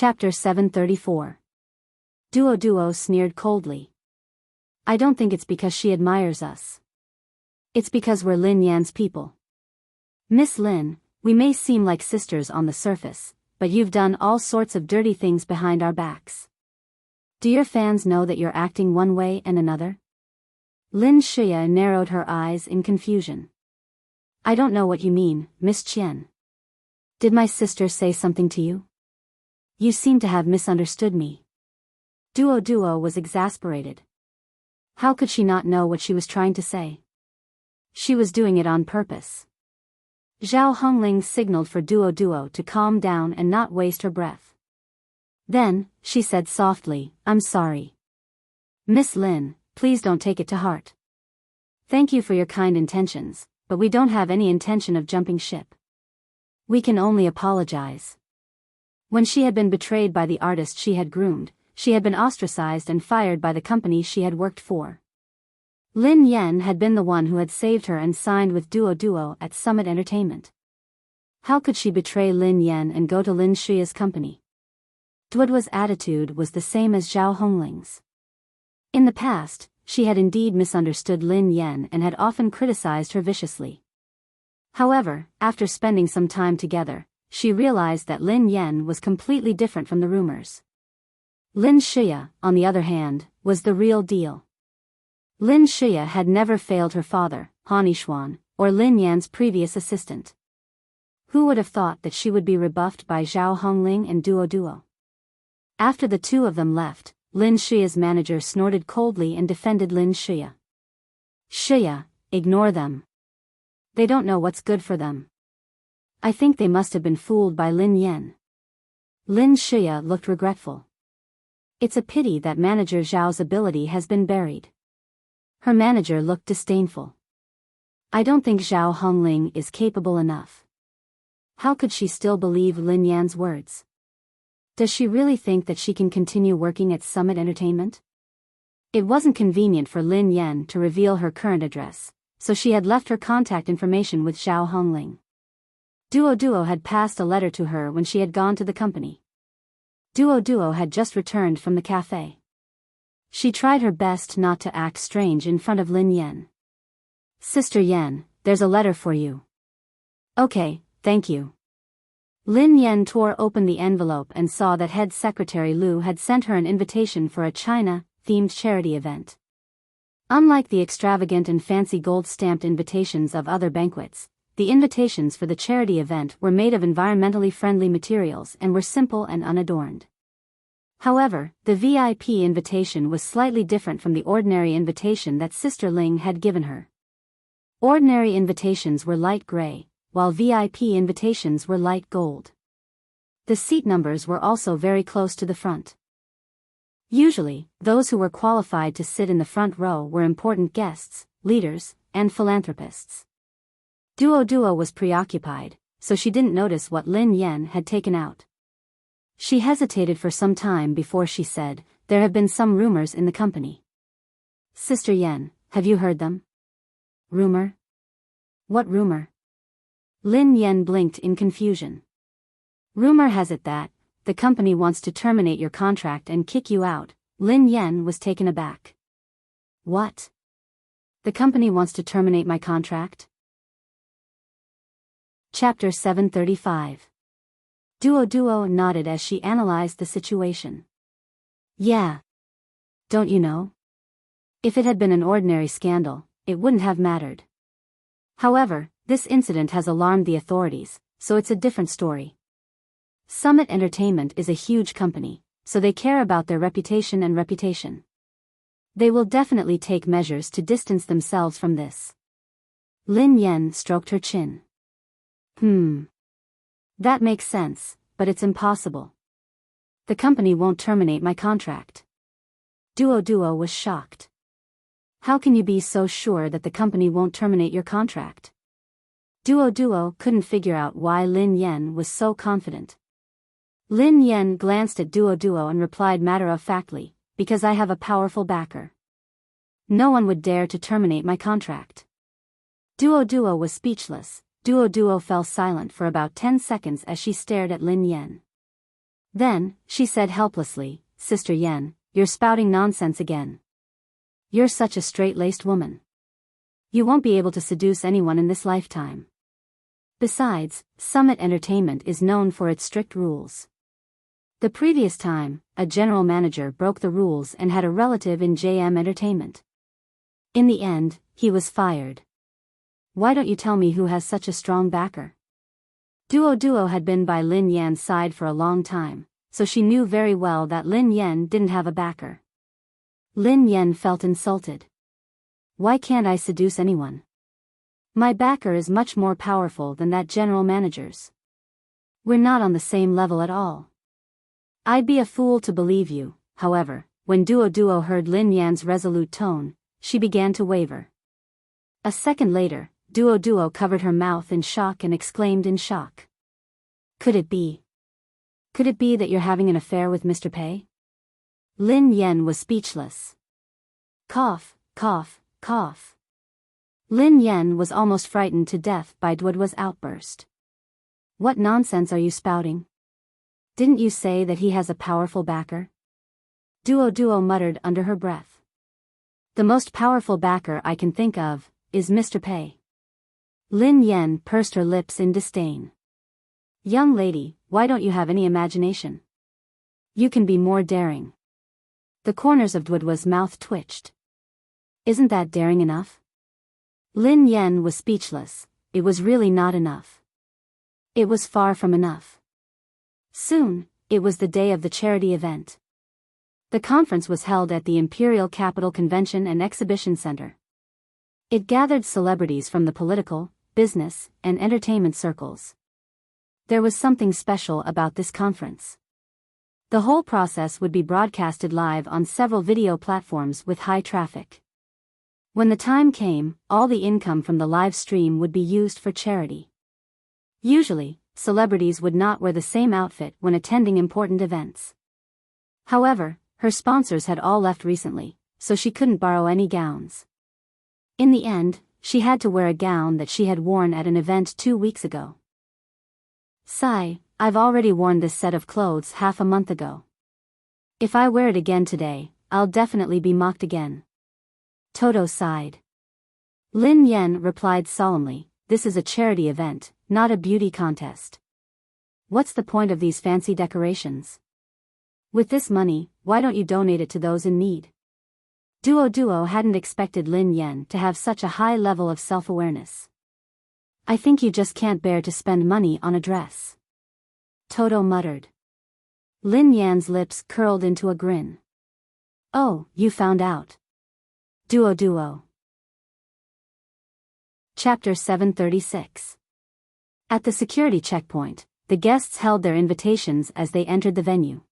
Chapter 734. Duo sneered coldly. I don't think it's because she admires us. It's because we're Lin Yan's people. Miss Lin, we may seem like sisters on the surface, but you've done all sorts of dirty things behind our backs. Do your fans know that you're acting one way and another? Lin Shia narrowed her eyes in confusion. I don't know what you mean, Miss Qian. Did my sister say something to you? You seem to have misunderstood me. Duo was exasperated. How could she not know what she was trying to say? She was doing it on purpose. Zhao Hongling signaled for Duo to calm down and not waste her breath. Then, she said softly, I'm sorry. Miss Lin, please don't take it to heart. Thank you for your kind intentions, but we don't have any intention of jumping ship. We can only apologize. When she had been betrayed by the artist she had groomed, she had been ostracized and fired by the company she had worked for. Lin Yan had been the one who had saved her and signed with Duo at Summit Entertainment. How could she betray Lin Yan and go to Lin Shia's company? Duo's attitude was the same as Zhao Hongling's. In the past, she had indeed misunderstood Lin Yan and had often criticized her viciously. However, after spending some time together, she realized that Lin Yan was completely different from the rumors. Lin Shia, on the other hand, was the real deal. Lin Shia had never failed her father, Han Yishuan, or Lin Yan's previous assistant. Who would have thought that she would be rebuffed by Zhao Hongling and Duo? After the two of them left, Lin Shia's manager snorted coldly and defended Lin Shia. Shia, ignore them. They don't know what's good for them. I think they must have been fooled by Lin Yan. Lin Shia looked regretful. It's a pity that manager Zhao's ability has been buried. Her manager looked disdainful. I don't think Zhao Hongling is capable enough. How could she still believe Lin Yan's words? Does she really think that she can continue working at Summit Entertainment? It wasn't convenient for Lin Yan to reveal her current address, so she had left her contact information with Zhao Hongling. Duo had passed a letter to her when she had gone to the company. Duo had just returned from the cafe. She tried her best not to act strange in front of Lin Yan. Sister Yan, there's a letter for you. Okay, thank you. Lin Yan tore open the envelope and saw that head secretary Lu had sent her an invitation for a China-themed charity event. Unlike the extravagant and fancy gold-stamped invitations of other banquets, the invitations for the charity event were made of environmentally friendly materials and were simple and unadorned. However, the VIP invitation was slightly different from the ordinary invitation that Sister Ling had given her. Ordinary invitations were light gray, while VIP invitations were light gold. The seat numbers were also very close to the front. Usually, those who were qualified to sit in the front row were important guests, leaders, and philanthropists. Duo was preoccupied, so she didn't notice what Lin Yan had taken out. She hesitated for some time before she said, there have been some rumors in the company. Sister Yan, have you heard them? Rumor? What rumor? Lin Yan blinked in confusion. Rumor has it that, the company wants to terminate your contract and kick you out. Lin Yan was taken aback. What? The company wants to terminate my contract? Chapter 735. Duo nodded as she analyzed the situation. Yeah. Don't you know? If it had been an ordinary scandal, it wouldn't have mattered. However, this incident has alarmed the authorities, so it's a different story. Summit Entertainment is a huge company, so they care about their reputation and reputation. They will definitely take measures to distance themselves from this. Lin Yan stroked her chin. That makes sense, but it's impossible. The company won't terminate my contract. Duo was shocked. How can you be so sure that the company won't terminate your contract? Duo couldn't figure out why Lin Yan was so confident. Lin Yan glanced at Duo and replied matter-of-factly, because I have a powerful backer. No one would dare to terminate my contract. Duo was speechless. Duo fell silent for about 10 seconds as she stared at Lin Yan. Then, she said helplessly, Sister Yen, you're spouting nonsense again. You're such a straight-laced woman. You won't be able to seduce anyone in this lifetime. Besides, Summit Entertainment is known for its strict rules. The previous time, a general manager broke the rules and had a relative in JM Entertainment. In the end, he was fired. Why don't you tell me who has such a strong backer? Duo had been by Lin Yan's side for a long time, so she knew very well that Lin Yan didn't have a backer. Lin Yan felt insulted. Why can't I seduce anyone? My backer is much more powerful than that general manager's. We're not on the same level at all. I'd be a fool to believe you, however, when Duo heard Lin Yan's resolute tone, she began to waver. A second later, Duo covered her mouth in shock and exclaimed in shock. Could it be? Could it be that you're having an affair with Mr. Pei? Lin Yan was speechless. Cough, cough, cough. Lin Yan was almost frightened to death by Duo's outburst. What nonsense are you spouting? Didn't you say that he has a powerful backer? Duo muttered under her breath. The most powerful backer I can think of is Mr. Pei. Lin Yan pursed her lips in disdain. Young lady, why don't you have any imagination? You can be more daring. The corners of Duo's mouth twitched. Isn't that daring enough? Lin Yan was speechless. It was really not enough. It was far from enough. Soon, it was the day of the charity event. The conference was held at the Imperial Capital Convention and Exhibition Center. It gathered celebrities from the political, business, and entertainment circles. There was something special about this conference. The whole process would be broadcasted live on several video platforms with high traffic. When the time came, all the income from the live stream would be used for charity. Usually, celebrities would not wear the same outfit when attending important events. However, her sponsors had all left recently, so she couldn't borrow any gowns. In the end, she had to wear a gown that she had worn at an event 2 weeks ago. Sigh, I've already worn this set of clothes half a month ago. If I wear it again today, I'll definitely be mocked again. Toto sighed. Lin Yan replied solemnly, this is a charity event, not a beauty contest. What's the point of these fancy decorations? With this money, why don't you donate it to those in need? Duo hadn't expected Lin Yan to have such a high level of self-awareness. I think you just can't bear to spend money on a dress. Toto muttered. Lin Yan's lips curled into a grin. Oh, you found out. Duo. Chapter 736. At the security checkpoint, the guests held their invitations as they entered the venue.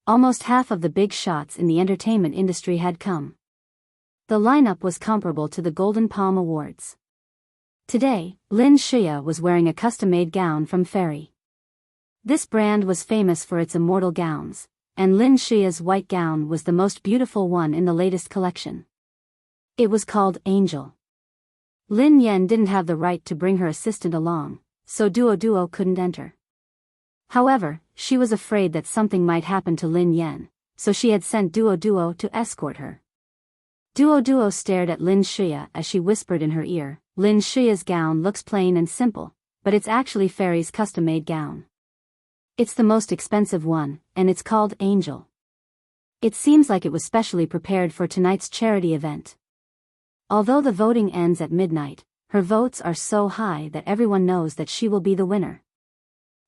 Almost half of the big shots in the entertainment industry had come. The lineup was comparable to the Golden Palm Awards. Today, Lin Shia was wearing a custom-made gown from Fairy. This brand was famous for its immortal gowns, and Lin Shia's white gown was the most beautiful one in the latest collection. It was called Angel. Lin Yan didn't have the right to bring her assistant along, so Duo couldn't enter. However, she was afraid that something might happen to Lin Yan, so she had sent Duo to escort her. Duo stared at Lin Shia as she whispered in her ear, Lin Shia's gown looks plain and simple, but it's actually Fairy's custom-made gown. It's the most expensive one, and it's called Angel. It seems like it was specially prepared for tonight's charity event. Although the voting ends at midnight, her votes are so high that everyone knows that she will be the winner.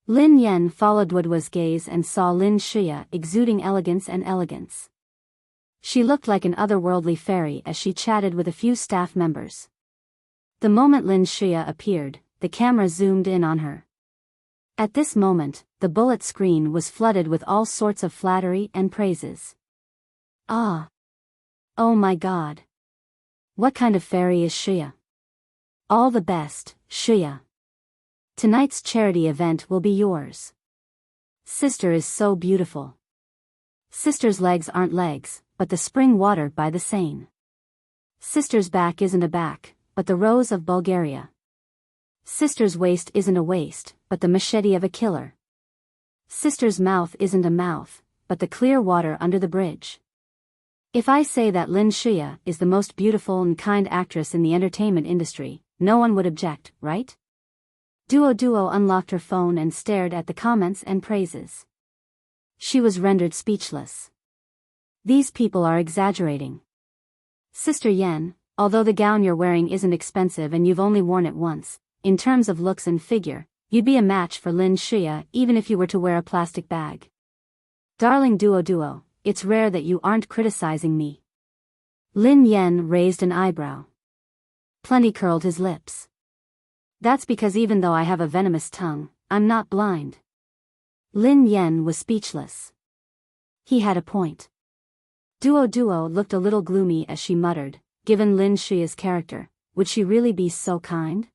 Lin Yan followed Duo's gaze and saw Lin Shia exuding elegance and elegance. She looked like an otherworldly fairy as she chatted with a few staff members. The moment Lin Shia appeared, the camera zoomed in on her. At this moment, the bullet screen was flooded with all sorts of flattery and praises. Ah! Oh my God! What kind of fairy is Shia? All the best, Shia. Tonight's charity event will be yours. Sister is so beautiful. Sister's legs aren't legs, but the spring water by the Seine. Sister's back isn't a back, but the rose of Bulgaria. Sister's waist isn't a waist, but the machete of a killer. Sister's mouth isn't a mouth, but the clear water under the bridge. If I say that Lin Xia is the most beautiful and kind actress in the entertainment industry, no one would object, right? Duo unlocked her phone and stared at the comments and praises. She was rendered speechless. These people are exaggerating. Sister Yen, although the gown you're wearing isn't expensive and you've only worn it once, in terms of looks and figure, you'd be a match for Lin Xia even if you were to wear a plastic bag. Darling Duo, it's rare that you aren't criticizing me. Lin Yen raised an eyebrow. Plenty curled his lips. That's because even though I have a venomous tongue, I'm not blind. Lin Yen was speechless. He had a point. Duo looked a little gloomy as she muttered, given Lin Xia's character, would she really be so kind?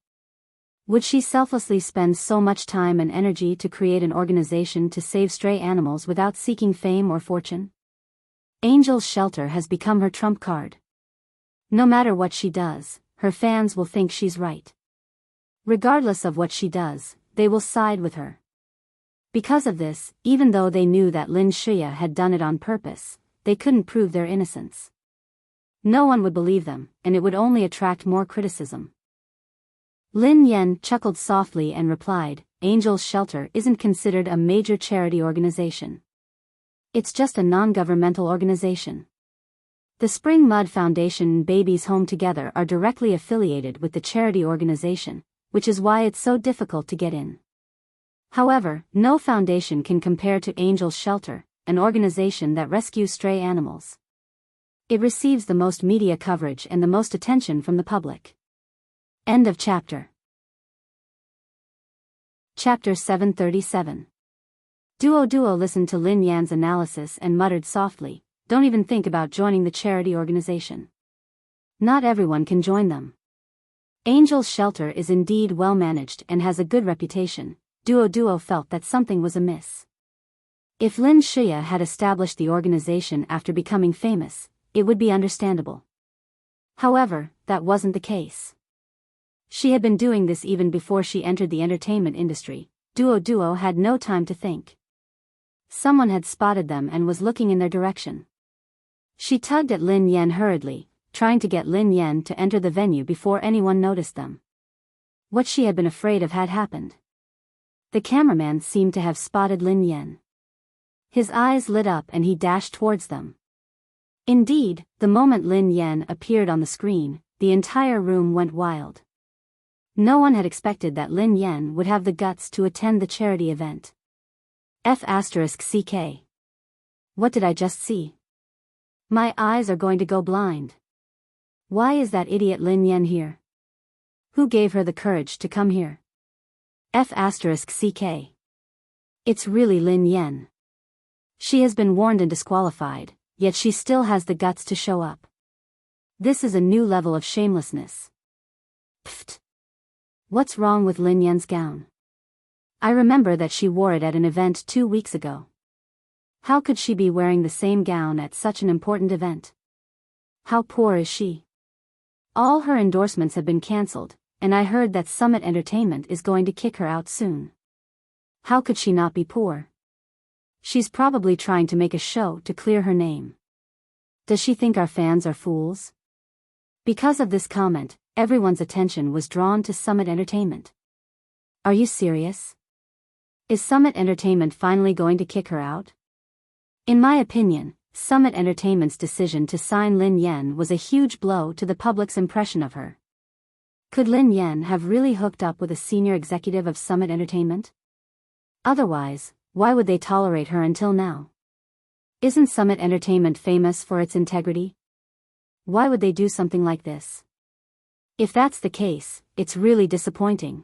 Would she selflessly spend so much time and energy to create an organization to save stray animals without seeking fame or fortune? Angel's Shelter has become her trump card. No matter what she does, her fans will think she's right. Regardless of what she does, they will side with her. Because of this, even though they knew that Lin Xia had done it on purpose, they couldn't prove their innocence. No one would believe them, and it would only attract more criticism. Lin Yen chuckled softly and replied, Angel's Shelter isn't considered a major charity organization. It's just a non-governmental organization. The Spring Mud Foundation and Babies Home Together are directly affiliated with the charity organization, which is why it's so difficult to get in. However, no foundation can compare to Angel's Shelter, an organization that rescues stray animals. It receives the most media coverage and the most attention from the public. End of chapter. Chapter 737. Duo listened to Lin Yan's analysis and muttered softly, don't even think about joining the charity organization. Not everyone can join them. Angel's Shelter is indeed well managed and has a good reputation. Duo felt that something was amiss. If Lin Xia had established the organization after becoming famous, it would be understandable. However, that wasn't the case. She had been doing this even before she entered the entertainment industry. Duo had no time to think. Someone had spotted them and was looking in their direction. She tugged at Lin Yen hurriedly, trying to get Lin Yen to enter the venue before anyone noticed them. What she had been afraid of had happened. The cameraman seemed to have spotted Lin Yen. His eyes lit up and he dashed towards them. Indeed, the moment Lin Yen appeared on the screen, the entire room went wild. No one had expected that Lin Yen would have the guts to attend the charity event. F***CK. What did I just see? My eyes are going to go blind. Why is that idiot Lin Yen here? Who gave her the courage to come here? F***CK. It's really Lin Yen. She has been warned and disqualified, yet she still has the guts to show up. This is a new level of shamelessness. Pfft. What's wrong with Lin Yan's gown? I remember that she wore it at an event 2 weeks ago. How could she be wearing the same gown at such an important event? How poor is she? All her endorsements have been cancelled, and I heard that Summit Entertainment is going to kick her out soon. How could she not be poor? She's probably trying to make a show to clear her name. Does she think our fans are fools? Because of this comment, everyone's attention was drawn to Summit Entertainment. Are you serious? Is Summit Entertainment finally going to kick her out? In my opinion, Summit Entertainment's decision to sign Lin Yen was a huge blow to the public's impression of her. Could Lin Yen have really hooked up with a senior executive of Summit Entertainment? Otherwise, why would they tolerate her until now? Isn't Summit Entertainment famous for its integrity? Why would they do something like this? If that's the case, it's really disappointing.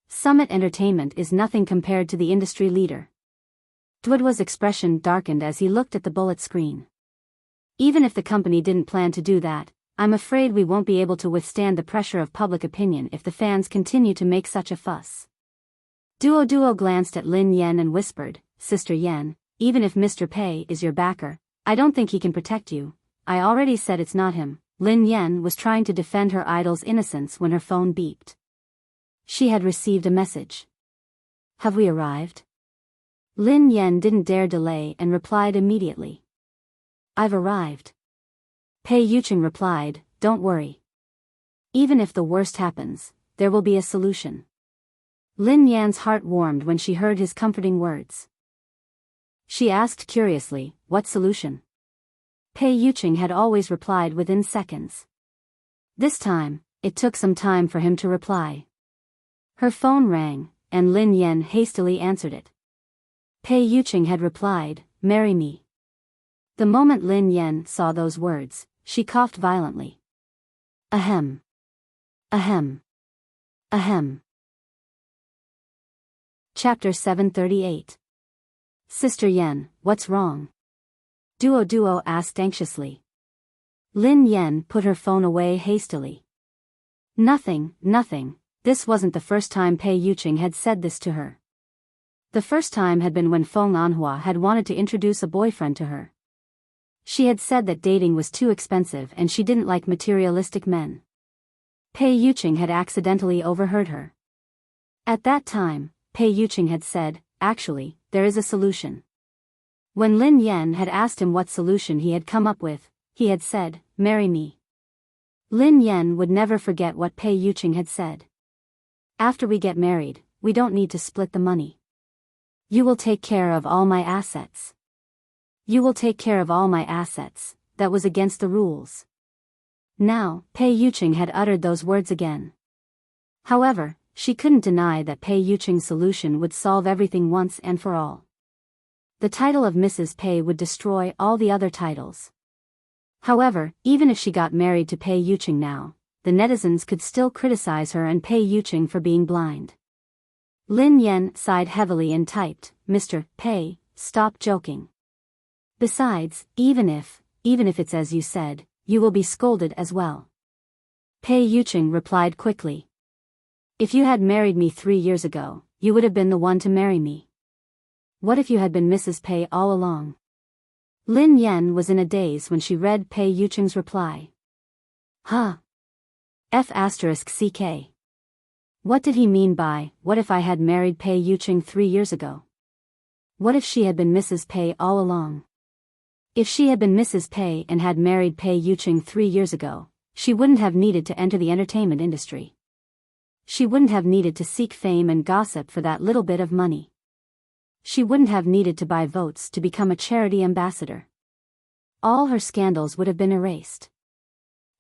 Summit Entertainment is nothing compared to the industry leader. Duo's expression darkened as he looked at the bullet screen. Even if the company didn't plan to do that, I'm afraid we won't be able to withstand the pressure of public opinion if the fans continue to make such a fuss. Duo glanced at Lin Yen and whispered, Sister Yen, even if Mr. Pei is your backer, I don't think he can protect you. I already said it's not him. Lin Yen was trying to defend her idol's innocence when her phone beeped. She had received a message. Have we arrived? Lin Yan didn't dare delay and replied immediately. I've arrived. Pei Yucheng replied, don't worry. Even if the worst happens, there will be a solution. Lin Yan's heart warmed when she heard his comforting words. She asked curiously, what solution? Pei Yucheng had always replied within seconds. This time, it took some time for him to reply. Her phone rang, and Lin Yan hastily answered it. Pei Yucheng had replied, marry me. The moment Lin Yan saw those words, she coughed violently. Ahem. Ahem. Ahem. Chapter 738. Sister Yan, what's wrong? Duo asked anxiously. Lin Yan put her phone away hastily. Nothing. This wasn't the first time Pei Yucheng had said this to her. The first time had been when Feng Anhua had wanted to introduce a boyfriend to her. She had said that dating was too expensive and she didn't like materialistic men. Pei Yucheng had accidentally overheard her. At that time, Pei Yucheng had said, actually, there is a solution. When Lin Yan had asked him what solution he had come up with, he had said, marry me. Lin Yan would never forget what Pei Yucheng had said. After we get married, we don't need to split the money. You will take care of all my assets. You will take care of all my assets. That was against the rules. Now, Pei Yucheng had uttered those words again. However, she couldn't deny that Pei Yucheng's solution would solve everything once and for all. The title of Mrs. Pei would destroy all the other titles. However, even if she got married to Pei Yucheng now, the netizens could still criticize her and Pei Yucheng for being blind. Lin Yan sighed heavily and typed, Mr. Pei, stop joking. Besides, even if it's as you said, you will be scolded as well. Pei Yucheng replied quickly. If you had married me 3 years ago, you would have been the one to marry me. What if you had been Mrs. Pei all along? Lin Yan was in a daze when she read Pei Yucheng's reply. Huh? F***ck. What did he mean by, what if I had married Pei Yucheng 3 years ago? What if she had been Mrs. Pei all along? If she had been Mrs. Pei and had married Pei Yucheng 3 years ago, she wouldn't have needed to enter the entertainment industry. She wouldn't have needed to seek fame and gossip for that little bit of money. She wouldn't have needed to buy votes to become a charity ambassador. All her scandals would have been erased.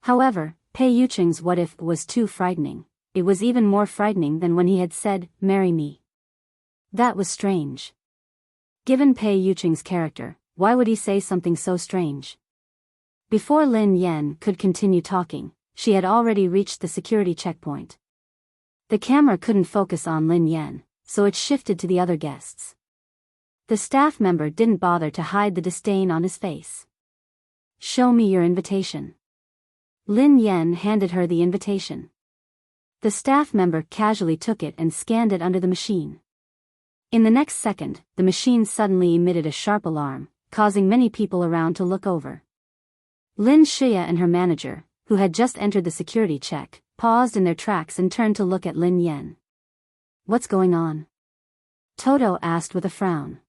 However, Pei Yucheng's what if was too frightening. It was even more frightening than when he had said, marry me. That was strange. Given Pei Yucheng's character, why would he say something so strange? Before Lin Yan could continue talking, she had already reached the security checkpoint. The camera couldn't focus on Lin Yan, so it shifted to the other guests. The staff member didn't bother to hide the disdain on his face. Show me your invitation. Lin Yan handed her the invitation. The staff member casually took it and scanned it under the machine. In the next second, the machine suddenly emitted a sharp alarm, causing many people around to look over. Lin Shia and her manager, who had just entered the security check, paused in their tracks and turned to look at Lin Yan. What's going on? Toto asked with a frown.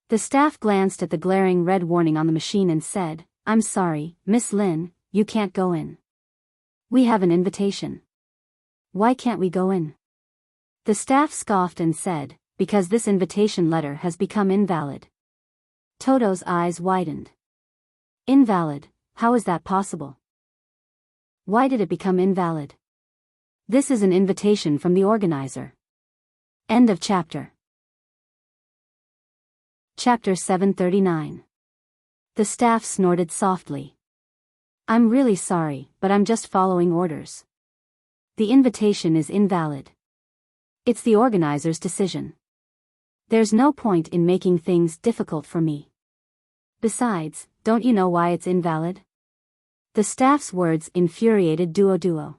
The staff glanced at the glaring red warning on the machine and said, I'm sorry, Miss Lin, you can't go in. We have an invitation. Why can't we go in? The staff scoffed and said, because this invitation letter has become invalid. Toto's eyes widened. Invalid? How is that possible? Why did it become invalid? This is an invitation from the organizer. End of chapter. Chapter 739. The staff snorted softly. I'm really sorry, but I'm just following orders. The invitation is invalid. It's the organizer's decision. There's no point in making things difficult for me. Besides, don't you know why it's invalid? The staff's words infuriated Duo.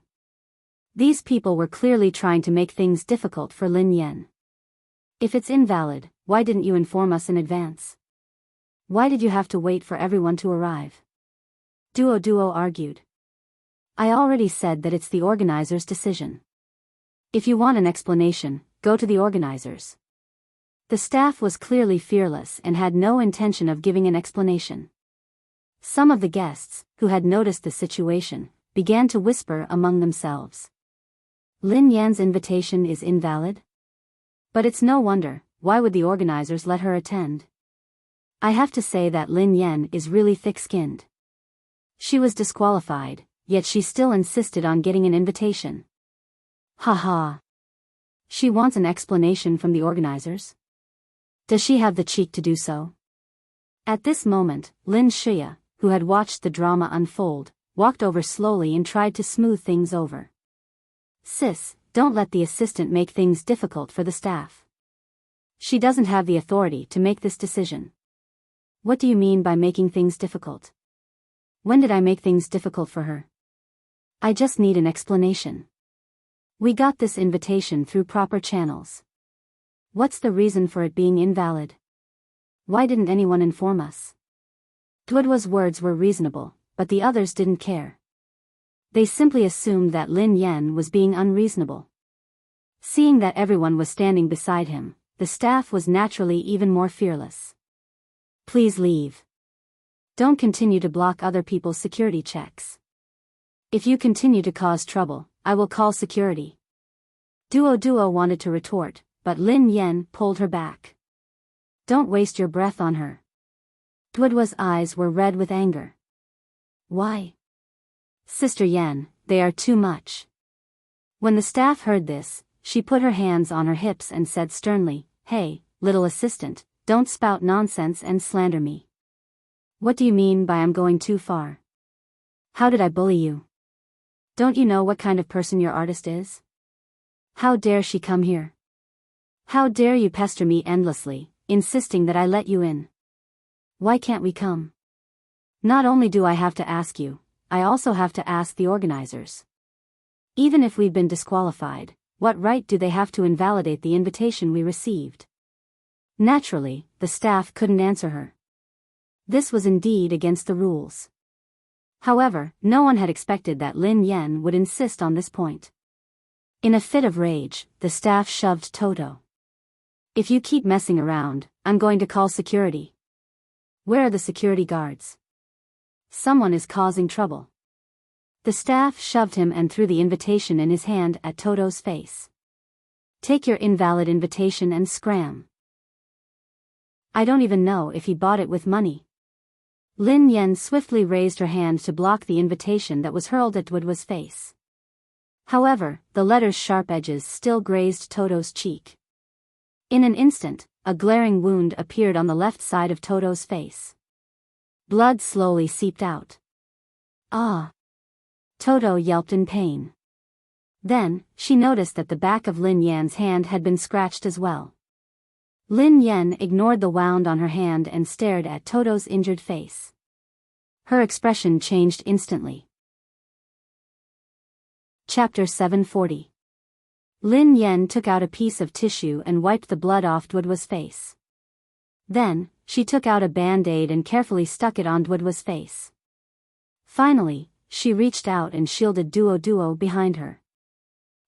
These people were clearly trying to make things difficult for Lin Yan. If it's invalid, why didn't you inform us in advance? Why did you have to wait for everyone to arrive? Duo argued. I already said that it's the organizer's decision. If you want an explanation, go to the organizers. The staff was clearly fearless and had no intention of giving an explanation. Some of the guests, who had noticed the situation, began to whisper among themselves. Lin Yan's invitation is invalid? But it's no wonder, why would the organizers let her attend? I have to say that Lin Yan is really thick-skinned. She was disqualified, yet she still insisted on getting an invitation. Ha. She wants an explanation from the organizers? Does she have the cheek to do so? At this moment, Lin Shia, who had watched the drama unfold, walked over slowly and tried to smooth things over. Sis, don't let the assistant make things difficult for the staff. She doesn't have the authority to make this decision. What do you mean by making things difficult? When did I make things difficult for her? I just need an explanation. We got this invitation through proper channels. What's the reason for it being invalid? Why didn't anyone inform us? Duodwa's words were reasonable, but the others didn't care. They simply assumed that Lin Yan was being unreasonable. Seeing that everyone was standing beside him, the staff was naturally even more fearless. Please leave. Don't continue to block other people's security checks. If you continue to cause trouble, I will call security. Duo wanted to retort, but Lin Yan pulled her back. Don't waste your breath on her. Duodwa's eyes were red with anger. Why? Sister Yan, they are too much. When the staff heard this, she put her hands on her hips and said sternly, Hey, little assistant, don't spout nonsense and slander me. What do you mean by I'm going too far? How did I bully you? Don't you know what kind of person your artist is? How dare she come here? How dare you pester me endlessly, insisting that I let you in? Why can't we come? Not only do I have to ask you, I also have to ask the organizers. Even if we've been disqualified, what right do they have to invalidate the invitation we received? Naturally, the staff couldn't answer her. This was indeed against the rules. However, no one had expected that Lin Yan would insist on this point. In a fit of rage, the staff shoved Toto. If you keep messing around, I'm going to call security. Where are the security guards? Someone is causing trouble. The staff shoved him and threw the invitation in his hand at Toto's face. Take your invalid invitation and scram. I don't even know if he bought it with money. Lin Yan swiftly raised her hand to block the invitation that was hurled at Duodwa's face. However, the letter's sharp edges still grazed Toto's cheek. In an instant, a glaring wound appeared on the left side of Toto's face. Blood slowly seeped out. Ah! Toto yelped in pain. Then, she noticed that the back of Lin Yan's hand had been scratched as well. Lin Yan ignored the wound on her hand and stared at Toto's injured face. Her expression changed instantly. Chapter 740. Lin Yan took out a piece of tissue and wiped the blood off Duodwa's face. Then, she took out a band-aid and carefully stuck it on Duodwa's face. Finally, she reached out and shielded Duo behind her.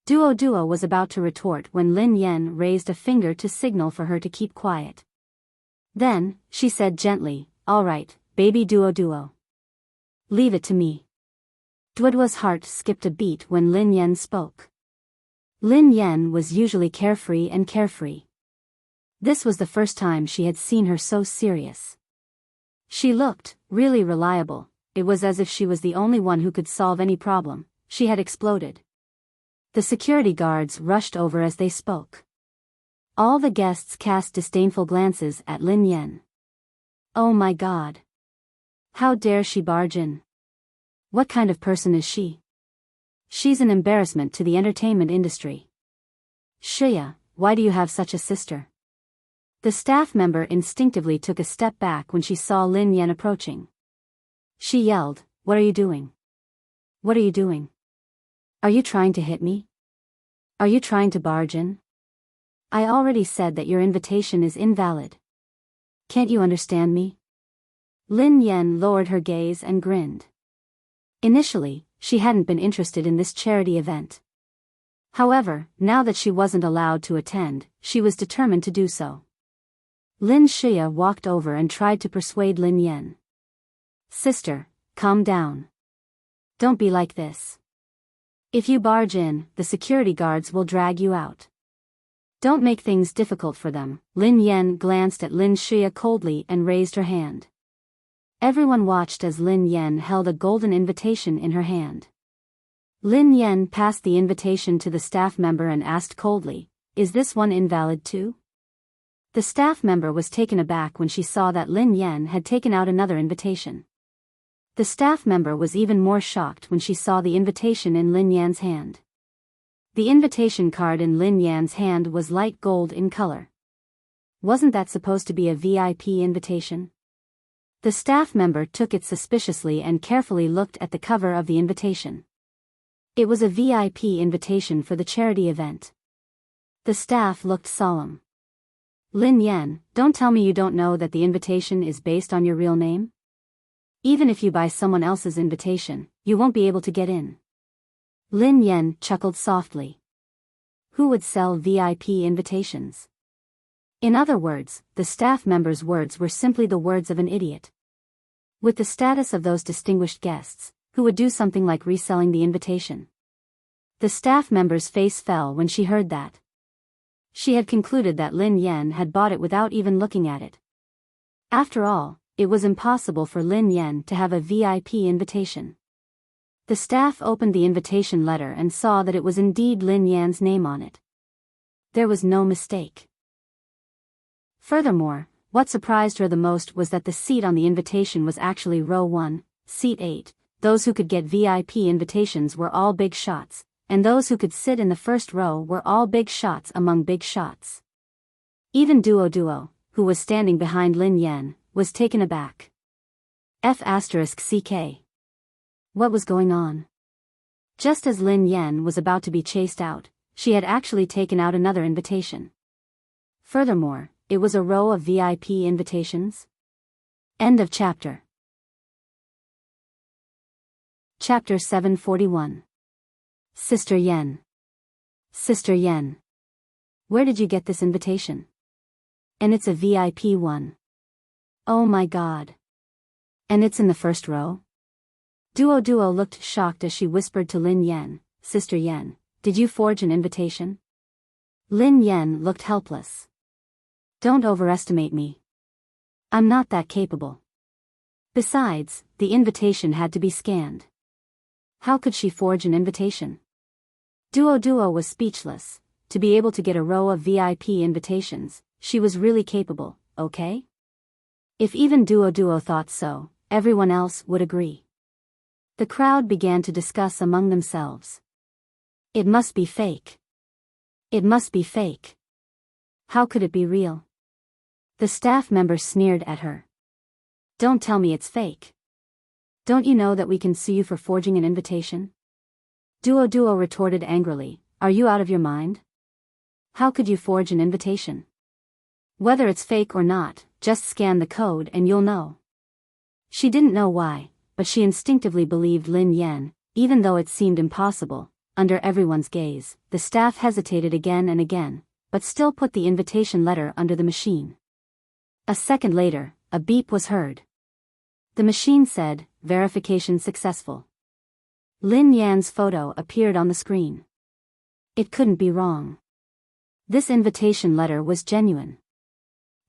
Duo was about to retort when Lin Yan raised a finger to signal for her to keep quiet. Then, she said gently, All right, baby Duo. Leave it to me. Duodwa's heart skipped a beat when Lin Yan spoke. Lin Yan was usually carefree. This was the first time she had seen her so serious. She looked really reliable. It was as if she was the only one who could solve any problem. She had exploded. The security guards rushed over as they spoke. All the guests cast disdainful glances at Lin Yan. Oh my God! How dare she barge in? What kind of person is she? She's an embarrassment to the entertainment industry. Shia, why do you have such a sister? The staff member instinctively took a step back when she saw Lin Yan approaching. She yelled, What are you doing? What are you doing? Are you trying to hit me? Are you trying to barge in? I already said that your invitation is invalid. Can't you understand me? Lin Yan lowered her gaze and grinned. Initially, she hadn't been interested in this charity event. However, now that she wasn't allowed to attend, she was determined to do so. Lin Xia walked over and tried to persuade Lin Yan. Sister, calm down. Don't be like this. If you barge in, the security guards will drag you out. Don't make things difficult for them. Lin Yan glanced at Lin Xia coldly and raised her hand. Everyone watched as Lin Yan held a golden invitation in her hand. Lin Yan passed the invitation to the staff member and asked coldly, "Is this one invalid too?" The staff member was taken aback when she saw that Lin Yan had taken out another invitation. The staff member was even more shocked when she saw the invitation in Lin Yan's hand. The invitation card in Lin Yan's hand was light gold in color. Wasn't that supposed to be a VIP invitation? The staff member took it suspiciously and carefully looked at the cover of the invitation. It was a VIP invitation for the charity event. The staff looked solemn. Lin Yan, don't tell me you don't know that the invitation is based on your real name? Even if you buy someone else's invitation, you won't be able to get in. Lin Yan chuckled softly. Who would sell VIP invitations? In other words, the staff member's words were simply the words of an idiot. With the status of those distinguished guests, who would do something like reselling the invitation? The staff member's face fell when she heard that. She had concluded that Lin Yan had bought it without even looking at it. After all, it was impossible for Lin Yan to have a VIP invitation. The staff opened the invitation letter and saw that it was indeed Lin Yan's name on it. There was no mistake. Furthermore, what surprised her the most was that the seat on the invitation was actually row 1, seat 8. Those who could get VIP invitations were all big shots, and those who could sit in the first row were all big shots among big shots. Even Duo, who was standing behind Lin Yan, was taken aback. F***CK. What was going on? Just as Lin Yan was about to be chased out, she had actually taken out another invitation. Furthermore, it was a row of VIP invitations. End of chapter. Chapter 741. Sister Yan. Sister Yan. Where did you get this invitation? And it's a VIP one. Oh my god. And it's in the first row? Duo looked shocked as she whispered to Lin Yan, Sister Yan, did you forge an invitation? Lin Yan looked helpless. Don't overestimate me. I'm not that capable. Besides, the invitation had to be scanned. How could she forge an invitation? Duo was speechless. To be able to get a row of VIP invitations, she was really capable, okay? If even Duo thought so, everyone else would agree. The crowd began to discuss among themselves. It must be fake. It must be fake. How could it be real? The staff member sneered at her. Don't tell me it's fake. Don't you know that we can sue you for forging an invitation? Duo retorted angrily, are you out of your mind? How could you forge an invitation? Whether it's fake or not, just scan the code and you'll know. She didn't know why, but she instinctively believed Lin Yan, even though it seemed impossible. Under everyone's gaze, the staff hesitated again and again, but still put the invitation letter under the machine. A second later, a beep was heard. The machine said, verification successful. Lin Yan's photo appeared on the screen. It couldn't be wrong. This invitation letter was genuine.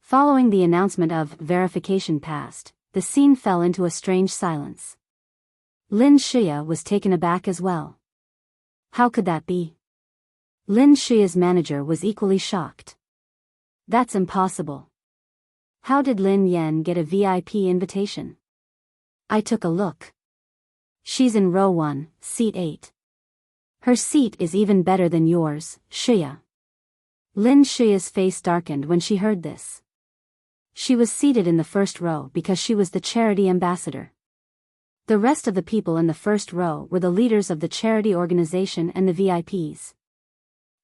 Following the announcement of verification passed, the scene fell into a strange silence. Lin Xia was taken aback as well. How could that be? Lin Xia's manager was equally shocked. That's impossible. How did Lin Yan get a VIP invitation? I took a look. She's in row 1, seat 8. Her seat is even better than yours, Xia. Lin Xia's face darkened when she heard this. She was seated in the first row because she was the charity ambassador. The rest of the people in the first row were the leaders of the charity organization and the VIPs.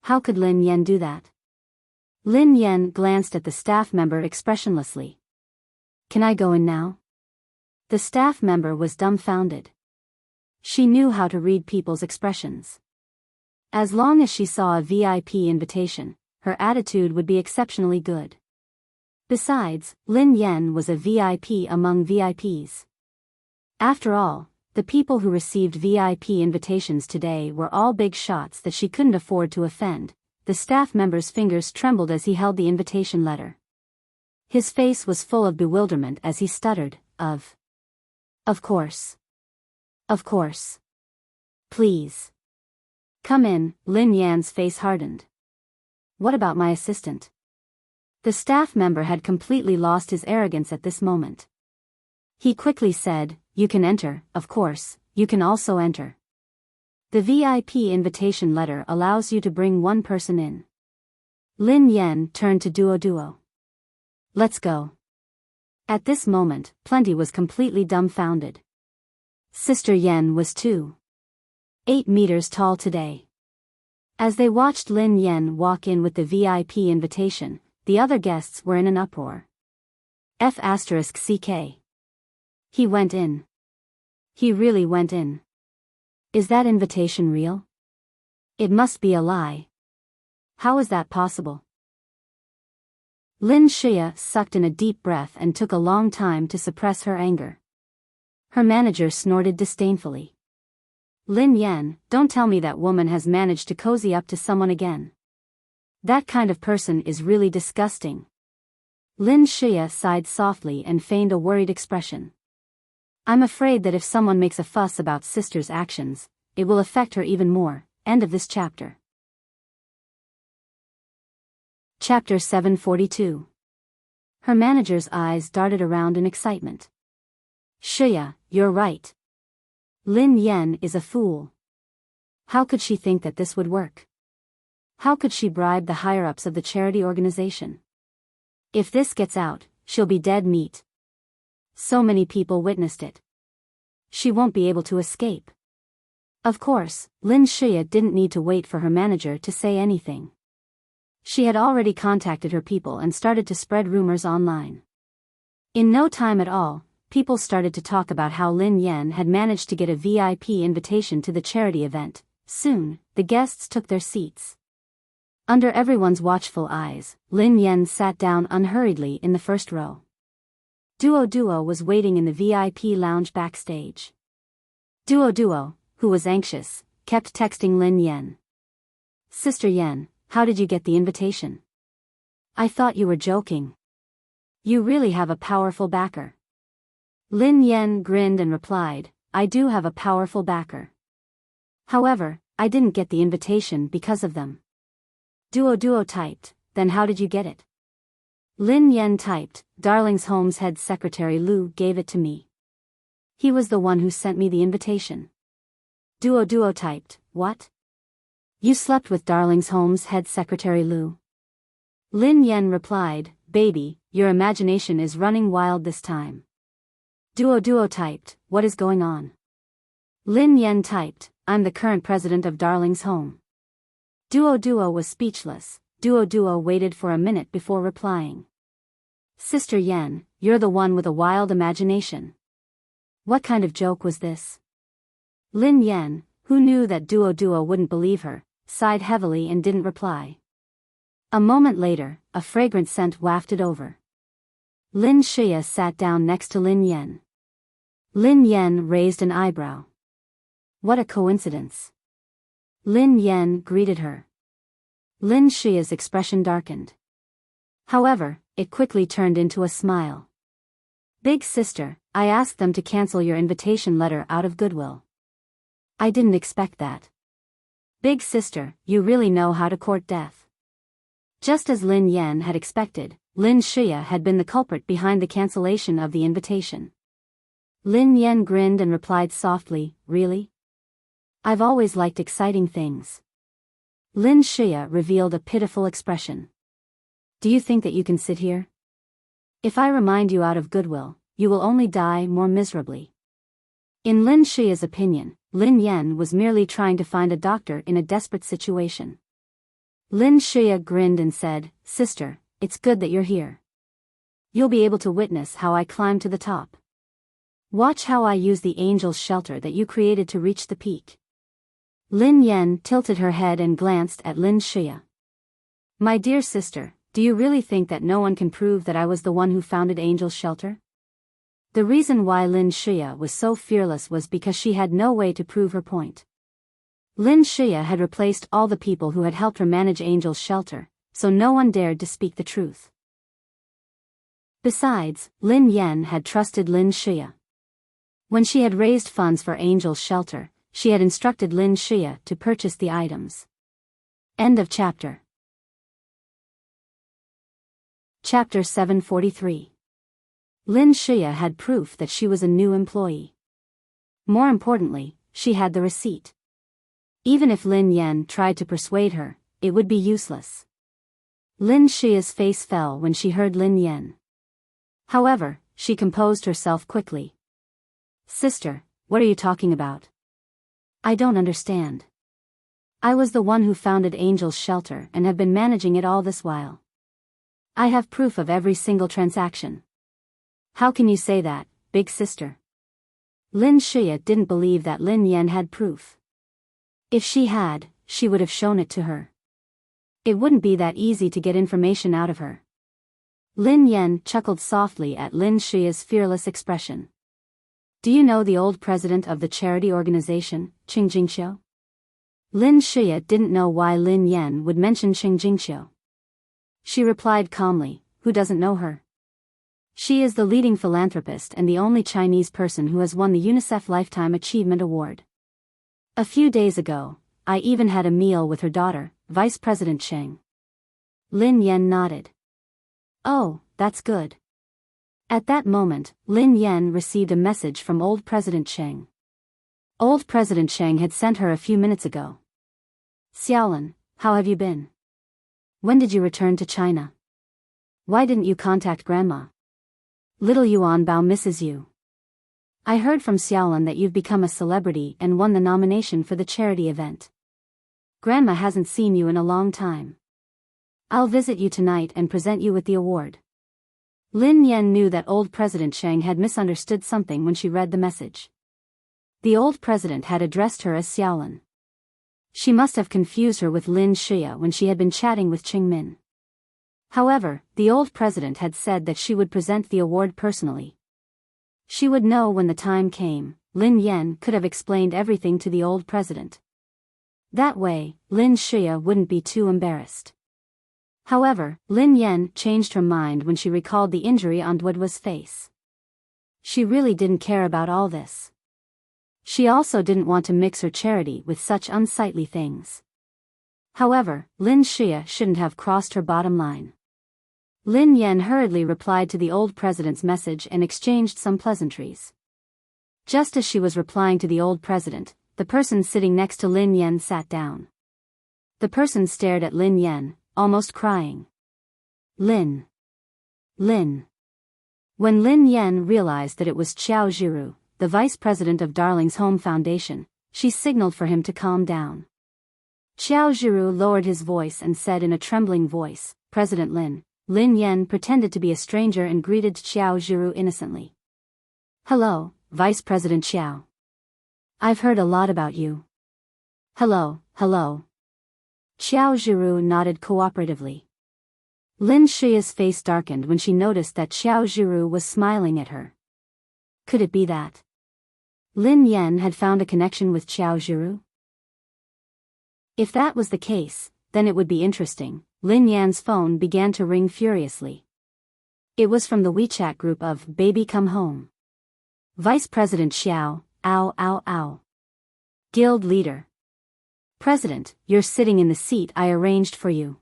How could Lin Yan do that? Lin Yan glanced at the staff member expressionlessly. Can I go in now? The staff member was dumbfounded. She knew how to read people's expressions. As long as she saw a VIP invitation, her attitude would be exceptionally good. Besides, Lin Yan was a VIP among VIPs. After all, the people who received VIP invitations today were all big shots that she couldn't afford to offend. The staff member's fingers trembled as he held the invitation letter. His face was full of bewilderment as he stuttered, Of course. Of course. Please. Come in." Lin Yan's face hardened. "What about my assistant?" The staff member had completely lost his arrogance at this moment. He quickly said, "You can enter, of course, you can also enter. The VIP invitation letter allows you to bring one person in." Lin Yan turned to Duo. "Let's go." At this moment, Plenty was completely dumbfounded. Sister Yan was 2.8 meters tall today. As they watched Lin Yan walk in with the VIP invitation, the other guests were in an uproar. F***CK. He went in. He really went in. Is that invitation real? It must be a lie. How is that possible? Lin Xia sucked in a deep breath and took a long time to suppress her anger. Her manager snorted disdainfully. "Lin Yan, don't tell me that woman has managed to cozy up to someone again. That kind of person is really disgusting." Lin Xia sighed softly and feigned a worried expression. "I'm afraid that if someone makes a fuss about sister's actions, it will affect her even more." End of this chapter. Chapter 742. Her manager's eyes darted around in excitement. "Xia, you're right. Lin Yan is a fool. How could she think that this would work? How could she bribe the higher-ups of the charity organization? If this gets out, she'll be dead meat. So many people witnessed it. She won't be able to escape." Of course, Lin Xia didn't need to wait for her manager to say anything. She had already contacted her people and started to spread rumors online. In no time at all, people started to talk about how Lin Yan had managed to get a VIP invitation to the charity event. Soon, the guests took their seats. Under everyone's watchful eyes, Lin Yan sat down unhurriedly in the first row. Duo was waiting in the VIP lounge backstage. Duo, who was anxious, kept texting Lin Yan. "Sister Yan, how did you get the invitation? I thought you were joking. You really have a powerful backer." Lin Yan grinned and replied, "I do have a powerful backer. However, I didn't get the invitation because of them." Duo typed, "Then how did you get it?" Lin Yan typed, "Darling's Home's head secretary Lu gave it to me. He was the one who sent me the invitation." Duo typed, "What? You slept with Darling's Home's head secretary Lu?" Lin Yan replied, "Baby, your imagination is running wild this time." Duo typed, "What is going on?" Lin Yan typed, "I'm the current president of Darling's Home." Duo was speechless. Duo waited for a minute before replying. "Sister Yan, you're the one with a wild imagination. What kind of joke was this?" Lin Yan, who knew that Duo wouldn't believe her, sighed heavily and didn't reply. A moment later, a fragrant scent wafted over. Lin Xia sat down next to Lin Yan. Lin Yan raised an eyebrow. "What a coincidence." Lin Yan greeted her. Lin Xia's expression darkened. However, it quickly turned into a smile. "Big sister, I asked them to cancel your invitation letter out of goodwill. I didn't expect that. Big sister, you really know how to court death." Just as Lin Yan had expected, Lin Xia had been the culprit behind the cancellation of the invitation. Lin Yan grinned and replied softly, "Really? I've always liked exciting things." Lin Xia revealed a pitiful expression. "Do you think that you can sit here? If I remind you out of goodwill, you will only die more miserably." In Lin Xia's opinion, Lin Yan was merely trying to find a doctor in a desperate situation. Lin Xia grinned and said, "Sister, it's good that you're here. You'll be able to witness how I climb to the top. Watch how I use the angel's shelter that you created to reach the peak." Lin Yan tilted her head and glanced at Lin Xia. "My dear sister, Do you really think that no one can prove that I was the one who founded Angel's Shelter? The reason why Lin Shia was so fearless was because she had no way to prove her point. Lin Shia had replaced all the people who had helped her manage Angel's Shelter, so no one dared to speak the truth. Besides, Lin Yan had trusted Lin Shia. When she had raised funds for Angel's Shelter, she had instructed Lin Shia to purchase the items. End of chapter. Chapter 743. Lin Shia had proof that she was a new employee. More importantly, she had the receipt. Even if Lin Yan tried to persuade her, it would be useless. Lin Shia's face fell when she heard Lin Yan. However, she composed herself quickly. Sister, what are you talking about? I don't understand. I was the one who founded Angel's Shelter and have been managing it all this while. I have proof of every single transaction. How can you say that, big sister? Lin Shia didn't believe that Lin Yan had proof. If she had, she would have shown it to her. It wouldn't be that easy to get information out of her. Lin Yan chuckled softly at Lin Shia's fearless expression. Do you know the old president of the charity organization, Qing Jingxiu? Lin Shia didn't know why Lin Yan would mention Qing Jingxiu. She replied calmly, who doesn't know her? She is the leading philanthropist and the only Chinese person who has won the UNICEF Lifetime Achievement Award. A few days ago, I even had a meal with her daughter, Vice President Cheng. Lin Yan nodded. Oh, that's good. At that moment, Lin Yan received a message from old President Cheng. Old President Cheng had sent her a few minutes ago. Xiaolin, how have you been? When did you return to China? Why didn't you contact Grandma? Little Yuan Bao misses you. I heard from Xiaolin that you've become a celebrity and won the nomination for the charity event. Grandma hasn't seen you in a long time. I'll visit you tonight and present you with the award. Lin Yan knew that old President Cheng had misunderstood something when she read the message. The old president had addressed her as Xiaolin. She must have confused her with Lin Shia when she had been chatting with Qing Min. However, the old president had said that she would present the award personally. She would know when the time came. Lin Yan could have explained everything to the old president. That way, Lin Shia wouldn't be too embarrassed. However, Lin Yan changed her mind when she recalled the injury on Duoduo's face. She really didn't care about all this. She also didn't want to mix her charity with such unsightly things. However, Lin Shia shouldn't have crossed her bottom line. Lin Yan hurriedly replied to the old president's message and exchanged some pleasantries. Just as she was replying to the old president, the person sitting next to Lin Yan sat down. The person stared at Lin Yan, almost crying. Lin. When Lin Yan realized that it was Qiao Zhiru, the vice president of Darling's Home Foundation, she signaled for him to calm down. Qiao Zhiru lowered his voice and said in a trembling voice, President Lin. Lin Yan pretended to be a stranger and greeted Qiao Zhiru innocently. Hello, Vice President Qiao. I've heard a lot about you. Hello. Qiao Zhiru nodded cooperatively. Lin Shia's face darkened when she noticed that Qiao Zhiru was smiling at her. Could it be that Lin Yan had found a connection with Qiao Zhiru? If that was the case, then it would be interesting. Lin Yan's phone began to ring furiously. It was from the WeChat group of Baby Come Home. Vice President Xiao, ow. Guild leader. President, you're sitting in the seat I arranged for you.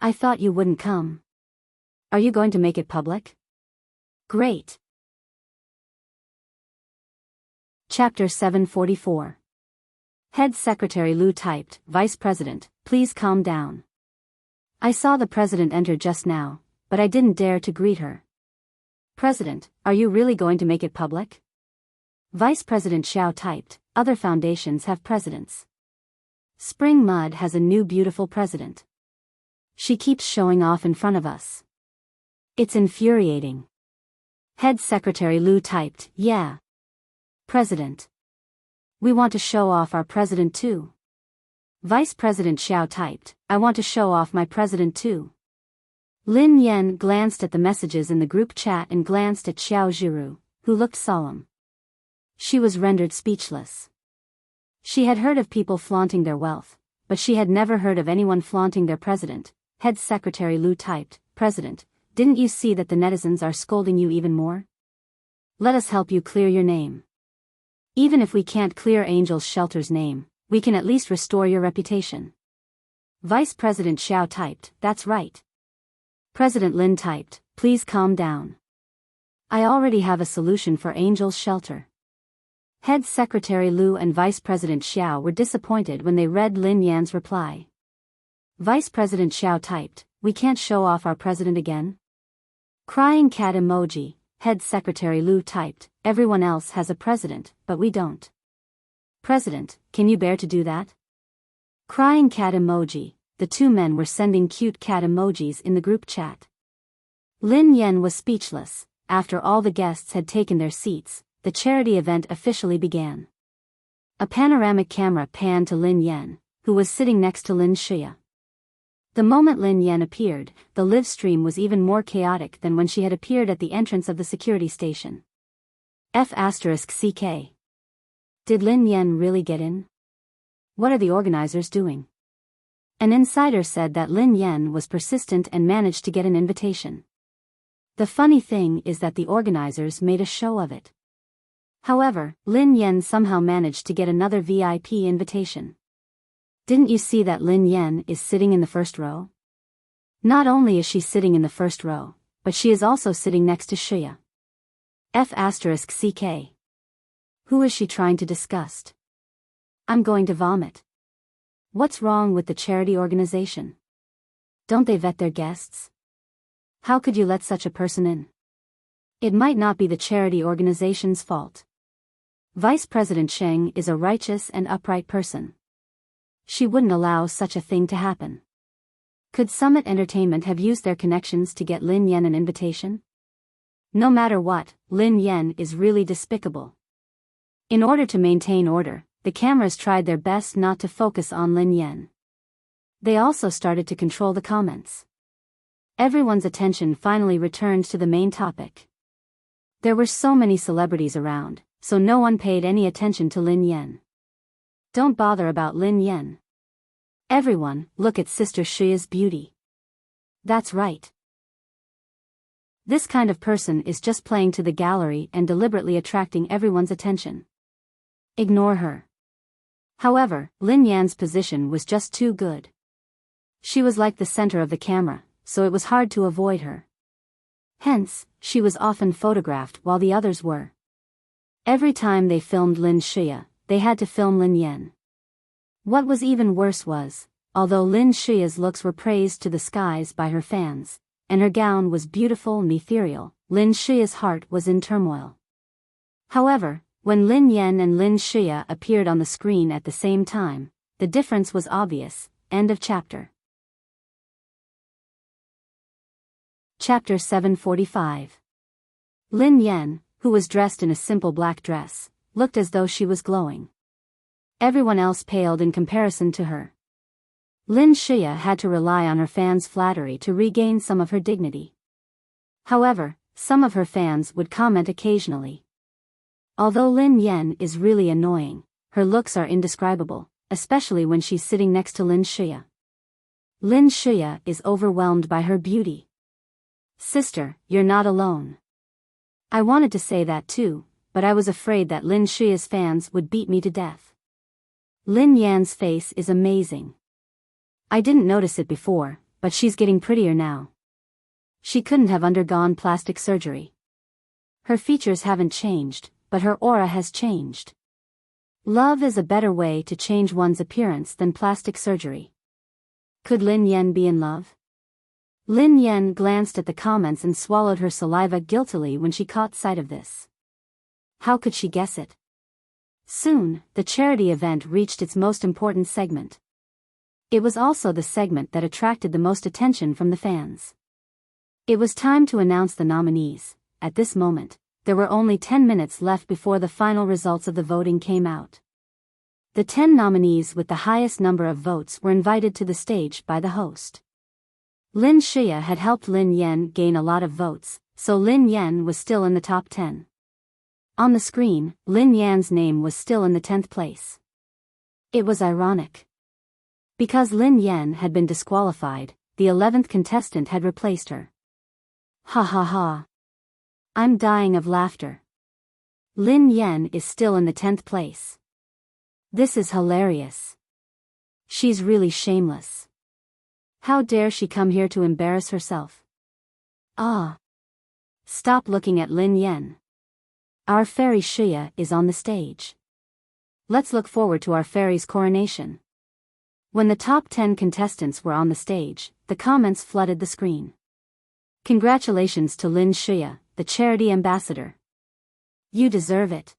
I thought you wouldn't come. Are you going to make it public? Great. Chapter 744. Head Secretary Lu typed, Vice President, please calm down. I saw the president enter just now, but I didn't dare to greet her. President, are you really going to make it public? Vice President Xiao typed, other foundations have presidents. Spring Mud has a new beautiful president. She keeps showing off in front of us. It's infuriating. Head Secretary Lu typed, yeah. President. We want to show off our president too. Vice President Xiao typed, I want to show off my president too. Lin Yan glanced at the messages in the group chat and glanced at Xiao Zhiru, who looked solemn. She was rendered speechless. She had heard of people flaunting their wealth, but she had never heard of anyone flaunting their president. Head Secretary Lu typed, "President, didn't you see that the netizens are scolding you even more? Let us help you clear your name. Even if we can't clear Angel's Shelter's name, we can at least restore your reputation." Vice President Xiao typed, "That's right." President Lin typed, "Please calm down. I already have a solution for Angel's Shelter." Head Secretary Lu and Vice President Xiao were disappointed when they read Lin Yan's reply. Vice President Xiao typed, "We can't show off our president again?" Crying cat emoji. Head Secretary Lu typed, "Everyone else has a president, but we don't. President, can you bear to do that?" Crying cat emoji. The two men were sending cute cat emojis in the group chat. Lin Yan was speechless. After all the guests had taken their seats, the charity event officially began. A panoramic camera panned to Lin Yan, who was sitting next to Lin Xia. The moment Lin Yan appeared, the live stream was even more chaotic than when she had appeared at the entrance of the security station. F***CK. Did Lin Yan really get in? What are the organizers doing? An insider said that Lin Yan was persistent and managed to get an invitation. The funny thing is that the organizers made a show of it. However, Lin Yan somehow managed to get another VIP invitation. Didn't you see that Lin Yan is sitting in the first row? Not only is she sitting in the first row, but she is also sitting next to Xia. F***CK. Who is she trying to disgust? I'm going to vomit. What's wrong with the charity organization? Don't they vet their guests? How could you let such a person in? It might not be the charity organization's fault. Vice President Sheng is a righteous and upright person. She wouldn't allow such a thing to happen. Could Summit Entertainment have used their connections to get Lin Yan an invitation? No matter what, Lin Yan is really despicable. In order to maintain order, the cameras tried their best not to focus on Lin Yan. They also started to control the comments. Everyone's attention finally returned to the main topic. There were so many celebrities around, so no one paid any attention to Lin Yan. Don't bother about Lin Yan. Everyone, look at Sister Xia's beauty. That's right. This kind of person is just playing to the gallery and deliberately attracting everyone's attention. Ignore her. However, Lin Yan's position was just too good. She was like the center of the camera, so it was hard to avoid her. Hence, she was often photographed while the others were. Every time they filmed Lin Xia, they had to film Lin Yan. What was even worse was, although Lin Xia's looks were praised to the skies by her fans, and her gown was beautiful and ethereal, Lin Xia's heart was in turmoil. However, when Lin Yan and Lin Xia appeared on the screen at the same time, the difference was obvious. End of chapter. Chapter 745. Lin Yan, who was dressed in a simple black dress, looked as though she was glowing. Everyone else paled in comparison to her. Lin Xia had to rely on her fans' flattery to regain some of her dignity. However, some of her fans would comment occasionally. Although Lin Yan is really annoying, her looks are indescribable, especially when she's sitting next to Lin Xia. Lin Xia is overwhelmed by her beauty. Sister, you're not alone. I wanted to say that too, but I was afraid that Lin Xia's fans would beat me to death. Lin Yan's face is amazing. I didn't notice it before, but she's getting prettier now. She couldn't have undergone plastic surgery. Her features haven't changed, but her aura has changed. Love is a better way to change one's appearance than plastic surgery. Could Lin Yan be in love? Lin Yan glanced at the comments and swallowed her saliva guiltily when she caught sight of this. How could she guess it? Soon, the charity event reached its most important segment. It was also the segment that attracted the most attention from the fans. It was time to announce the nominees. At this moment, there were only 10 minutes left before the final results of the voting came out. The 10 nominees with the highest number of votes were invited to the stage by the host. Lin Xia had helped Lin Yan gain a lot of votes, so Lin Yan was still in the top 10. On the screen, Lin Yan's name was still in the 10th place. It was ironic. Because Lin Yan had been disqualified, the 11th contestant had replaced her. Ha ha ha. I'm dying of laughter. Lin Yan is still in the 10th place. This is hilarious. She's really shameless. How dare she come here to embarrass herself? Ah. Stop looking at Lin Yan. Our fairy Xia is on the stage. Let's look forward to our fairy's coronation. When the top 10 contestants were on the stage, the comments flooded the screen. Congratulations to Lin Xia, the charity ambassador. You deserve it.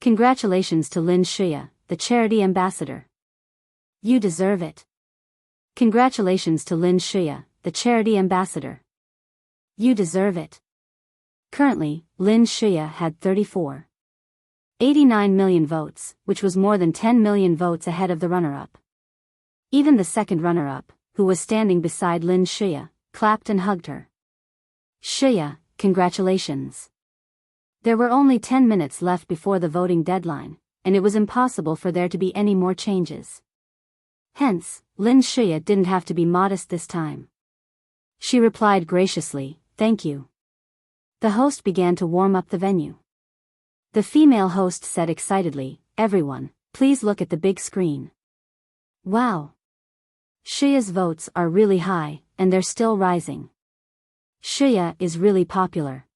Congratulations to Lin Xia, the charity ambassador. You deserve it. Congratulations to Lin Xia, the charity ambassador. You deserve it. Currently, Lin Xia had 34.89 million votes, which was more than 10 million votes ahead of the runner-up. Even the second runner-up, who was standing beside Lin Xia, clapped and hugged her. Xia, congratulations. There were only 10 minutes left before the voting deadline, and it was impossible for there to be any more changes. Hence, Lin Xia didn't have to be modest this time. She replied graciously, "Thank you." The host began to warm up the venue. The female host said excitedly, "Everyone, please look at the big screen. Wow. Xia's votes are really high, and they're still rising. Xia is really popular."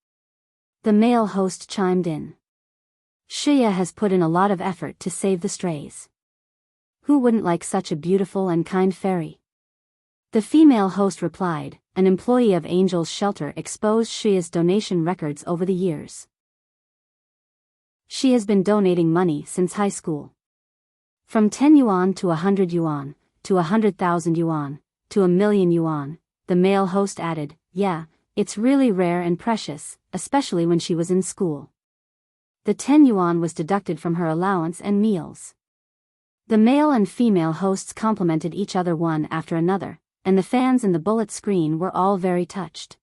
The male host chimed in. Xia has put in a lot of effort to save the strays. Who wouldn't like such a beautiful and kind fairy? The female host replied, "An employee of Angel's Shelter exposed Xia's donation records over the years. She has been donating money since high school. From 10 yuan to 100 yuan, to 100,000 yuan, to 1,000,000 yuan, the male host added, "Yeah, it's really rare and precious, especially when she was in school." The 10 yuan was deducted from her allowance and meals. The male and female hosts complimented each other one after another, and the fans in the bullet screen were all very touched.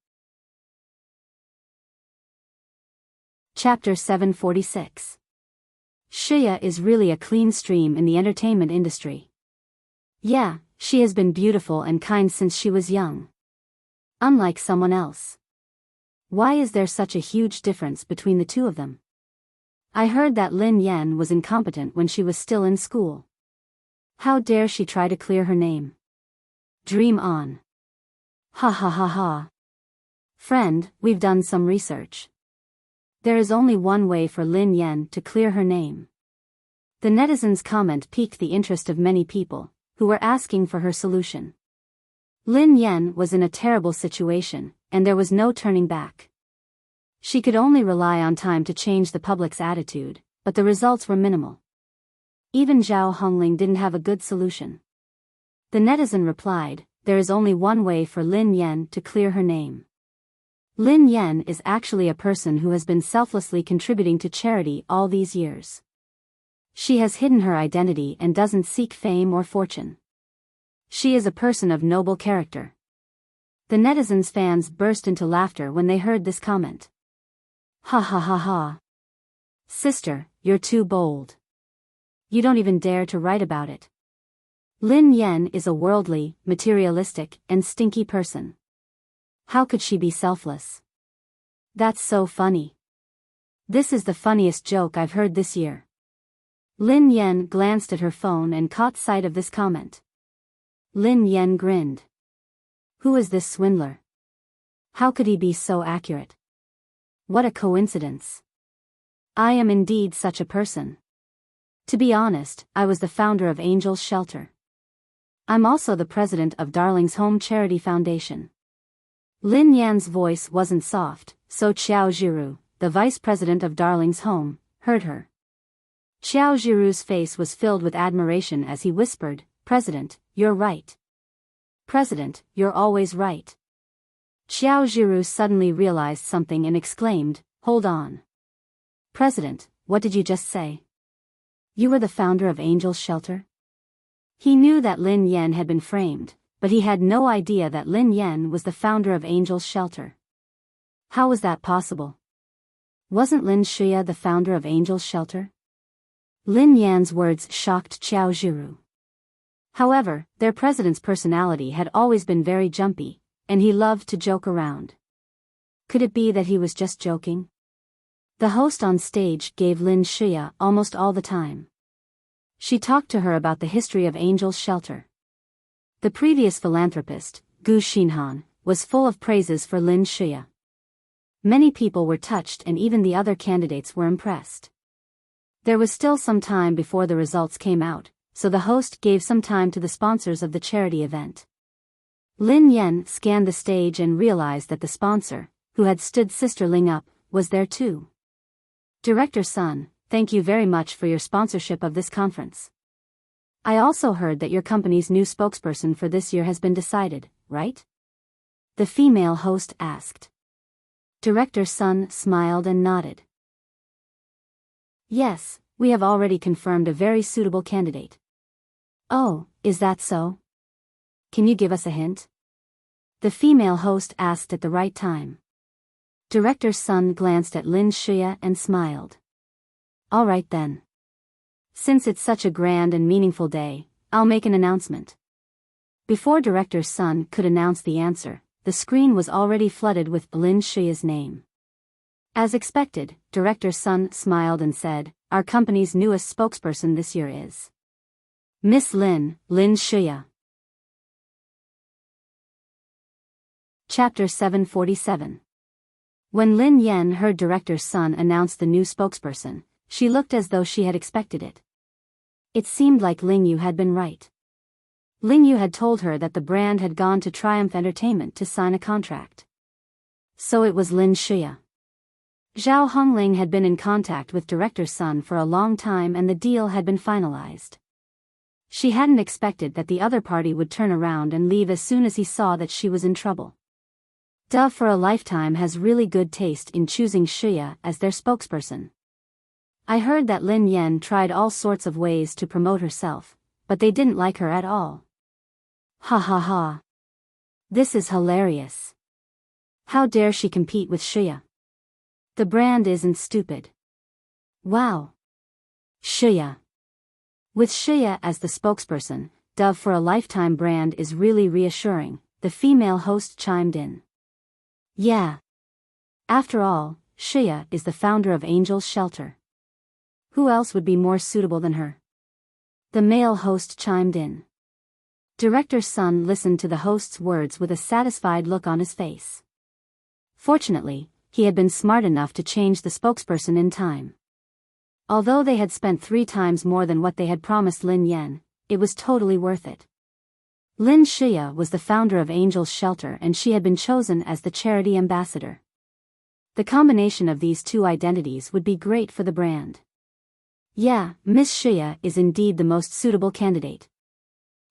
Chapter 746. Xia is really a clean stream in the entertainment industry. Yeah, she has been beautiful and kind since she was young. Unlike someone else. Why is there such a huge difference between the two of them? I heard that Lin Yan was incompetent when she was still in school. How dare she try to clear her name? Dream on. Ha ha ha ha. Friend, we've done some research. There is only one way for Lin Yan to clear her name. The netizens' comment piqued the interest of many people, who were asking for her solution. Lin Yan was in a terrible situation, and there was no turning back. She could only rely on time to change the public's attitude, but the results were minimal. Even Zhao Hongling didn't have a good solution. The netizen replied, "There is only one way for Lin Yan to clear her name. Lin Yan is actually a person who has been selflessly contributing to charity all these years. She has hidden her identity and doesn't seek fame or fortune. She is a person of noble character." The netizens' fans burst into laughter when they heard this comment. Ha ha ha ha. Sister, you're too bold. You don't even dare to write about it. Lin Yan is a worldly, materialistic, and stinky person. How could she be selfless? That's so funny. This is the funniest joke I've heard this year. Lin Yan glanced at her phone and caught sight of this comment. Lin Yan grinned. Who is this swindler? How could he be so accurate? What a coincidence. I am indeed such a person. To be honest, I was the founder of Angel's Shelter. I'm also the president of Darling's Home Charity Foundation. Lin Yan's voice wasn't soft, so Qiao Jiru, the vice president of Darling's Home, heard her. Qiao Jiru's face was filled with admiration as he whispered, "President, you're right. President, you're always right." Qiao Jiru suddenly realized something and exclaimed, "Hold on. President, what did you just say? You were the founder of Angel's Shelter?" He knew that Lin Yan had been framed, but he had no idea that Lin Yan was the founder of Angel's Shelter. How was that possible? Wasn't Lin Xia the founder of Angel's Shelter? Lin Yan's words shocked Qiao Zhiru. However, their president's personality had always been very jumpy, and he loved to joke around. Could it be that he was just joking? The host on stage gave Lin Xia almost all the time. She talked to her about the history of Angel's Shelter. The previous philanthropist, Gu Xinhan, was full of praises for Lin Xia. Many people were touched and even the other candidates were impressed. There was still some time before the results came out, so the host gave some time to the sponsors of the charity event. Lin Yan scanned the stage and realized that the sponsor, who had stood Sister Ling up, was there too. Director Sun, thank you very much for your sponsorship of this conference. I also heard that your company's new spokesperson for this year has been decided, right? The female host asked. Director Sun smiled and nodded. Yes, we have already confirmed a very suitable candidate. Oh, is that so? Can you give us a hint? The female host asked at the right time. Director Sun glanced at Lin Xia and smiled. All right then. Since it's such a grand and meaningful day, I'll make an announcement. Before Director Sun could announce the answer, the screen was already flooded with Lin Xia's name. As expected, Director Sun smiled and said, our company's newest spokesperson this year is Miss Lin Xia. Chapter 747. When Lin Yan heard Director Sun announce the new spokesperson, she looked as though she had expected it. It seemed like Ling Yu had been right. Ling Yu had told her that the brand had gone to Triumph Entertainment to sign a contract. So it was Lin Xia. Zhao Hongling had been in contact with Director Sun for a long time and the deal had been finalized. She hadn't expected that the other party would turn around and leave as soon as he saw that she was in trouble. Dove for a Lifetime has really good taste in choosing Xia as their spokesperson. I heard that Lin Yan tried all sorts of ways to promote herself, but they didn't like her at all. Ha ha ha. This is hilarious. How dare she compete with Xia? The brand isn't stupid. Wow. Xia. With Xia as the spokesperson, Dove for a Lifetime brand is really reassuring, the female host chimed in. Yeah. After all, Xia is the founder of Angel's Shelter. Who else would be more suitable than her? The male host chimed in. Director Sun listened to the host's words with a satisfied look on his face. Fortunately, he had been smart enough to change the spokesperson in time. Although they had spent 3 times more than what they had promised Lin Yan, it was totally worth it. Lin Xia was the founder of Angel's Shelter and she had been chosen as the charity ambassador. The combination of these two identities would be great for the brand. Yeah, Miss Xia is indeed the most suitable candidate.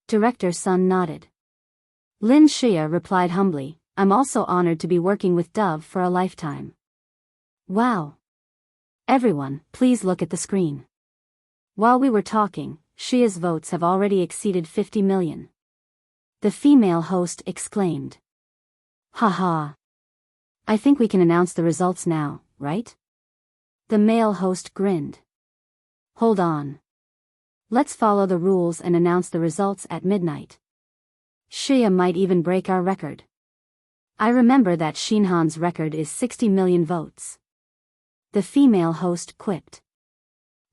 Director Sun nodded. Lin Xia replied humbly, I'm also honored to be working with Dove for a Lifetime. Wow. Everyone, please look at the screen. While we were talking, Xia's votes have already exceeded 50 million. The female host exclaimed. Ha ha. I think we can announce the results now, right? The male host grinned. Hold on. Let's follow the rules and announce the results at midnight. Xia might even break our record. I remember that Xinhan's record is 60 million votes. The female host quipped.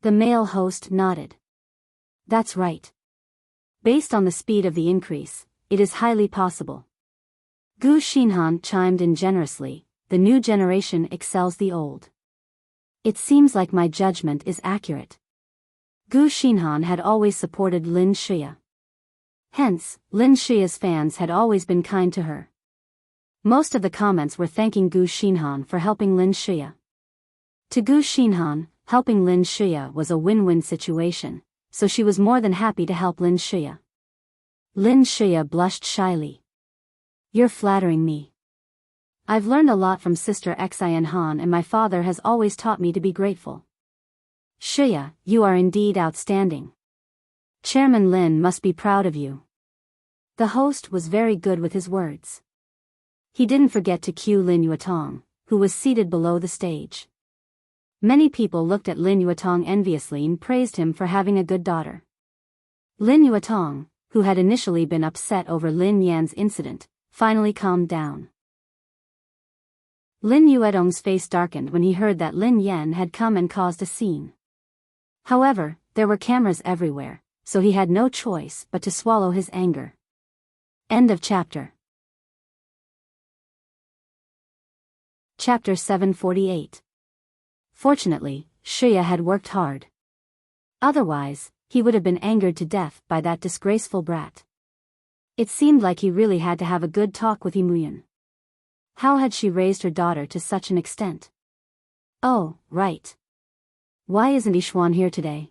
The male host nodded. That's right. Based on the speed of the increase, it is highly possible. Gu Xinhan chimed in generously, the new generation excels the old. It seems like my judgment is accurate. Gu Xinhan had always supported Lin Xia. Hence, Lin Xia's fans had always been kind to her. Most of the comments were thanking Gu Xinhan for helping Lin Xia. To Gu Xinhan, helping Lin Xia was a win-win situation, so she was more than happy to help Lin Xia. Lin Xia blushed shyly. You're flattering me. I've learned a lot from Sister Xian Han and my father has always taught me to be grateful. Xia, you are indeed outstanding. Chairman Lin must be proud of you. The host was very good with his words. He didn't forget to cue Lin Yuetong, who was seated below the stage. Many people looked at Lin Yuetong enviously and praised him for having a good daughter. Lin Yuetong, who had initially been upset over Lin Yan's incident, finally calmed down. Lin Yuetong's face darkened when he heard that Lin Yan had come and caused a scene. However, there were cameras everywhere, so he had no choice but to swallow his anger. End of chapter. Chapter 748. Fortunately, Shiya had worked hard. Otherwise, he would have been angered to death by that disgraceful brat. It seemed like he really had to have a good talk with Yimuyan. How had she raised her daughter to such an extent? Oh, right. Why isn't Yixuan here today?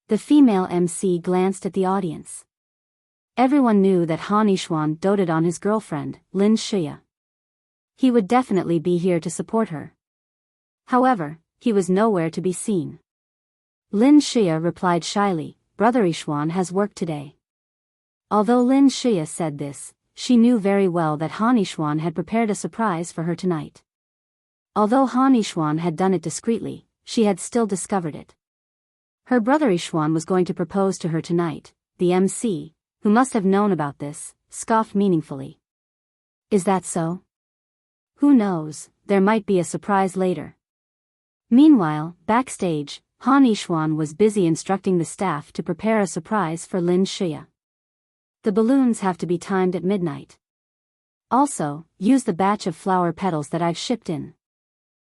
The female MC glanced at the audience. Everyone knew that Han Yixuan doted on his girlfriend, Lin Shiya. He would definitely be here to support her. However, he was nowhere to be seen. Lin Shiya replied shyly, "Brother Yixuan has work today." Although Lin Shiya said this, she knew very well that Han Yixuan had prepared a surprise for her tonight. Although Han Yixuan had done it discreetly, she had still discovered it. Her brother Yixuan was going to propose to her tonight. The MC, who must have known about this, scoffed meaningfully. Is that so? Who knows, there might be a surprise later. Meanwhile, backstage, Han Yixuan was busy instructing the staff to prepare a surprise for Lin Shiya. The balloons have to be timed at midnight. Also, use the batch of flower petals that I've shipped in.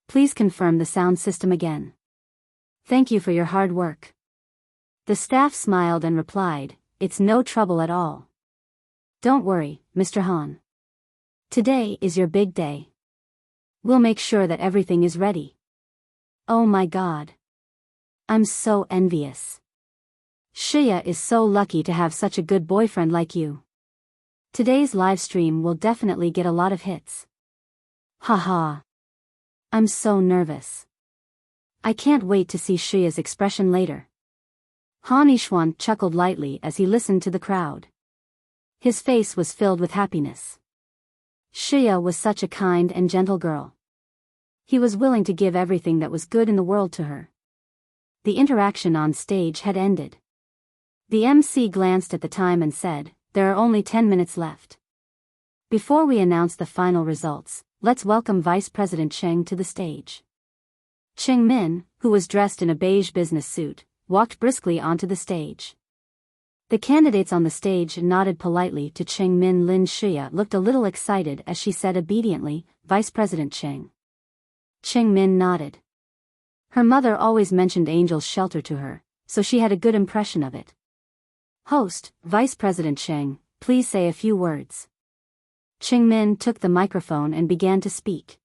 Please confirm the sound system again. Thank you for your hard work. The staff smiled and replied, "It's no trouble at all. Don't worry, Mr. Han. Today is your big day. We'll make sure that everything is ready." Oh my God. I'm so envious. Shiya is so lucky to have such a good boyfriend like you. Today's live stream will definitely get a lot of hits. Haha. I'm so nervous. I can't wait to see Shiya's expression later. Han Yixuan chuckled lightly as he listened to the crowd. His face was filled with happiness. Shiya was such a kind and gentle girl. He was willing to give everything that was good in the world to her. The interaction on stage had ended. The MC glanced at the time and said, "There are only 10 minutes left. Before we announce the final results, let's welcome Vice President Cheng to the stage." Cheng Min, who was dressed in a beige business suit, walked briskly onto the stage. The candidates on the stage nodded politely to Cheng Min. Lin Shiya looked a little excited as she said obediently, "Vice President Cheng." Cheng Min nodded. Her mother always mentioned Angel's shelter to her, so she had a good impression of it. "Host, Vice President Cheng, please say a few words." Cheng Min took the microphone and began to speak.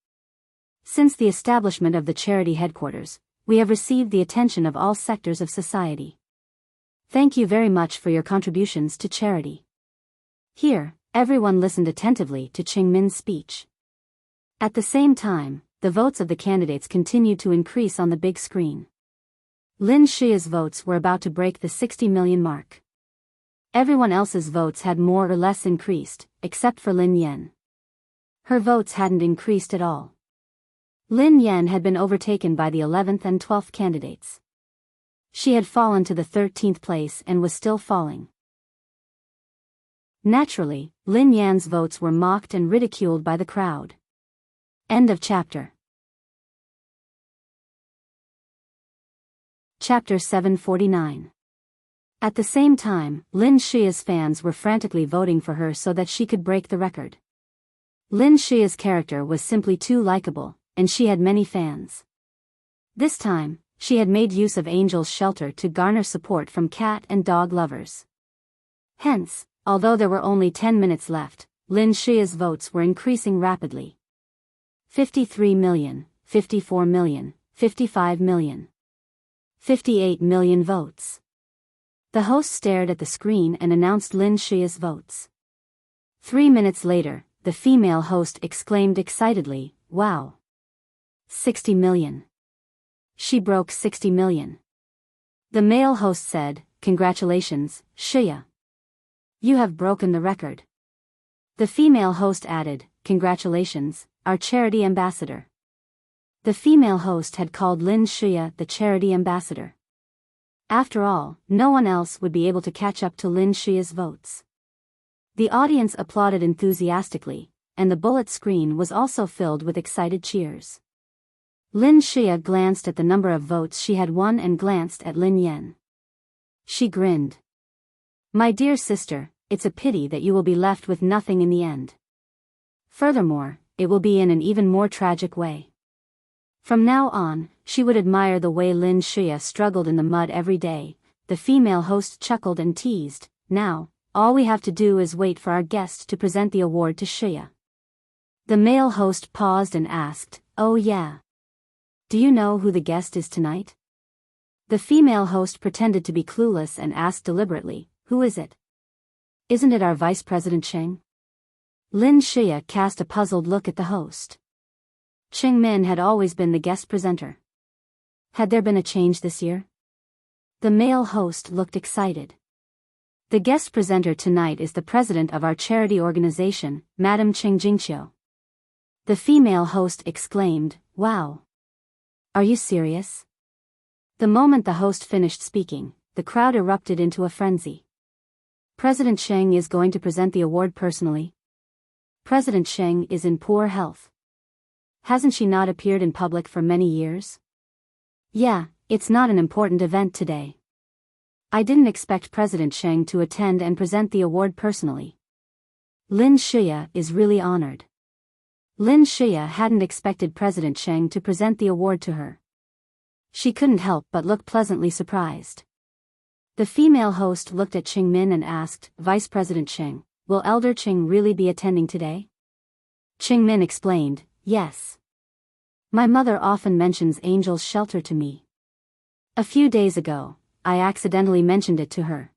"Since the establishment of the charity headquarters, we have received the attention of all sectors of society. Thank you very much for your contributions to charity." Here, everyone listened attentively to Cheng Min's speech. At the same time, the votes of the candidates continued to increase on the big screen. Lin Shiya's votes were about to break the 60 million mark. Everyone else's votes had more or less increased, except for Lin Yan. Her votes hadn't increased at all. Lin Yan had been overtaken by the 11th and 12th candidates. She had fallen to the 13th place and was still falling. Naturally, Lin Yan's votes were mocked and ridiculed by the crowd. End of chapter. Chapter 749. At the same time, Lin Shiya's fans were frantically voting for her so that she could break the record. Lin Shiya's character was simply too likable, and she had many fans. This time, she had made use of Angel's shelter to garner support from cat and dog lovers. Hence, although there were only 10 minutes left, Lin Shiya's votes were increasing rapidly. 53 million, 54 million, 55 million. 58 million votes. The host stared at the screen and announced Lin Shiya's votes. 3 minutes later, the female host exclaimed excitedly, "Wow! 60 million. She broke 60 million. The male host said, "Congratulations, Shiya. You have broken the record. The female host added, Congratulations, our charity ambassador. The female host had called Lin Shuya the charity ambassador. After all, no one else would be able to catch up to Lin Shuya's votes. The audience applauded enthusiastically, and the bullet screen was also filled with excited cheers. Lin Shuya glanced at the number of votes she had won and glanced at Lin Yan. She grinned. My dear sister, it's a pity that you will be left with nothing in the end. Furthermore, it will be in an even more tragic way. From now on, she would admire the way Lin Shuya struggled in the mud every day. The female host chuckled and teased, Now, all we have to do is wait for our guest to present the award to Shuya. The male host paused and asked, Oh yeah. Do you know who the guest is tonight? The female host pretended to be clueless and asked deliberately, Who is it? Isn't it our Vice President Cheng? Lin Shuya cast a puzzled look at the host. Cheng Min had always been the guest presenter. Had there been a change this year? The male host looked excited. The guest presenter tonight is the president of our charity organization, Madam Cheng Jingqiu. The female host exclaimed, Wow. Are you serious? The moment the host finished speaking, the crowd erupted into a frenzy. President Cheng is going to present the award personally. President Cheng is in poor health. Hasn't she not appeared in public for many years? Yeah, it's not an important event today. I didn't expect President Cheng to attend and present the award personally. Lin Shuya is really honored. Lin Shuya hadn't expected President Cheng to present the award to her. She couldn't help but look pleasantly surprised. The female host looked at Cheng Min and asked, Vice President Cheng, will Elder Cheng really be attending today? Cheng Min explained, Yes. My mother often mentions Angel's Shelter to me. A few days ago, I accidentally mentioned it to her.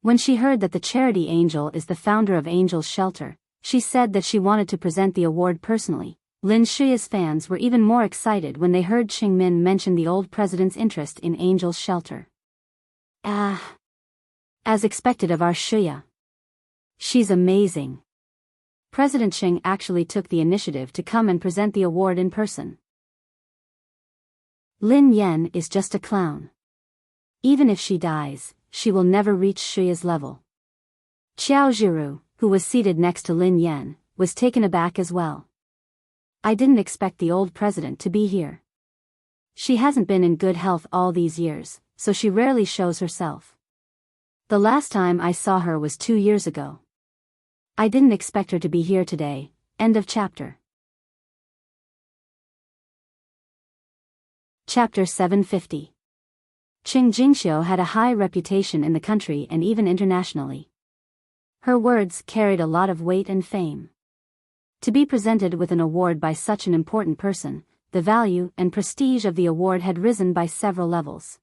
When she heard that the charity Angel is the founder of Angel's Shelter, she said that she wanted to present the award personally. Lin Shuya's fans were even more excited when they heard Cheng Min mention the old president's interest in Angel's Shelter. As expected of our Shuya. She's amazing. President Cheng actually took the initiative to come and present the award in person. Lin Yan is just a clown. Even if she dies, she will never reach Shuya's level. Qiao Zhiru, who was seated next to Lin Yan, was taken aback as well. I didn't expect the old president to be here. She hasn't been in good health all these years, so she rarely shows herself. The last time I saw her was 2 years ago. I didn't expect her to be here today. End of chapter. Chapter 750. Cheng Jingqiu had a high reputation in the country and even internationally. Her words carried a lot of weight and fame. To be presented with an award by such an important person, the value and prestige of the award had risen by several levels.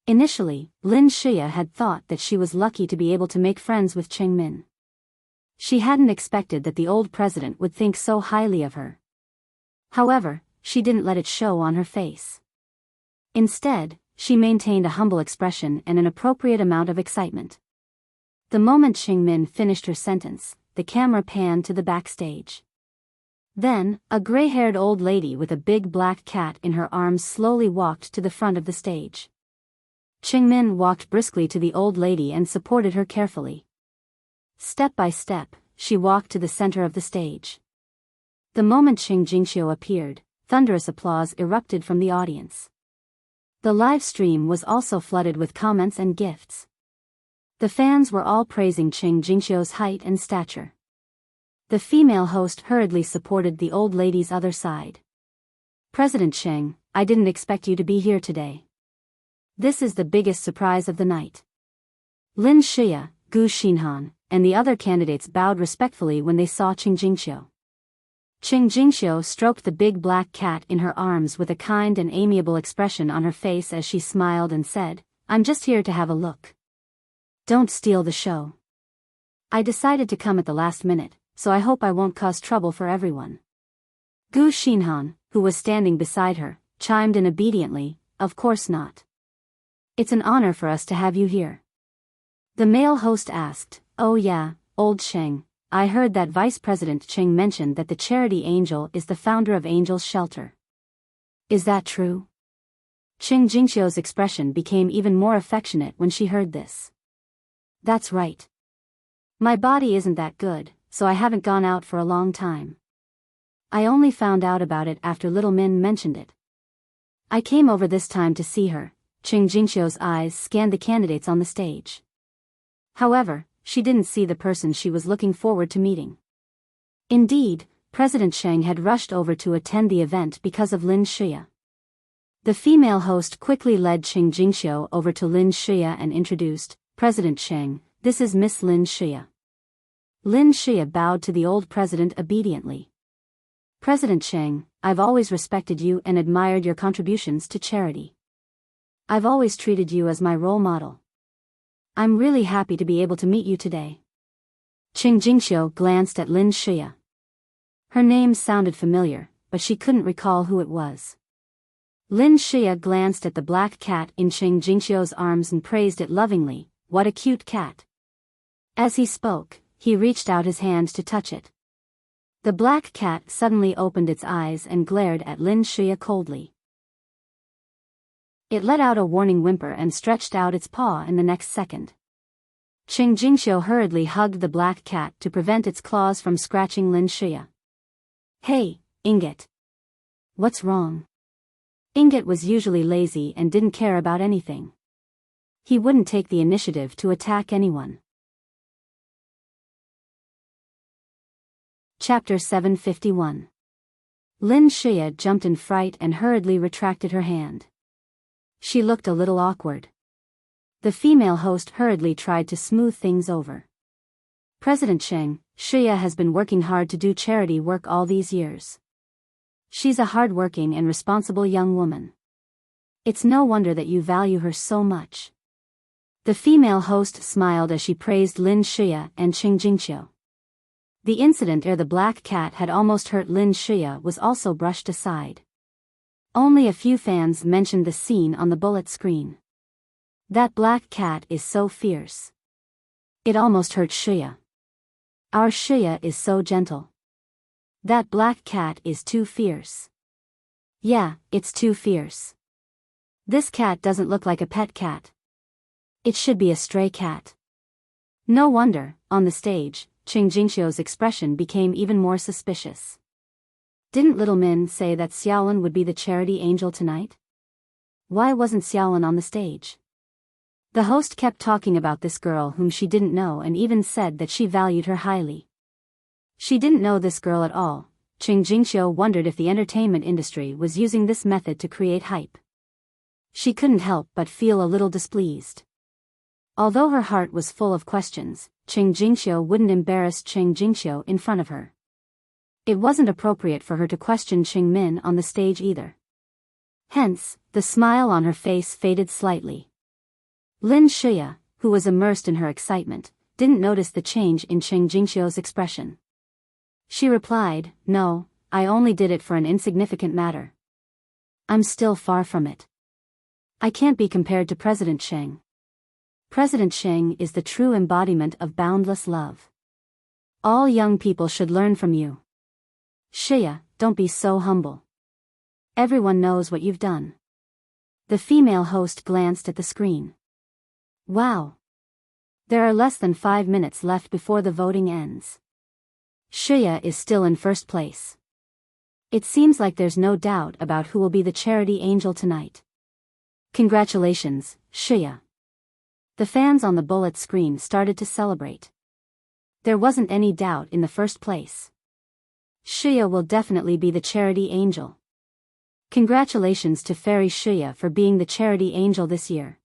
Initially, Lin Shuya had thought that she was lucky to be able to make friends with Cheng Min. She hadn't expected that the old president would think so highly of her. However, she didn't let it show on her face. Instead, she maintained a humble expression and an appropriate amount of excitement. The moment Cheng Min finished her sentence, the camera panned to the backstage. Then, a gray-haired old lady with a big black cat in her arms slowly walked to the front of the stage. Cheng Min walked briskly to the old lady and supported her carefully. Step by step, she walked to the center of the stage. The moment Cheng Jingqiu appeared, thunderous applause erupted from the audience. The live stream was also flooded with comments and gifts. The fans were all praising Cheng Jingqiu's height and stature. The female host hurriedly supported the old lady's other side. President Cheng, I didn't expect you to be here today. This is the biggest surprise of the night. Lin Shuya, Gu Xinhan, and the other candidates bowed respectfully when they saw Cheng Jingqiu. Cheng Jingqiu stroked the big black cat in her arms with a kind and amiable expression on her face as she smiled and said, I'm just here to have a look. Don't steal the show. I decided to come at the last minute, so I hope I won't cause trouble for everyone. Gu Xinhan, who was standing beside her, chimed in obediently, Of course not. It's an honor for us to have you here. The male host asked, Oh yeah, old Cheng. I heard that Vice President Cheng mentioned that the charity angel is the founder of Angel's Shelter. Is that true? Cheng Jingxiu's expression became even more affectionate when she heard this. That's right. My body isn't that good, so I haven't gone out for a long time. I only found out about it after little Min mentioned it. I came over this time to see her. Cheng Jingxiu's eyes scanned the candidates on the stage. However, she didn't see the person she was looking forward to meeting. Indeed, President Cheng had rushed over to attend the event because of Lin Xia. The female host quickly led Cheng Jingxiu over to Lin Xia and introduced, President Cheng, this is Miss Lin Xia. Lin Xia bowed to the old president obediently. President Cheng, I've always respected you and admired your contributions to charity. I've always treated you as my role model. I'm really happy to be able to meet you today. Cheng Jingxiu glanced at Lin Xia. Her name sounded familiar, but she couldn't recall who it was. Lin Xia glanced at the black cat in Cheng Jingxiu's arms and praised it lovingly. What a cute cat. As he spoke, he reached out his hand to touch it. The black cat suddenly opened its eyes and glared at Lin Xia coldly. It let out a warning whimper and stretched out its paw in the next second. Cheng Jingxiu hurriedly hugged the black cat to prevent its claws from scratching Lin Xia. Hey, Ingot. What's wrong? Ingot was usually lazy and didn't care about anything. He wouldn't take the initiative to attack anyone. Chapter 751. Lin Xia jumped in fright and hurriedly retracted her hand. She looked a little awkward. The female host hurriedly tried to smooth things over. President Cheng, Xia has been working hard to do charity work all these years. She's a hard-working and responsible young woman. It's no wonder that you value her so much. The female host smiled as she praised Lin Xia and Cheng Jingxiu. The incident ere the black cat had almost hurt Lin Xia was also brushed aside. Only a few fans mentioned the scene on the bullet screen. That black cat is so fierce. It almost hurt Xia. Our Xia is so gentle. That black cat is too fierce. Yeah, it's too fierce. This cat doesn't look like a pet cat. It should be a stray cat. No wonder, on the stage, Cheng Jingxiu's expression became even more suspicious. Didn't little Min say that Xiaolin would be the charity angel tonight? Why wasn't Xiaolin on the stage? The host kept talking about this girl whom she didn't know and even said that she valued her highly. She didn't know this girl at all. Cheng Jingxiu wondered if the entertainment industry was using this method to create hype. She couldn't help but feel a little displeased. Although her heart was full of questions, Cheng Jingxiu wouldn't embarrass Cheng Jingxiu in front of her. It wasn't appropriate for her to question Cheng Min on the stage either. Hence, the smile on her face faded slightly. Lin Xia, who was immersed in her excitement, didn't notice the change in Cheng Jingxiu's expression. She replied, No, I only did it for an insignificant matter. I'm still far from it. I can't be compared to President Cheng. President Cheng is the true embodiment of boundless love. All young people should learn from you. Xia, don't be so humble. Everyone knows what you've done. The female host glanced at the screen. Wow. There are less than 5 minutes left before the voting ends. Xia is still in first place. It seems like there's no doubt about who will be the charity angel tonight. Congratulations, Xia. The fans on the bullet screen started to celebrate. There wasn't any doubt in the first place. Xia will definitely be the charity angel. Congratulations to Fairy Xia for being the charity angel this year.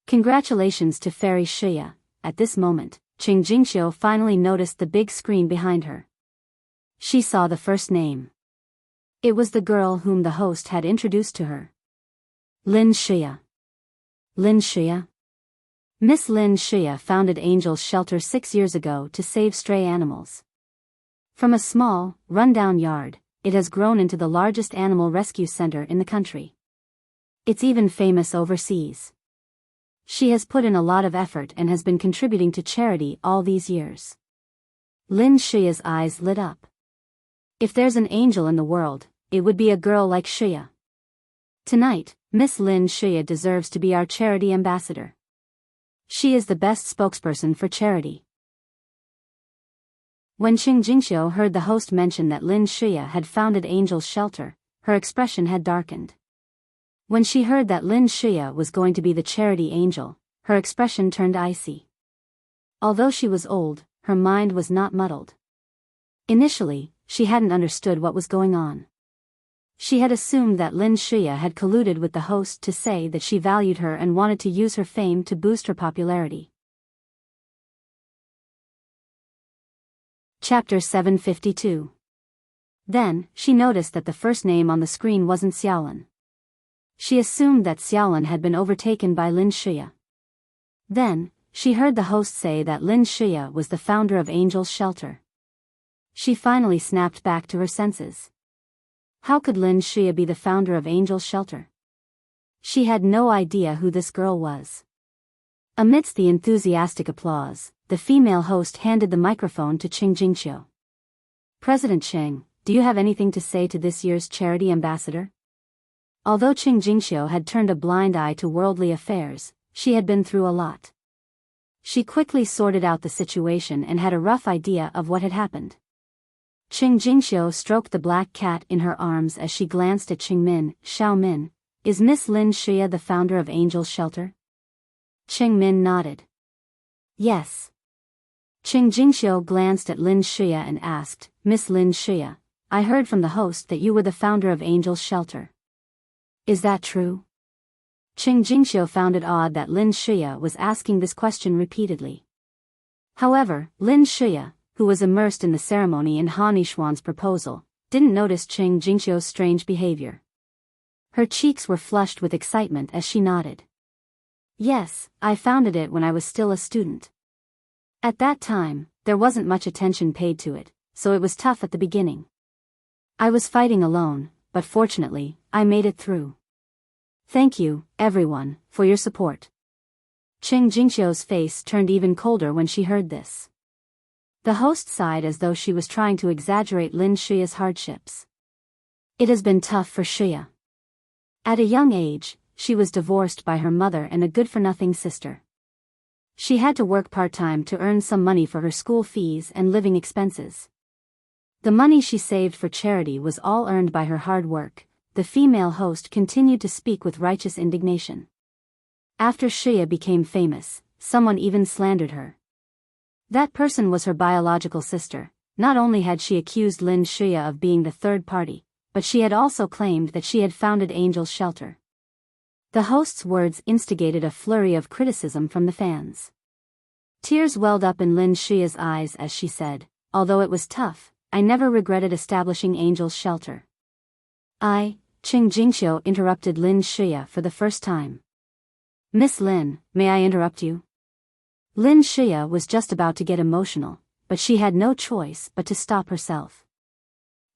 Congratulations to Fairy Xia. At this moment, Cheng Jingxiu finally noticed the big screen behind her. She saw the first name. It was the girl whom the host had introduced to her. Lin Xia. Lin Xia? Miss Lin Xia founded Angel's Shelter 6 years ago to save stray animals. From a small, run-down yard, it has grown into the largest animal rescue center in the country. It's even famous overseas. She has put in a lot of effort and has been contributing to charity all these years. Lin Shiya's eyes lit up. If there's an angel in the world, it would be a girl like Shiya. Tonight, Miss Lin Shiya deserves to be our charity ambassador. She is the best spokesperson for charity. When Qing Jingxiu heard the host mention that Lin Shiya had founded Angel's Shelter, her expression had darkened. When she heard that Lin Shiya was going to be the charity angel, her expression turned icy. Although she was old, her mind was not muddled. Initially, she hadn't understood what was going on. She had assumed that Lin Shiya had colluded with the host to say that she valued her and wanted to use her fame to boost her popularity. Chapter 752. Then, she noticed that the first name on the screen wasn't Xiaolin. She assumed that Xiaolin had been overtaken by Lin Shiya. Then, she heard the host say that Lin Shiya was the founder of Angel's Shelter. She finally snapped back to her senses. How could Lin Shiya be the founder of Angel's Shelter? She had no idea who this girl was. Amidst the enthusiastic applause, the female host handed the microphone to Qing Jingxiu. President Qing, do you have anything to say to this year's charity ambassador? Although Qing Jingxiu had turned a blind eye to worldly affairs, she had been through a lot. She quickly sorted out the situation and had a rough idea of what had happened. Qing Jingxiu stroked the black cat in her arms as she glanced at Qingmin. Xiaomin, is Miss Lin Shiya the founder of Angel's Shelter? Qingmin nodded. Yes. Qing Jingxiu glanced at Lin Shiya and asked, Miss Lin Shiya, I heard from the host that you were the founder of Angel's Shelter. Is that true? Qing Jingxiu found it odd that Lin Shiya was asking this question repeatedly. However, Lin Shiya, who was immersed in the ceremony in Han Yishuan's proposal, didn't notice Qing Jingxiu's strange behavior. Her cheeks were flushed with excitement as she nodded. Yes, I founded it when I was still a student. At that time, there wasn't much attention paid to it, so it was tough at the beginning. I was fighting alone, but fortunately, I made it through. Thank you, everyone, for your support. Qing Jingxiu's face turned even colder when she heard this. The host sighed as though she was trying to exaggerate Lin Shiya's hardships. It has been tough for Shiya. At a young age, she was divorced by her mother and a good-for-nothing sister. She had to work part-time to earn some money for her school fees and living expenses. The money she saved for charity was all earned by her hard work. The female host continued to speak with righteous indignation. After Shiya became famous, someone even slandered her. That person was her biological sister. Not only had she accused Lin Shiya of being the third party, but she had also claimed that she had founded Angel's Shelter. The host's words instigated a flurry of criticism from the fans. Tears welled up in Lin Shiya's eyes as she said, although it was tough, I never regretted establishing Angel's Shelter. Qing Jingxiu interrupted Lin Shiya for the first time. Miss Lin, may I interrupt you? Lin Shiya was just about to get emotional, but she had no choice but to stop herself.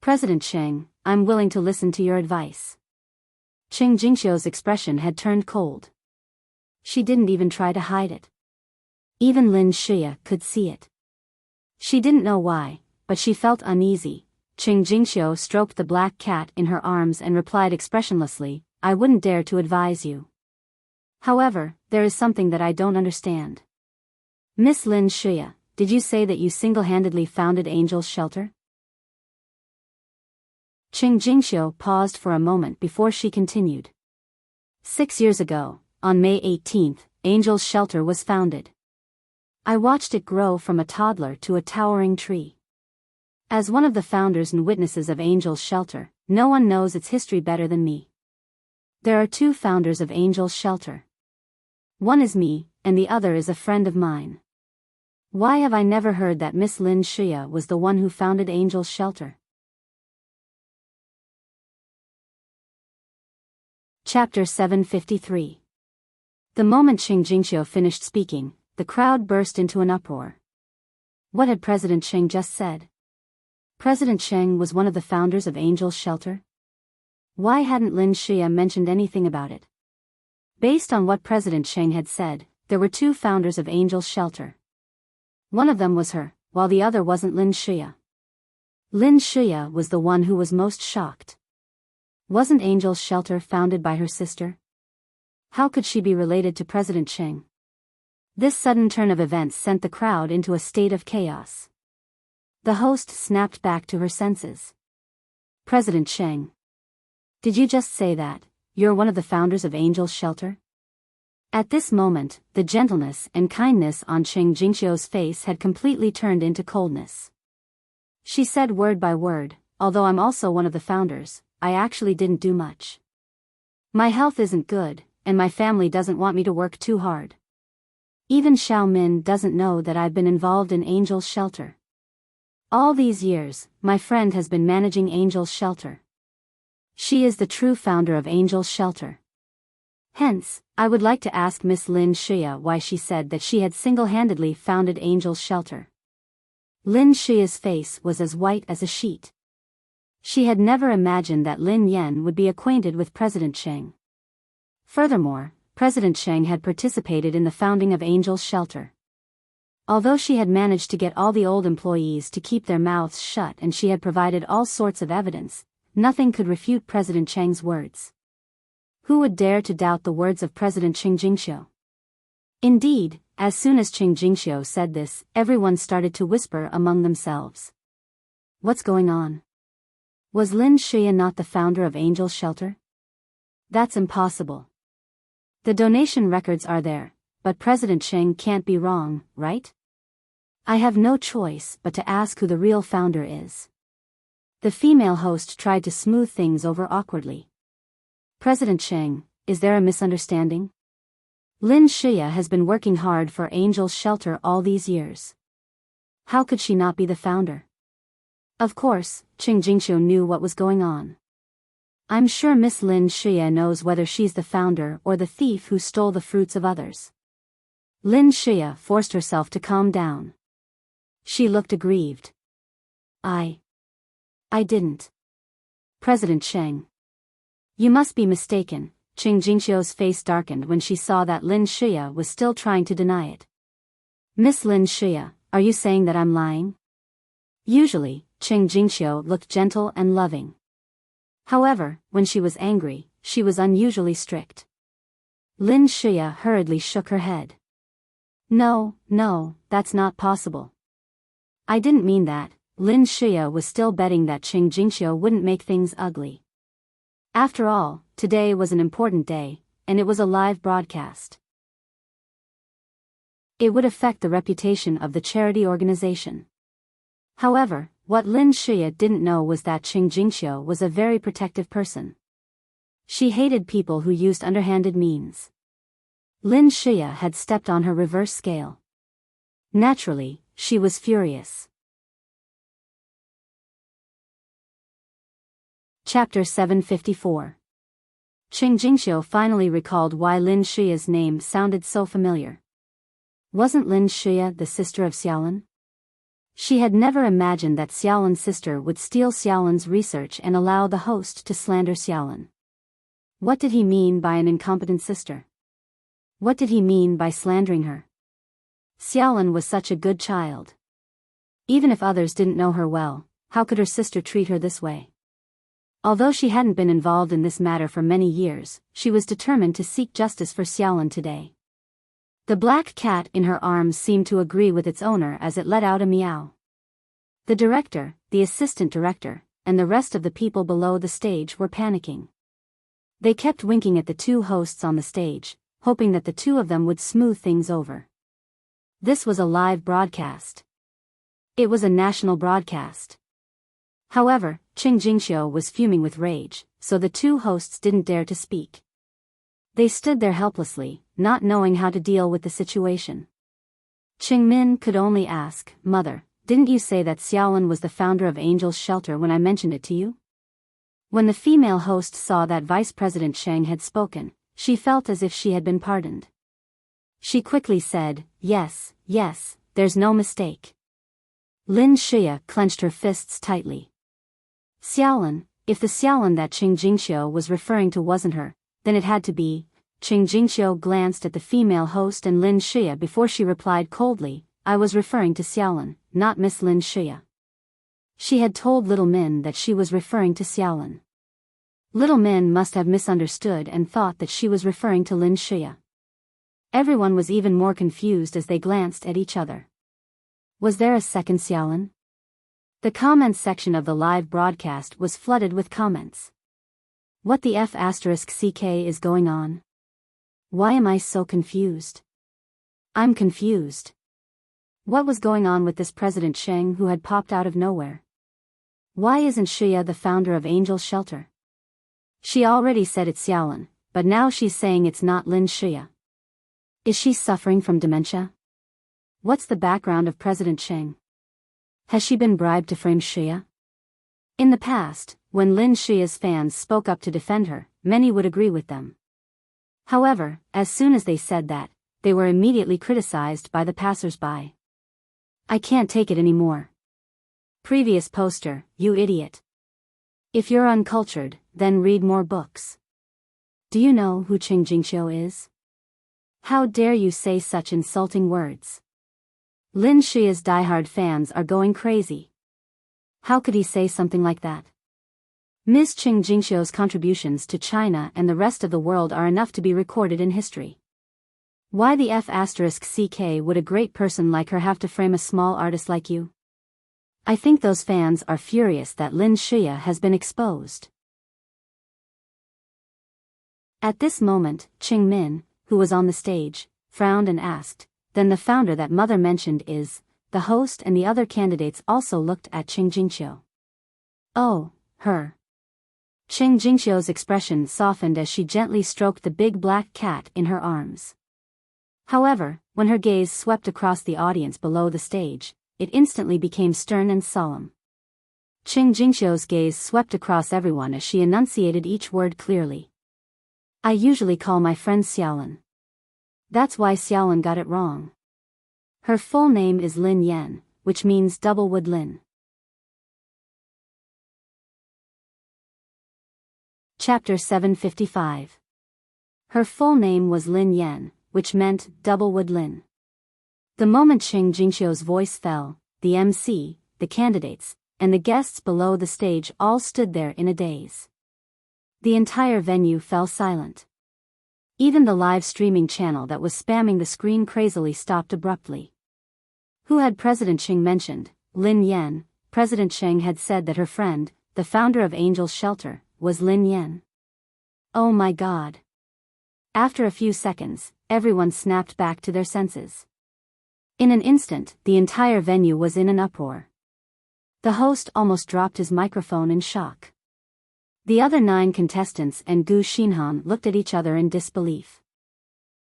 President Qing, I'm willing to listen to your advice. Qing Jingxiu's expression had turned cold. She didn't even try to hide it. Even Lin Shiya could see it. She didn't know why, but she felt uneasy. Qing Jingxiu stroked the black cat in her arms and replied expressionlessly, I wouldn't dare to advise you. However, there is something that I don't understand. Miss Lin Shiya, did you say that you single-handedly founded Angel's Shelter? Qing Jingxiu paused for a moment before she continued. 6 years ago, on May 18th, Angel's Shelter was founded. I watched it grow from a toddler to a towering tree. As one of the founders and witnesses of Angel's Shelter, no one knows its history better than me. There are 2 founders of Angel's Shelter. One is me, and the other is a friend of mine. Why have I never heard that Miss Lin Shiya was the one who founded Angel's Shelter? Chapter 753. The moment Qing Jingxiu finished speaking, the crowd burst into an uproar. What had President Qing just said? President Qing was one of the founders of Angel's Shelter? Why hadn't Lin Shiya mentioned anything about it? Based on what President Cheng had said, there were two founders of Angel's Shelter. One of them was her, while the other wasn't Lin Shia. Lin Shia was the one who was most shocked. Wasn't Angel's Shelter founded by her sister? How could she be related to President Cheng? This sudden turn of events sent the crowd into a state of chaos. The host snapped back to her senses. President Cheng. Did you just say that you're one of the founders of Angel's Shelter? At this moment, the gentleness and kindness on Cheng Jingxiu's face had completely turned into coldness. She said word by word, although I'm also one of the founders, I actually didn't do much. My health isn't good, and my family doesn't want me to work too hard. Even Xiao Min doesn't know that I've been involved in Angel's Shelter. All these years, my friend has been managing Angel's Shelter. She is the true founder of Angel's Shelter. Hence, I would like to ask Miss Lin Shia why she said that she had single-handedly founded Angel's Shelter. Lin Shia's face was as white as a sheet. She had never imagined that Lin Yan would be acquainted with President Cheng. Furthermore, President Cheng had participated in the founding of Angel's Shelter. Although she had managed to get all the old employees to keep their mouths shut and she had provided all sorts of evidence, nothing could refute President Cheng's words. Who would dare to doubt the words of President Cheng Jingxiu? Indeed, as soon as Cheng Jingxiu said this, everyone started to whisper among themselves. What's going on? Was Lin Shia not the founder of Angel's Shelter? That's impossible. The donation records are there, but President Cheng can't be wrong, right? I have no choice but to ask who the real founder is. The female host tried to smooth things over awkwardly. President Cheng, is there a misunderstanding? Lin Shia has been working hard for Angel's Shelter all these years. How could she not be the founder? Of course, Cheng Jingxiu knew what was going on. I'm sure Miss Lin Shia knows whether she's the founder or the thief who stole the fruits of others. Lin Shia forced herself to calm down. She looked aggrieved. I didn't. President Cheng. You must be mistaken. Cheng Jingxiu's face darkened when she saw that Lin Shia was still trying to deny it. Miss Lin Shia, are you saying that I'm lying? Usually, Cheng Jingxiu looked gentle and loving. However, when she was angry, she was unusually strict. Lin Shia hurriedly shook her head. No, that's not possible. I didn't mean that. Lin Shia was still betting that Cheng Jingxiu wouldn't make things ugly. After all, today was an important day, and it was a live broadcast. It would affect the reputation of the charity organization. However, what Lin Shia didn't know was that Cheng Jingxiu was a very protective person. She hated people who used underhanded means. Lin Shia had stepped on her reverse scale. Naturally, she was furious. Chapter 754. Cheng Jingxiu finally recalled why Lin Shia's name sounded so familiar. Wasn't Lin Shia the sister of Xiaolin? She had never imagined that Xiaolin's sister would steal Xiaolin's research and allow the host to slander Xiaolin. What did he mean by an incompetent sister? What did he mean by slandering her? Xiaolin was such a good child. Even if others didn't know her well, how could her sister treat her this way? Although she hadn't been involved in this matter for many years, she was determined to seek justice for Xiaolin today. The black cat in her arms seemed to agree with its owner as it let out a meow. The director, the assistant director, and the rest of the people below the stage were panicking. They kept winking at the two hosts on the stage, hoping that the two of them would smooth things over. This was a live broadcast. It was a national broadcast. However, Cheng Jingxiu was fuming with rage, so the two hosts didn't dare to speak. They stood there helplessly, not knowing how to deal with the situation. Cheng Min could only ask, Mother, didn't you say that Xiaolin was the founder of Angel's Shelter when I mentioned it to you? When the female host saw that Vice President Cheng had spoken, she felt as if she had been pardoned. She quickly said, Yes, there's no mistake. Lin Shia clenched her fists tightly. Xiaolin, if the Xiaolin that Cheng Jingxiu was referring to wasn't her, then it had to be Qing Jingxiu glanced at the female host and Lin Xia before she replied coldly, "I was referring to Xiaolin, not Miss Lin Xia." She had told Little Min that she was referring to Xiaolin. Little Min must have misunderstood and thought that she was referring to Lin Xia. Everyone was even more confused as they glanced at each other. Was there a second Xiaolin? The comments section of the live broadcast was flooded with comments. What the F***ck is going on? Why am I so confused? I'm confused. What was going on with this President Cheng who had popped out of nowhere? Why isn't Xia the founder of Angel Shelter? She already said it's Xiaolin, but now she's saying it's not Lin Xia. Is she suffering from dementia? What's the background of President Cheng? Has she been bribed to frame Xia? In the past, when Lin Xia's fans spoke up to defend her, many would agree with them. However, as soon as they said that, they were immediately criticized by the passers-by. I can't take it anymore. Previous poster, you idiot. If you're uncultured, then read more books. Do you know who Qing Jingxiu is? How dare you say such insulting words? Lin Xia's diehard fans are going crazy. How could he say something like that? Ms. Qing Jingxiu's contributions to China and the rest of the world are enough to be recorded in history. Why the F***ck would a great person like her have to frame a small artist like you? I think those fans are furious that Lin Xia has been exposed. At this moment, Qing Min, who was on the stage, frowned and asked, "Then the founder that mother mentioned is..." The host and the other candidates also looked at Qing Jingxiu. Oh, her. Qing Jingxiu's expression softened as she gently stroked the big black cat in her arms. However, when her gaze swept across the audience below the stage, it instantly became stern and solemn. Qing Jingxiu's gaze swept across everyone as she enunciated each word clearly. I usually call my friend Xiaolin. That's why Xiaolin got it wrong. Her full name is Lin Yan, which means double wood Lin. Chapter 755. Her full name was Lin Yan, which meant double wood Lin. The moment Qing Jingxiu's voice fell, the MC, the candidates, and the guests below the stage all stood there in a daze. The entire venue fell silent. Even the live streaming channel that was spamming the screen crazily stopped abruptly. Who had President Cheng mentioned? Lin Yan. President Cheng had said that her friend, the founder of Angel Shelter, was Lin Yan. Oh my God. After a few seconds, everyone snapped back to their senses. In an instant, the entire venue was in an uproar. The host almost dropped his microphone in shock. The other 9 contestants and Gu Xinhan looked at each other in disbelief.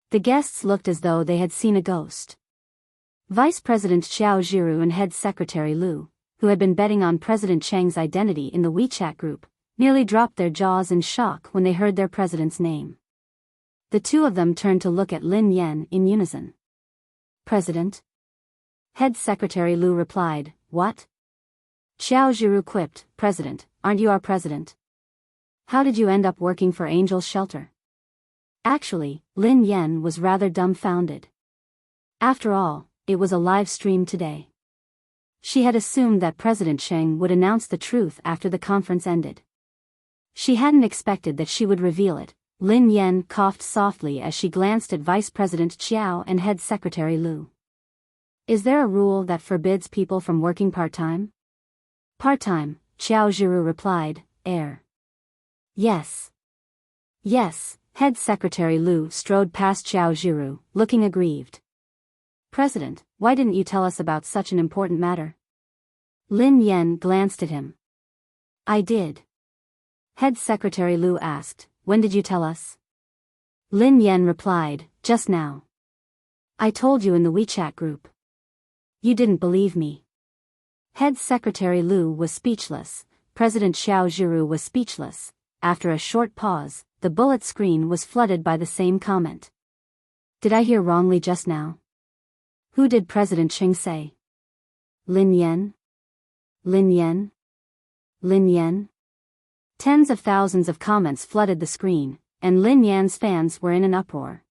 The guests looked as though they had seen a ghost. Vice President Xiao Zhiru and Head Secretary Lu, who had been betting on President Cheng's identity in the WeChat group, nearly dropped their jaws in shock when they heard their president's name. The two of them turned to look at Lin Yan in unison. President? Head Secretary Lu replied, What? Xiao Zhiru quipped, President, aren't you our president? How did you end up working for Angel Shelter? Actually, Lin Yan was rather dumbfounded. After all, it was a live stream today. She had assumed that President Cheng would announce the truth after the conference ended. She hadn't expected that she would reveal it. Lin Yan coughed softly as she glanced at Vice President Qiao and Head Secretary Lu. Is there a rule that forbids people from working part-time? Part-time, Xiao Zhiru replied, Yes. Yes, Head Secretary Lu strode past Xiao Zhiru, looking aggrieved. President, why didn't you tell us about such an important matter? Lin Yan glanced at him. I did. Head Secretary Lu asked, When did you tell us? Lin Yan replied, Just now. I told you in the WeChat group. You didn't believe me. Head Secretary Lu was speechless. President Xiao Zhiru was speechless. After a short pause, the bullet screen was flooded by the same comment. Did I hear wrongly just now? Who did President Cheng say? Lin Yan? Lin Yan? Lin Yan? Tens of thousands of comments flooded the screen, and Lin Yan's fans were in an uproar.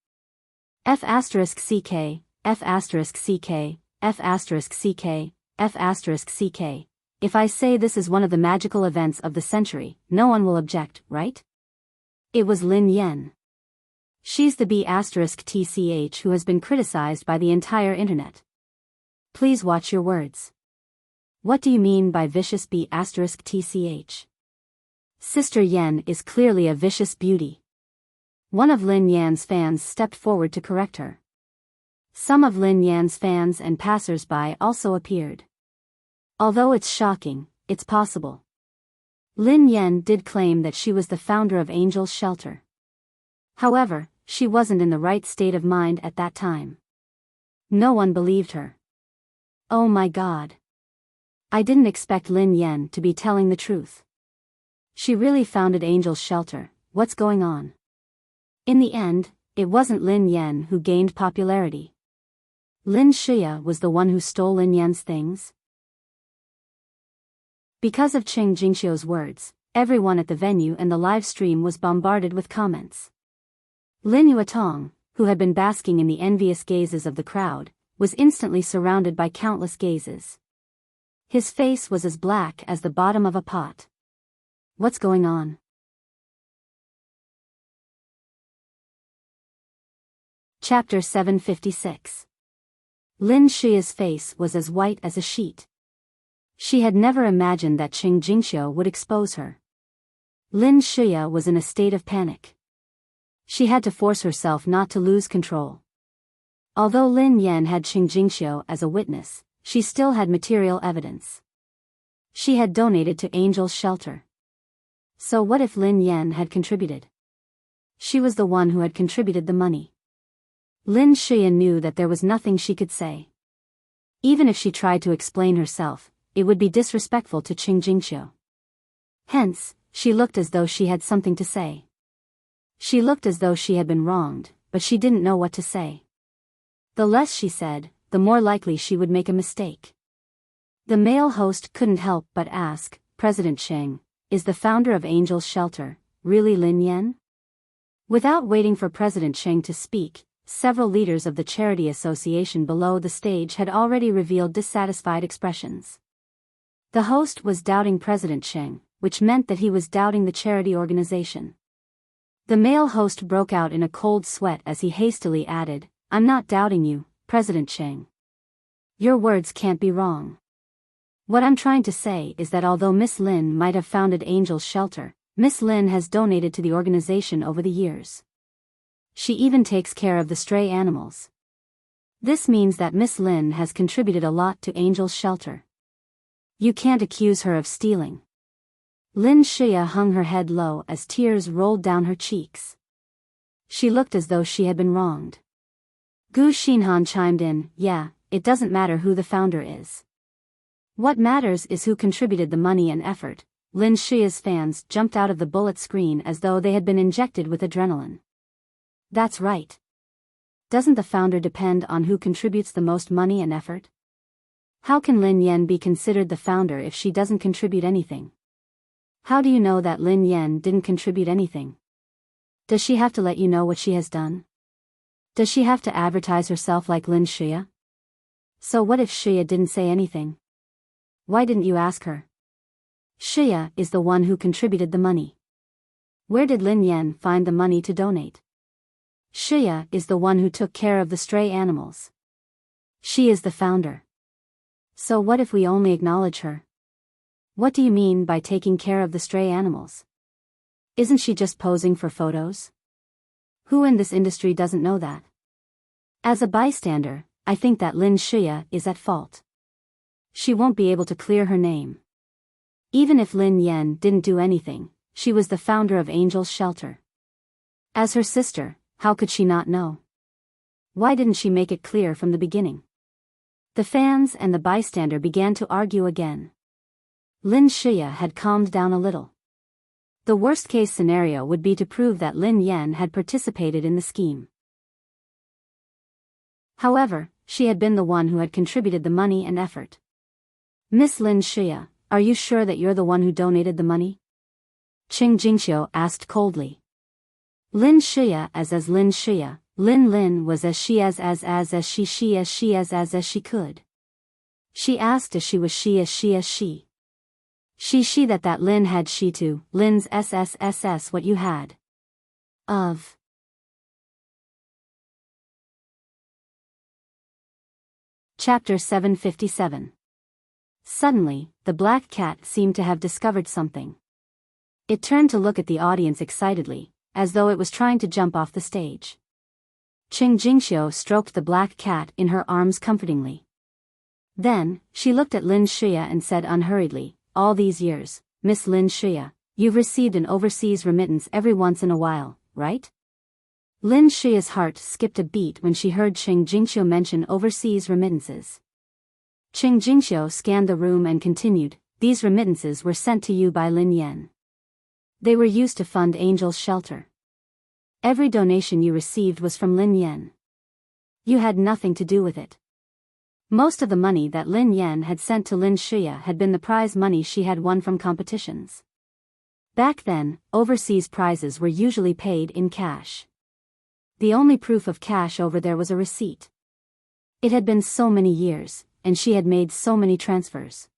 F***CK, F***CK, F***CK, F***CK. If I say this is one of the magical events of the century, no one will object, right? It was Lin Yan. She's the B***TCH who has been criticized by the entire internet. Please watch your words. What do you mean by vicious B***TCH? Sister Yan is clearly a vicious beauty. One of Lin Yan's fans stepped forward to correct her. Some of Lin Yan's fans and passers-by also appeared. Although it's shocking, it's possible. Lin Yan did claim that she was the founder of Angel's Shelter. However, she wasn't in the right state of mind at that time. No one believed her. Oh my God. I didn't expect Lin Yan to be telling the truth. She really founded Angel's Shelter. What's going on? In the end, it wasn't Lin Yan who gained popularity. Lin Xia was the one who stole Lin Yan's things. Because of Qing Jingxiu's words, everyone at the venue and the live stream was bombarded with comments. Lin Yuetong, who had been basking in the envious gazes of the crowd, was instantly surrounded by countless gazes. His face was as black as the bottom of a pot. What's going on? Chapter 756. Lin Xia's face was as white as a sheet. She had never imagined that Qing Jingxiu would expose her. Lin Xia was in a state of panic. She had to force herself not to lose control. Although Lin Yan had Qing Jingxiu as a witness, she still had material evidence. She had donated to Angel's Shelter. So what if Lin Yan had contributed? She was the one who had contributed the money. Lin Xia knew that there was nothing she could say. Even if she tried to explain herself, it would be disrespectful to Qing Jingxiu. Hence, she looked as though she had something to say. She looked as though she had been wronged, but she didn't know what to say. The less she said, the more likely she would make a mistake. The male host couldn't help but ask, President Cheng, is the founder of Angel's Shelter really Lin Yan? Without waiting for President Cheng to speak, several leaders of the charity association below the stage had already revealed dissatisfied expressions. The host was doubting President Cheng, which meant that he was doubting the charity organization. The male host broke out in a cold sweat as he hastily added, I'm not doubting you, President Cheng. Your words can't be wrong. What I'm trying to say is that although Miss Lin might have founded Angel's Shelter, Miss Lin has donated to the organization over the years. She even takes care of the stray animals. This means that Miss Lin has contributed a lot to Angel's Shelter. You can't accuse her of stealing. Lin Xia hung her head low as tears rolled down her cheeks. She looked as though she had been wronged. Gu Xinhan chimed in, yeah, it doesn't matter who the founder is. What matters is who contributed the money and effort. Lin Xia's fans jumped out of the bullet screen as though they had been injected with adrenaline. That's right. Doesn't the founder depend on who contributes the most money and effort? How can Lin Yan be considered the founder if she doesn't contribute anything? How do you know that Lin Yan didn't contribute anything? Does she have to let you know what she has done? Does she have to advertise herself like Lin Xia? So what if Xia didn't say anything? Why didn't you ask her? Xia is the one who contributed the money. Where did Lin Yan find the money to donate? Xia is the one who took care of the stray animals. She is the founder. So what if we only acknowledge her? What do you mean by taking care of the stray animals? Isn't she just posing for photos? Who in this industry doesn't know that? As a bystander, I think that Lin Xia is at fault. She won't be able to clear her name. Even if Lin Yan didn't do anything, she was the founder of Angel's Shelter. As her sister, how could she not know? Why didn't she make it clear from the beginning? The fans and the bystander began to argue again. Lin Xia had calmed down a little. The worst-case scenario would be to prove that Lin Yan had participated in the scheme. However, she had been the one who had contributed the money and effort. Miss Lin Xia, are you sure that you're the one who donated the money? Qing Jingxiu asked coldly. Lin Shia as Lin Shia, Lin was as she as she could. She asked as she was she. She that Lin had she to, Lin's SSSS what you had. Of. Chapter 757. Suddenly, the black cat seemed to have discovered something. It turned to look at the audience excitedly, as though it was trying to jump off the stage. Qing Jingxiu stroked the black cat in her arms comfortingly. Then, she looked at Lin Shia and said unhurriedly, "All these years, Miss Lin Shia, you've received an overseas remittance every once in a while, right?" Lin Shia's heart skipped a beat when she heard Qing Jingxiu mention overseas remittances. Qing Jingxiu scanned the room and continued, "These remittances were sent to you by Lin Yan. They were used to fund Angel's shelter. Every donation you received was from Lin Yan. You had nothing to do with it. Most of the money that Lin Yan had sent to Lin Shia had been the prize money she had won from competitions. Back then, overseas prizes were usually paid in cash. The only proof of cash over there was a receipt. It had been so many years, and she had made so many transfers.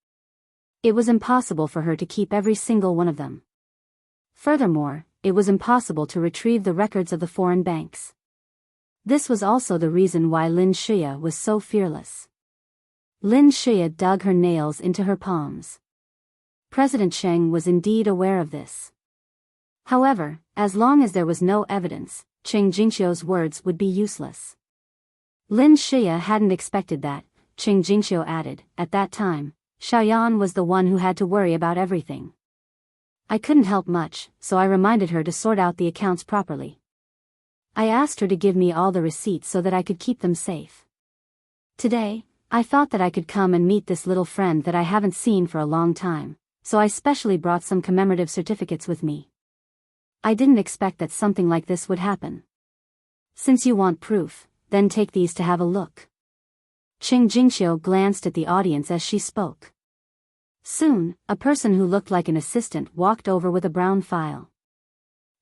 It was impossible for her to keep every single one of them. Furthermore, it was impossible to retrieve the records of the foreign banks. This was also the reason why Lin Shia was so fearless. Lin Shia dug her nails into her palms. President Cheng was indeed aware of this. However, as long as there was no evidence, Qing Jingxiu's words would be useless. Lin Shia hadn't expected that, Qing Jingxiu added. At that time, Xiaoyan was the one who had to worry about everything. I couldn't help much, so I reminded her to sort out the accounts properly. I asked her to give me all the receipts so that I could keep them safe. Today, I thought that I could come and meet this little friend that I haven't seen for a long time, so I specially brought some commemorative certificates with me. I didn't expect that something like this would happen. Since you want proof, then take these to have a look." Qing Jingxiu glanced at the audience as she spoke. Soon, a person who looked like an assistant walked over with a brown file.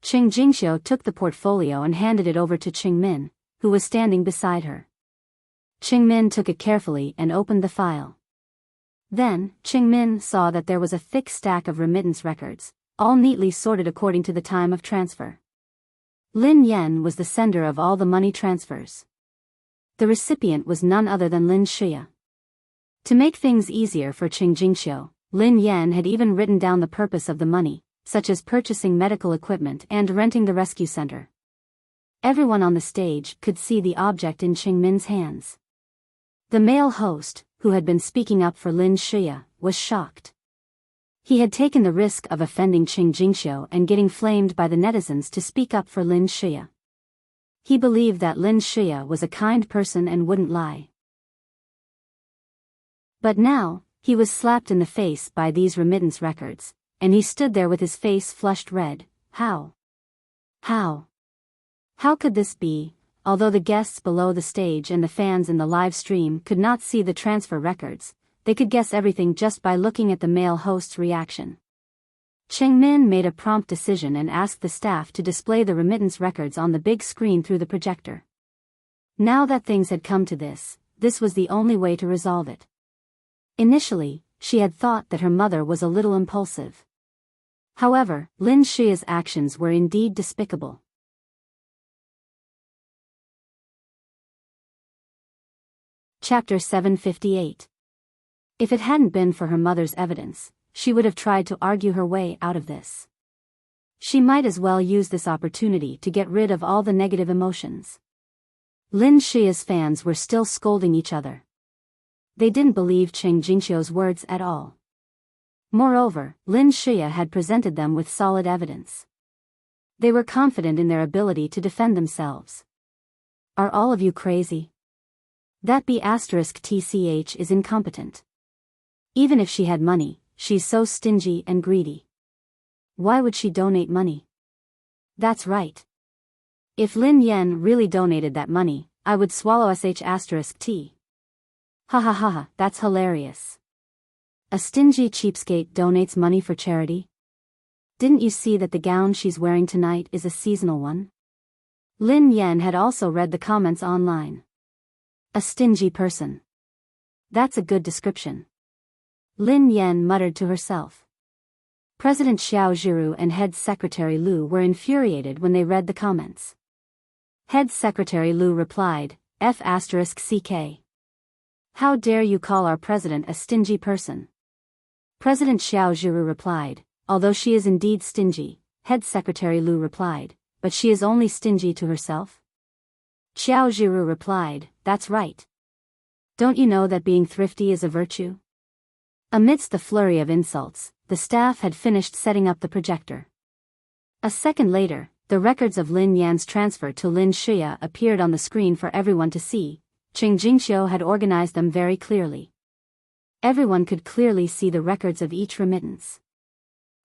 Qing Jingxiu took the portfolio and handed it over to Qing Min, who was standing beside her. Qing Min took it carefully and opened the file. Then, Qing Min saw that there was a thick stack of remittance records, all neatly sorted according to the time of transfer. Lin Yan was the sender of all the money transfers. The recipient was none other than Lin Shia. To make things easier for Qing Jingxiu, Lin Yan had even written down the purpose of the money, such as purchasing medical equipment and renting the rescue center. Everyone on the stage could see the object in Qing Min's hands. The male host, who had been speaking up for Lin Shia, was shocked. He had taken the risk of offending Qing Jingxiu and getting flamed by the netizens to speak up for Lin Shia. He believed that Lin Shia was a kind person and wouldn't lie. But now, he was slapped in the face by these remittance records, and he stood there with his face flushed red. How could this be? Although the guests below the stage and the fans in the live stream could not see the transfer records, they could guess everything just by looking at the male host's reaction. Cheng Min made a prompt decision and asked the staff to display the remittance records on the big screen through the projector. Now that things had come to this was the only way to resolve it. Initially, she had thought that her mother was a little impulsive. However, Lin Shia's actions were indeed despicable. Chapter 758. If it hadn't been for her mother's evidence, she would have tried to argue her way out of this. She might as well use this opportunity to get rid of all the negative emotions. Lin Shia's fans were still scolding each other. They didn't believe Qing Jingxiu's words at all. Moreover, Lin Shia had presented them with solid evidence. They were confident in their ability to defend themselves. Are all of you crazy? That B***TCH is incompetent. Even if she had money, she's so stingy and greedy. Why would she donate money? That's right. If Lin Yan really donated that money, I would swallow **T. Ha ha ha ha, that's hilarious. A stingy cheapskate donates money for charity? Didn't you see that the gown she's wearing tonight is a seasonal one? Lin Yan had also read the comments online. A stingy person. That's a good description. Lin Yan muttered to herself. President Xiao Zhiru and Head Secretary Lu were infuriated when they read the comments. Head Secretary Lu replied, F***CK. How dare you call our president a stingy person? President Xiao Zhiru replied, although she is indeed stingy, Head Secretary Lu replied, but she is only stingy to herself? Xiao Zhiru replied, that's right. Don't you know that being thrifty is a virtue? Amidst the flurry of insults, the staff had finished setting up the projector. A second later, the records of Lin Yan's transfer to Lin Shuya appeared on the screen for everyone to see. Qing Jingxiu had organized them very clearly. Everyone could clearly see the records of each remittance.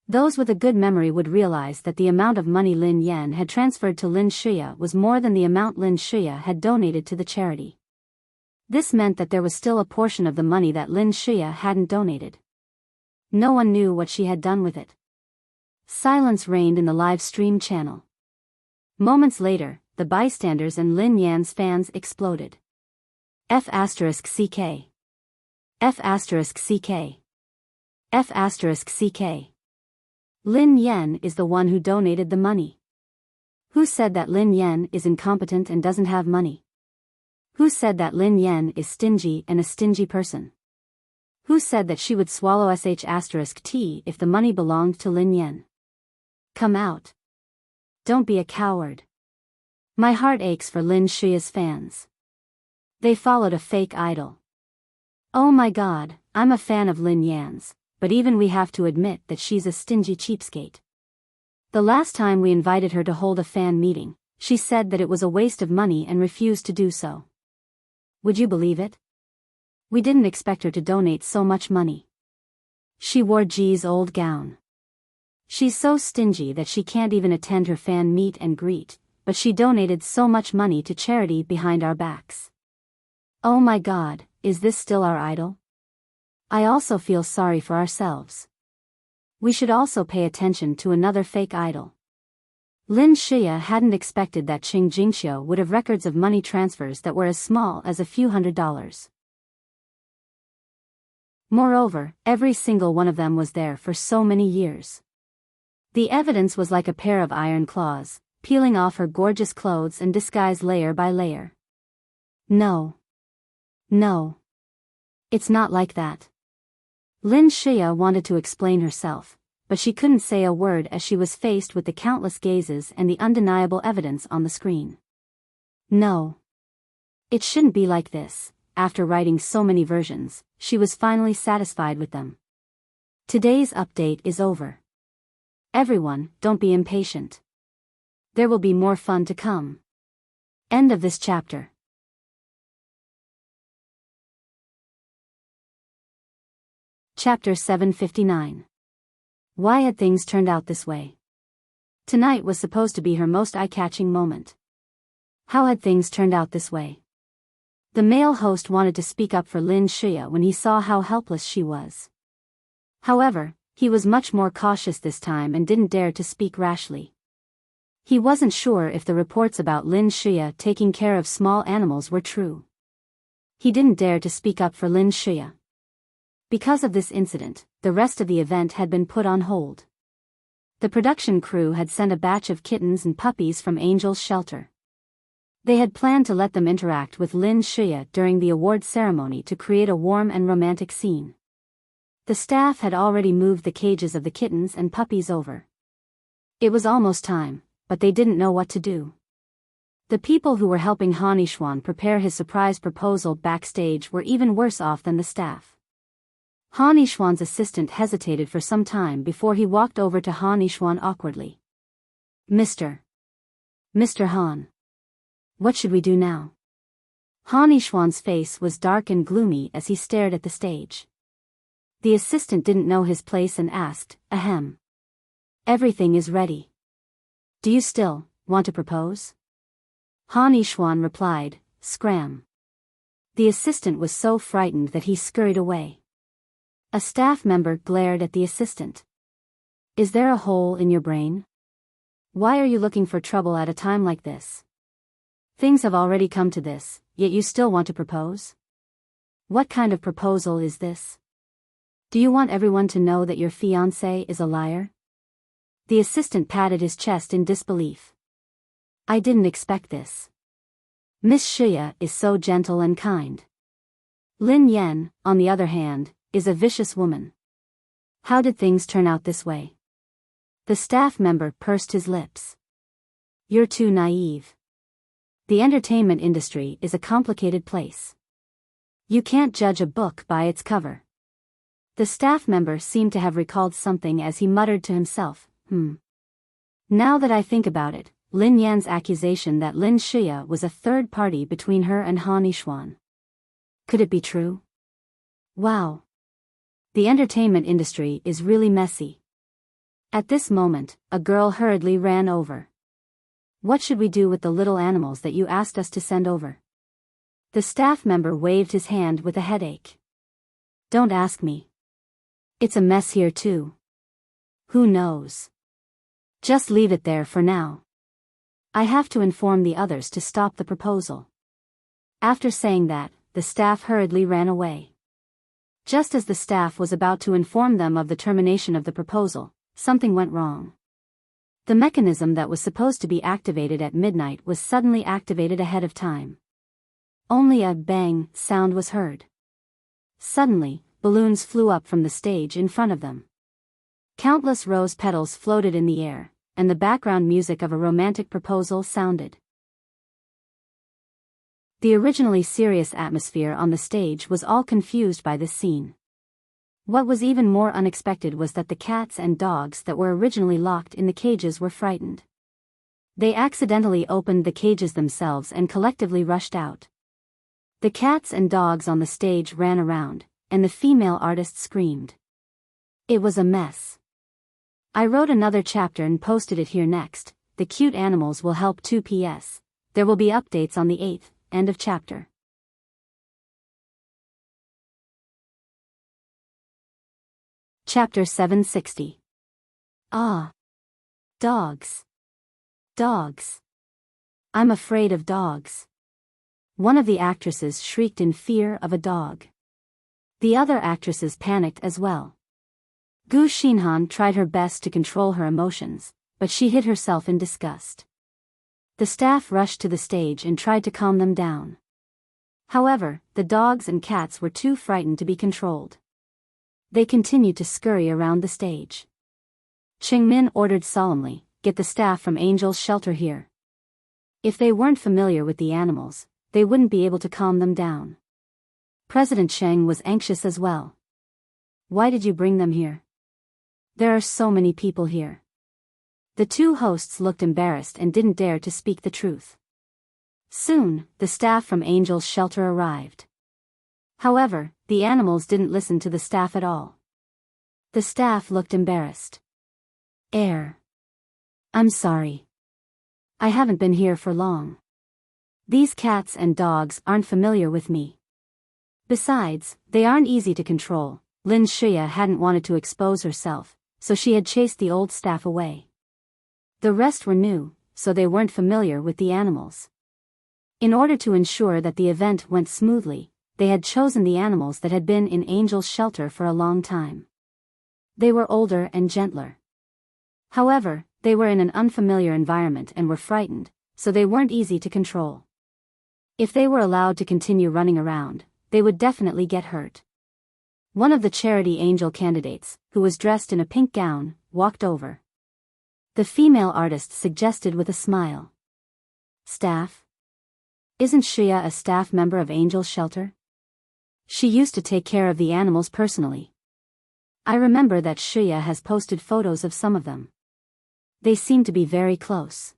Those with a good memory would realize that the amount of money Lin Yan had transferred to Lin Shuya was more than the amount Lin Shuya had donated to the charity. This meant that there was still a portion of the money that Lin Shuya hadn't donated. No one knew what she had done with it. Silence reigned in the live stream channel. Moments later, the bystanders and Lin Yan's fans exploded. F***CK. F***CK. F***CK. Lin Yan is the one who donated the money. Who said that Lin Yan is incompetent and doesn't have money? Who said that Lin Yan is stingy and a stingy person? Who said that she would swallow sh**t if the money belonged to Lin Yan? Come out. Don't be a coward. My heart aches for Lin Shuya's fans. They followed a fake idol. Oh my god, I'm a fan of Lin Yan's, but even we have to admit that she's a stingy cheapskate. The last time we invited her to hold a fan meeting, she said that it was a waste of money and refused to do so. Would you believe it? We didn't expect her to donate so much money. She wore Ji's old gown. She's so stingy that she can't even attend her fan meet and greet, but she donated so much money to charity behind our backs. Oh my god, is this still our idol? I also feel sorry for ourselves. We should also pay attention to another fake idol. Lin Shuya hadn't expected that Qing Jingxiu would have records of money transfers that were as small as a few $100s. Moreover, every single one of them was there for so many years. The evidence was like a pair of iron claws, peeling off her gorgeous clothes and disguise layer by layer. No. No. It's not like that. Lin Shuya wanted to explain herself, but she couldn't say a word as she was faced with the countless gazes and the undeniable evidence on the screen. No. It shouldn't be like this. After writing so many versions, she was finally satisfied with them. Today's update is over. Everyone, don't be impatient. There will be more fun to come. End of this chapter. Chapter 759. Why had things turned out this way? Tonight was supposed to be her most eye-catching moment. How had things turned out this way? The male host wanted to speak up for Lin Shuya when he saw how helpless she was. However, he was much more cautious this time and didn't dare to speak rashly. He wasn't sure if the reports about Lin Shuya taking care of small animals were true. He didn't dare to speak up for Lin Shuya. Because of this incident, the rest of the event had been put on hold. The production crew had sent a batch of kittens and puppies from Angel's shelter. They had planned to let them interact with Lin Shuya during the award ceremony to create a warm and romantic scene. The staff had already moved the cages of the kittens and puppies over. It was almost time, but they didn't know what to do. The people who were helping Han Yishuan prepare his surprise proposal backstage were even worse off than the staff. Han Yishuan's assistant hesitated for some time before he walked over to Han Yishuan awkwardly. Mr. Han. What should we do now? Han Yishuan's face was dark and gloomy as he stared at the stage. The assistant didn't know his place and asked, ahem. Everything is ready. Do you still want to propose? Han Yishuan replied, scram. The assistant was so frightened that he scurried away. A staff member glared at the assistant. Is there a hole in your brain? Why are you looking for trouble at a time like this? Things have already come to this, yet you still want to propose? What kind of proposal is this? Do you want everyone to know that your fiancé is a liar? The assistant patted his chest in disbelief. I didn't expect this. Miss Shiya is so gentle and kind. Lin Yan, on the other hand, is a vicious woman. How did things turn out this way? The staff member pursed his lips. You're too naive. The entertainment industry is a complicated place. You can't judge a book by its cover. The staff member seemed to have recalled something as he muttered to himself, Now that I think about it, Lin Yan's accusation that Lin Shiya was a third party between her and Han Yishuan. Could it be true? Wow. The entertainment industry is really messy. At this moment, a girl hurriedly ran over. What should we do with the little animals that you asked us to send over? The staff member waved his hand with a headache. Don't ask me. It's a mess here too. Who knows? Just leave it there for now. I have to inform the others to stop the proposal. After saying that, the staff hurriedly ran away. Just as the staff was about to inform them of the termination of the proposal, something went wrong. The mechanism that was supposed to be activated at midnight was suddenly activated ahead of time. Only a bang sound was heard. Suddenly, balloons flew up from the stage in front of them. Countless rose petals floated in the air, and the background music of a romantic proposal sounded. The originally serious atmosphere on the stage was all confused by this scene. What was even more unexpected was that the cats and dogs that were originally locked in the cages were frightened. They accidentally opened the cages themselves and collectively rushed out. The cats and dogs on the stage ran around, and the female artist screamed. It was a mess. I wrote another chapter and posted it here next. The cute animals will help 2 PS. There will be updates on the 8th, end of chapter. Chapter 760. Ah. Dogs. Dogs. I'm afraid of dogs. One of the actresses shrieked in fear of a dog. The other actresses panicked as well. Gu Xinhan tried her best to control her emotions, but she hid herself in disgust. The staff rushed to the stage and tried to calm them down. However, the dogs and cats were too frightened to be controlled. They continued to scurry around the stage. Qingmin ordered solemnly, "Get the staff from Angel's shelter here." If they weren't familiar with the animals, they wouldn't be able to calm them down. President Cheng was anxious as well. Why did you bring them here? There are so many people here. The two hosts looked embarrassed and didn't dare to speak the truth. Soon, the staff from Angel's shelter arrived. However, the animals didn't listen to the staff at all. The staff looked embarrassed. I'm sorry. I haven't been here for long. These cats and dogs aren't familiar with me. Besides, they aren't easy to control. Lin Shiya hadn't wanted to expose herself, so she had chased the old staff away. The rest were new, so they weren't familiar with the animals. In order to ensure that the event went smoothly, they had chosen the animals that had been in Angel's shelter for a long time. They were older and gentler. However, they were in an unfamiliar environment and were frightened, so they weren't easy to control. If they were allowed to continue running around, they would definitely get hurt. One of the charity angel candidates, who was dressed in a pink gown, walked over. The female artist suggested with a smile. Staff? Isn't Shiya a staff member of Angel's shelter? She used to take care of the animals personally. I remember that Shiya has posted photos of some of them. They seem to be very close.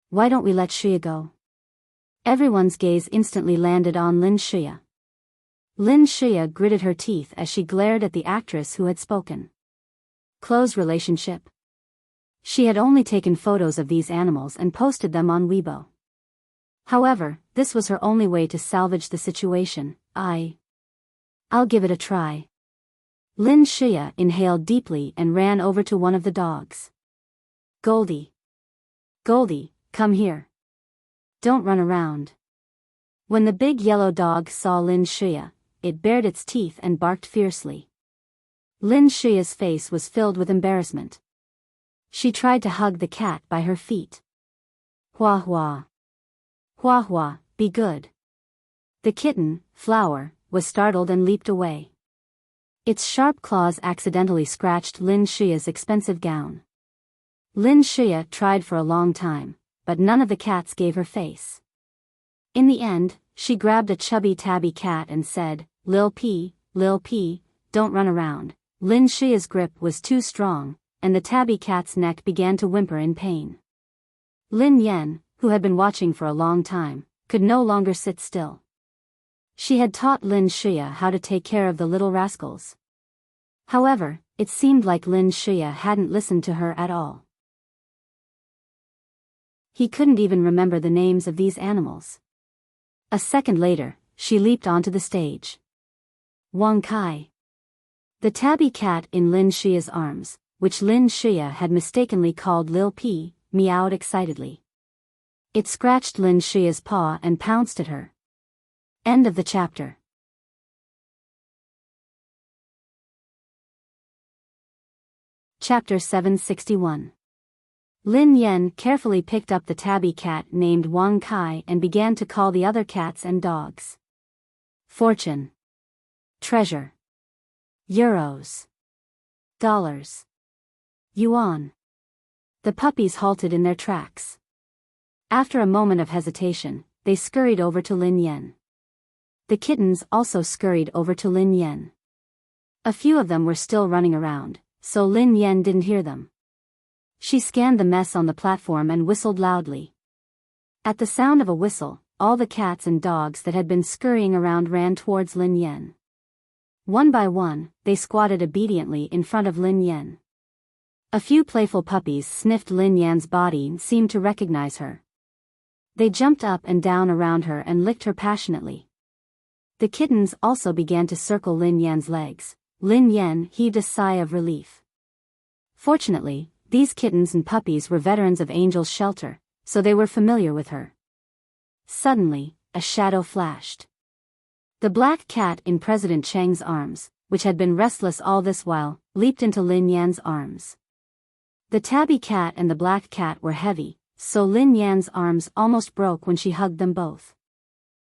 Why don't we let Shiya go? Everyone's gaze instantly landed on Lin Shiya. Lin Shiya gritted her teeth as she glared at the actress who had spoken. Close relationship. She had only taken photos of these animals and posted them on Weibo. However, this was her only way to salvage the situation. I'll give it a try. Lin Shiya inhaled deeply and ran over to one of the dogs. Goldie. Goldie, come here. Don't run around. When the big yellow dog saw Lin Xue, it bared its teeth and barked fiercely. Lin Xue's face was filled with embarrassment. She tried to hug the cat by her feet. Hua hua. Hua hua, be good. The kitten, Flower, was startled and leaped away. Its sharp claws accidentally scratched Lin Xue's expensive gown. Lin Xue tried for a long time, but none of the cats gave her face. In the end, she grabbed a chubby tabby cat and said, Lil P, don't run around. Lin Xue's grip was too strong, and the tabby cat's neck began to whimper in pain. Lin Yan, who had been watching for a long time, could no longer sit still. She had taught Lin Xue how to take care of the little rascals. However, it seemed like Lin Xue hadn't listened to her at all. He couldn't even remember the names of these animals. A second later, she leaped onto the stage. Wang Kai. The tabby cat in Lin Xue's arms, which Lin Xue had mistakenly called Lil P, meowed excitedly. It scratched Lin Xue's paw and pounced at her. End of the chapter. Chapter 761. Lin Yan carefully picked up the tabby cat named Wang Kai and began to call the other cats and dogs. Fortune. Treasure. Euros. Dollars. Yuan. The puppies halted in their tracks. After a moment of hesitation, they scurried over to Lin Yan. The kittens also scurried over to Lin Yan. A few of them were still running around, so Lin Yan didn't hear them. She scanned the mess on the platform and whistled loudly. At the sound of a whistle, all the cats and dogs that had been scurrying around ran towards Lin Yan. One by one, they squatted obediently in front of Lin Yan. A few playful puppies sniffed Lin Yan's body and seemed to recognize her. They jumped up and down around her and licked her passionately. The kittens also began to circle Lin Yan's legs. Lin Yan heaved a sigh of relief. Fortunately, these kittens and puppies were veterans of Angel's shelter, so they were familiar with her. Suddenly, a shadow flashed. The black cat in President Cheng's arms, which had been restless all this while, leaped into Lin Yan's arms. The tabby cat and the black cat were heavy, so Lin Yan's arms almost broke when she hugged them both.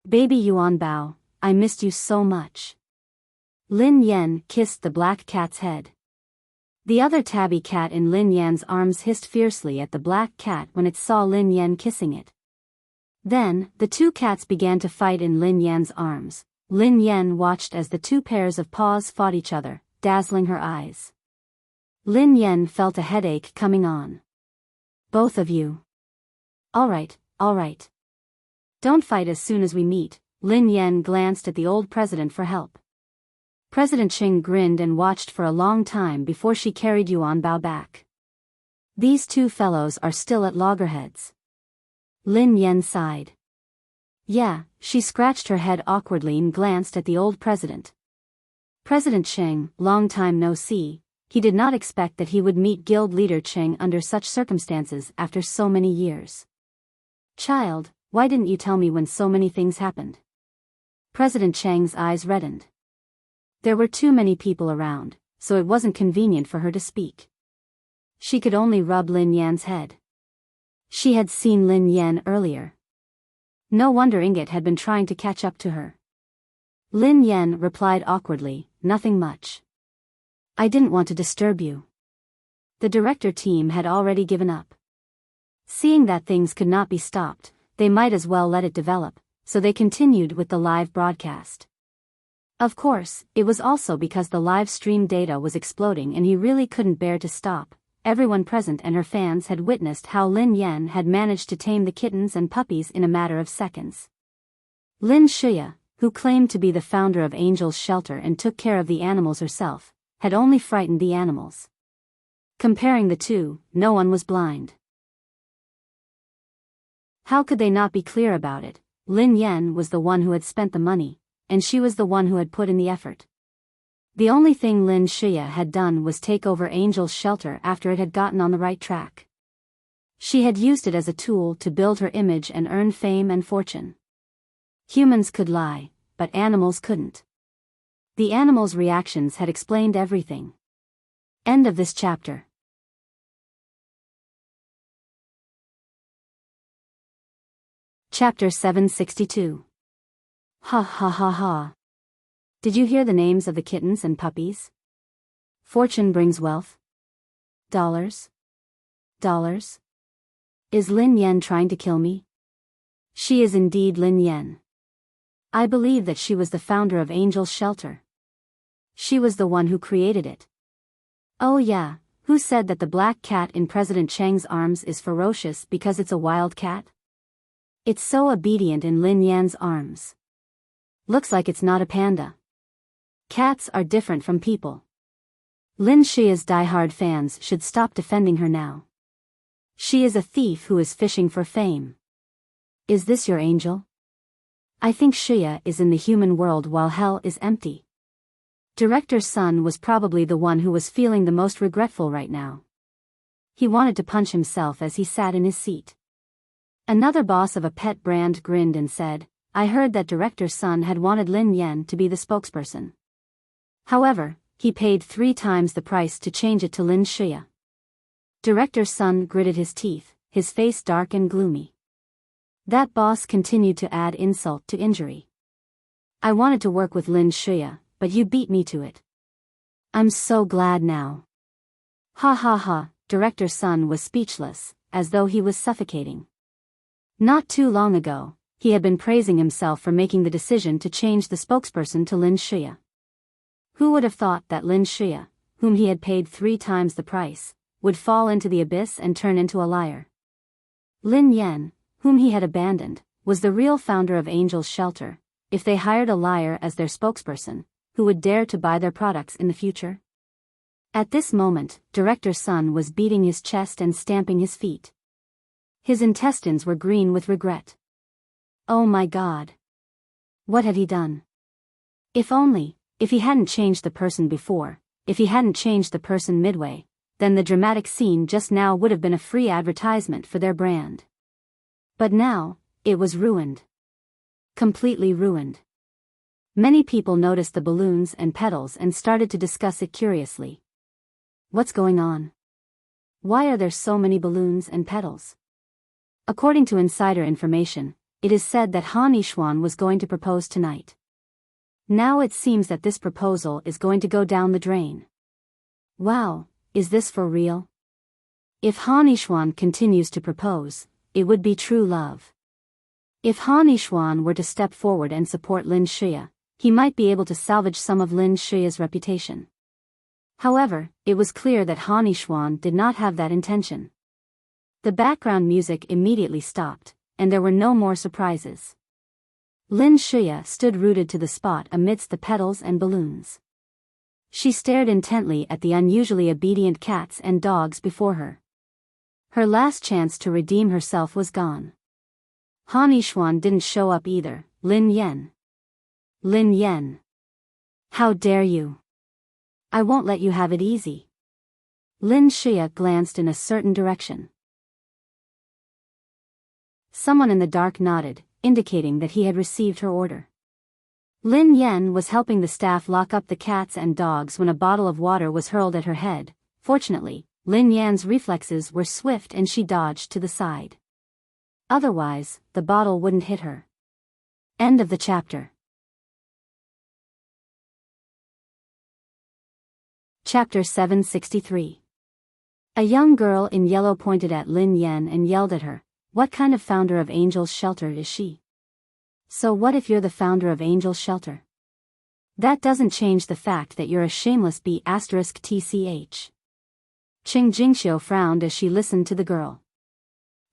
Baby Yuan Bao, I missed you so much. Lin Yan kissed the black cat's head. The other tabby cat in Lin Yan's arms hissed fiercely at the black cat when it saw Lin Yan kissing it. Then, the two cats began to fight in Lin Yan's arms. Lin Yan watched as the two pairs of paws fought each other, dazzling her eyes. Lin Yan felt a headache coming on. Both of you. All right. Don't fight as soon as we meet. Lin Yan glanced at the old president for help. President Cheng grinned and watched for a long time before she carried Yuan Bao back. These two fellows are still at loggerheads. Lin Yan sighed. Yeah, she scratched her head awkwardly and glanced at the old president. President Cheng, long time no see, he did not expect that he would meet guild leader Cheng under such circumstances after so many years. Child, why didn't you tell me when so many things happened? President Cheng's eyes reddened. There were too many people around, so it wasn't convenient for her to speak. She could only rub Lin Yan's head. She had seen Lin Yan earlier. No wonder Ingot had been trying to catch up to her. Lin Yan replied awkwardly, nothing much. I didn't want to disturb you. The director team had already given up. Seeing that things could not be stopped, they might as well let it develop, so they continued with the live broadcast. Of course, it was also because the live stream data was exploding and he really couldn't bear to stop. Everyone present and her fans had witnessed how Lin Yan had managed to tame the kittens and puppies in a matter of seconds. Lin Xue, who claimed to be the founder of Angel's Shelter and took care of the animals herself, had only frightened the animals. Comparing the two, no one was blind. How could they not be clear about it? Lin Yan was the one who had spent the money, and she was the one who had put in the effort. The only thing Lin Xue had done was take over Angel's Shelter after it had gotten on the right track. She had used it as a tool to build her image and earn fame and fortune. Humans could lie, but animals couldn't. The animals' reactions had explained everything. End of this chapter. Chapter 762. Ha ha ha ha. Did you hear the names of the kittens and puppies? Fortune brings wealth. Dollars? Dollars? Is Lin Yan trying to kill me? She is indeed Lin Yan. I believe that she was the founder of Angel's Shelter. She was the one who created it. Oh yeah, who said that the black cat in President Cheng's arms is ferocious because it's a wild cat? It's so obedient in Lin Yan's arms. Looks like it's not a panda. Cats are different from people. Lin Shia's diehard fans should stop defending her now. She is a thief who is fishing for fame. Is this your angel? I think Shia is in the human world while hell is empty. Director's son was probably the one who was feeling the most regretful right now. He wanted to punch himself as he sat in his seat. Another boss of a pet brand grinned and said, I heard that Director's son had wanted Lin Yan to be the spokesperson. However, he paid 3 times the price to change it to Lin Shia. Director's son gritted his teeth, his face dark and gloomy. That boss continued to add insult to injury. I wanted to work with Lin Shia, but you beat me to it. I'm so glad now. Ha ha ha, Director's son was speechless, as though he was suffocating. Not too long ago, he had been praising himself for making the decision to change the spokesperson to Lin Shia. Who would have thought that Lin Shia, whom he had paid 3 times the price, would fall into the abyss and turn into a liar? Lin Yan, whom he had abandoned, was the real founder of Angel's Shelter. If they hired a liar as their spokesperson, who would dare to buy their products in the future? At this moment, Director's son was beating his chest and stamping his feet. His intestines were green with regret. Oh my God. What had he done? If he hadn't changed the person before, if he hadn't changed the person midway, then the dramatic scene just now would have been a free advertisement for their brand. But now, it was ruined. Completely ruined. Many people noticed the balloons and petals and started to discuss it curiously. What's going on? Why are there so many balloons and petals? According to insider information, it is said that Han Yishuan was going to propose tonight. Now it seems that this proposal is going to go down the drain. Wow, is this for real? If Han Yishuan continues to propose, it would be true love. If Han Yishuan were to step forward and support Lin Shia, he might be able to salvage some of Lin Shia's reputation. However, it was clear that Han Yishuan did not have that intention. The background music immediately stopped, and there were no more surprises. Lin Shia stood rooted to the spot amidst the petals and balloons. She stared intently at the unusually obedient cats and dogs before her. Her last chance to redeem herself was gone. Han Yishuan didn't show up either. Lin Yan. Lin Yan. How dare you? I won't let you have it easy. Lin Shia glanced in a certain direction. Someone in the dark nodded, indicating that he had received her order. Lin Yan was helping the staff lock up the cats and dogs when a bottle of water was hurled at her head. Fortunately, Lin Yan's reflexes were swift and she dodged to the side. Otherwise, the bottle wouldn't hit her. End of the chapter. Chapter 763. A young girl in yellow pointed at Lin Yan and yelled at her, "What kind of founder of Angel's Shelter is she?" So what if you're the founder of Angel's Shelter? That doesn't change the fact that you're a shameless B***tch. Qing Jingxiu frowned as she listened to the girl.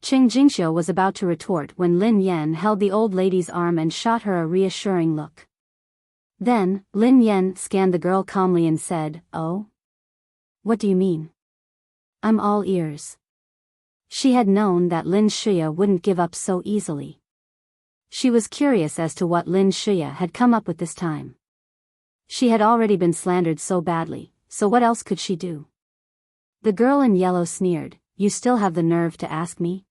Qing Jingxiu was about to retort when Lin Yan held the old lady's arm and shot her a reassuring look. Then, Lin Yan scanned the girl calmly and said, "Oh? What do you mean? I'm all ears." She had known that Lin Shia wouldn't give up so easily. She was curious as to what Lin Shia had come up with this time. She had already been slandered so badly, so what else could she do? The girl in yellow sneered, you still have the nerve to ask me?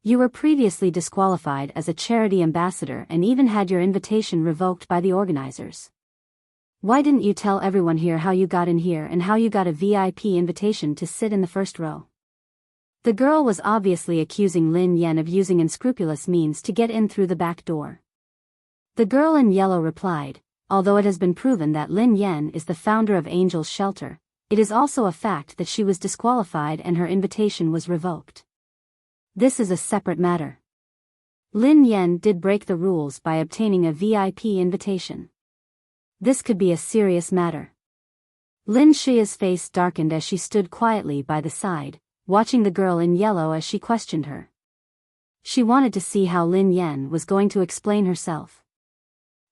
You were previously disqualified as a charity ambassador and even had your invitation revoked by the organizers. Why didn't you tell everyone here how you got in here and how you got a VIP invitation to sit in the first row? The girl was obviously accusing Lin Yan of using unscrupulous means to get in through the back door. The girl in yellow replied, although it has been proven that Lin Yan is the founder of Angel's Shelter, it is also a fact that she was disqualified and her invitation was revoked. This is a separate matter. Lin Yan did break the rules by obtaining a VIP invitation. This could be a serious matter. Lin Shia's face darkened as she stood quietly by the side, watching the girl in yellow as she questioned her. She wanted to see how Lin Yan was going to explain herself.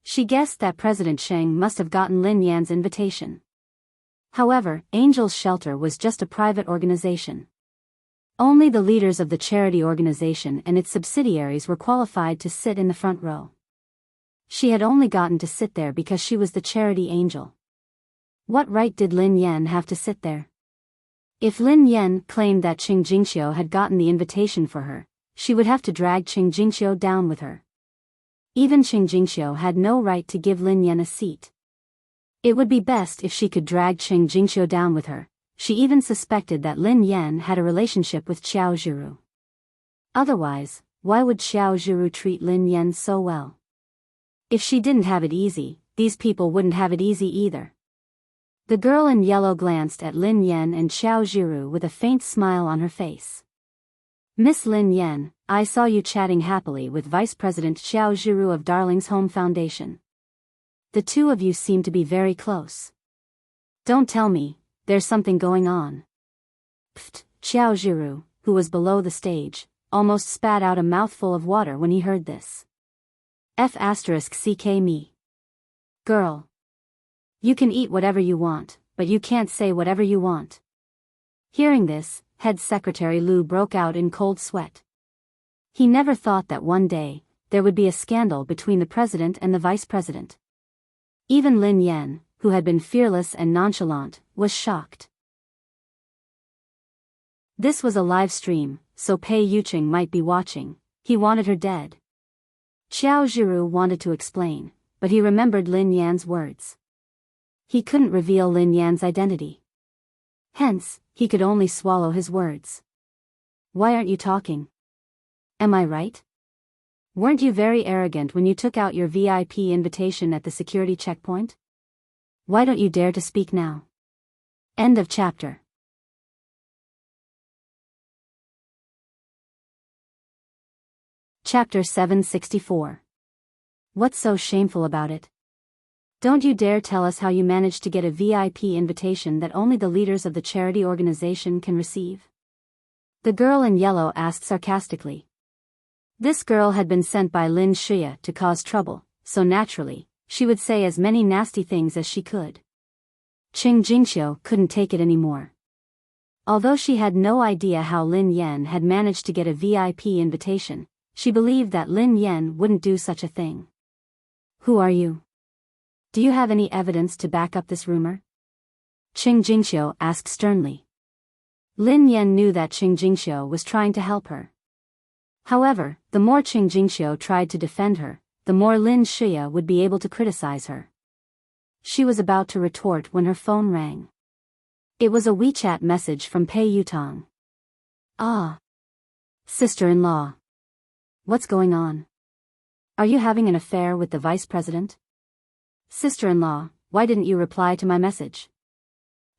She guessed that President Sheng must have gotten Lin Yan's invitation. However, Angel's Shelter was just a private organization. Only the leaders of the charity organization and its subsidiaries were qualified to sit in the front row. She had only gotten to sit there because she was the charity angel. What right did Lin Yan have to sit there? If Lin Yan claimed that Qing Jingxiu had gotten the invitation for her, she would have to drag Qing Jingxiu down with her. Even Qing Jingxiu had no right to give Lin Yan a seat. It would be best if she could drag Qing Jingxiu down with her. She even suspected that Lin Yan had a relationship with Xiao Zhiru. Otherwise, why would Xiao Zhiru treat Lin Yan so well? If she didn't have it easy, these people wouldn't have it easy either. The girl in yellow glanced at Lin Yan and Xiao Zhiru with a faint smile on her face. Miss Lin Yan, I saw you chatting happily with Vice President Xiao Zhiru of Darling's Home Foundation. The two of you seem to be very close. Don't tell me, there's something going on. Pfft, Xiao Zhiru, who was below the stage, almost spat out a mouthful of water when he heard this. F***ck me. Girl. You can eat whatever you want, but you can't say whatever you want. Hearing this, Head Secretary Lu broke out in cold sweat. He never thought that one day, there would be a scandal between the president and the vice president. Even Lin Yan, who had been fearless and nonchalant, was shocked. This was a live stream, so Pei Yuqing might be watching. He wanted her dead. Xiao Zhiru wanted to explain, but he remembered Lin Yan's words. He couldn't reveal Lin Yan's identity. Hence, he could only swallow his words. Why aren't you talking? Am I right? Weren't you very arrogant when you took out your VIP invitation at the security checkpoint? Why don't you dare to speak now? End of chapter. Chapter 764. What's so shameful about it? Don't you dare tell us how you managed to get a VIP invitation that only the leaders of the charity organization can receive? The girl in yellow asked sarcastically. This girl had been sent by Lin Shia to cause trouble, so naturally, she would say as many nasty things as she could. Qing Jingxiu couldn't take it anymore. Although she had no idea how Lin Yan had managed to get a VIP invitation, she believed that Lin Yan wouldn't do such a thing. Who are you? Do you have any evidence to back up this rumor? Qing Jingxiu asked sternly. Lin Yan knew that Qing Jingxiu was trying to help her. However, the more Qing Jingxiu tried to defend her, the more Lin Shia would be able to criticize her. She was about to retort when her phone rang. It was a WeChat message from Pei Yutong. Ah. Sister-in-law. What's going on? Are you having an affair with the vice president? Sister-in-law, why didn't you reply to my message?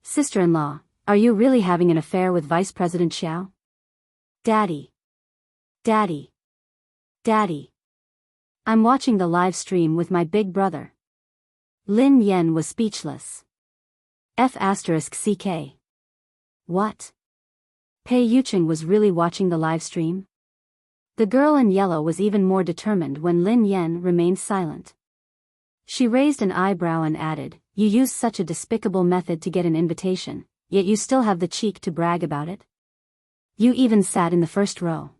Sister-in-law, are you really having an affair with Vice President Xiao? Daddy. Daddy. Daddy. I'm watching the live stream with my big brother. Lin Yan was speechless. F***ck. What? Pei Yuqing was really watching the live stream? The girl in yellow was even more determined when Lin Yan remained silent. She raised an eyebrow and added, You used such a despicable method to get an invitation, yet you still have the cheek to brag about it? You even sat in the first row.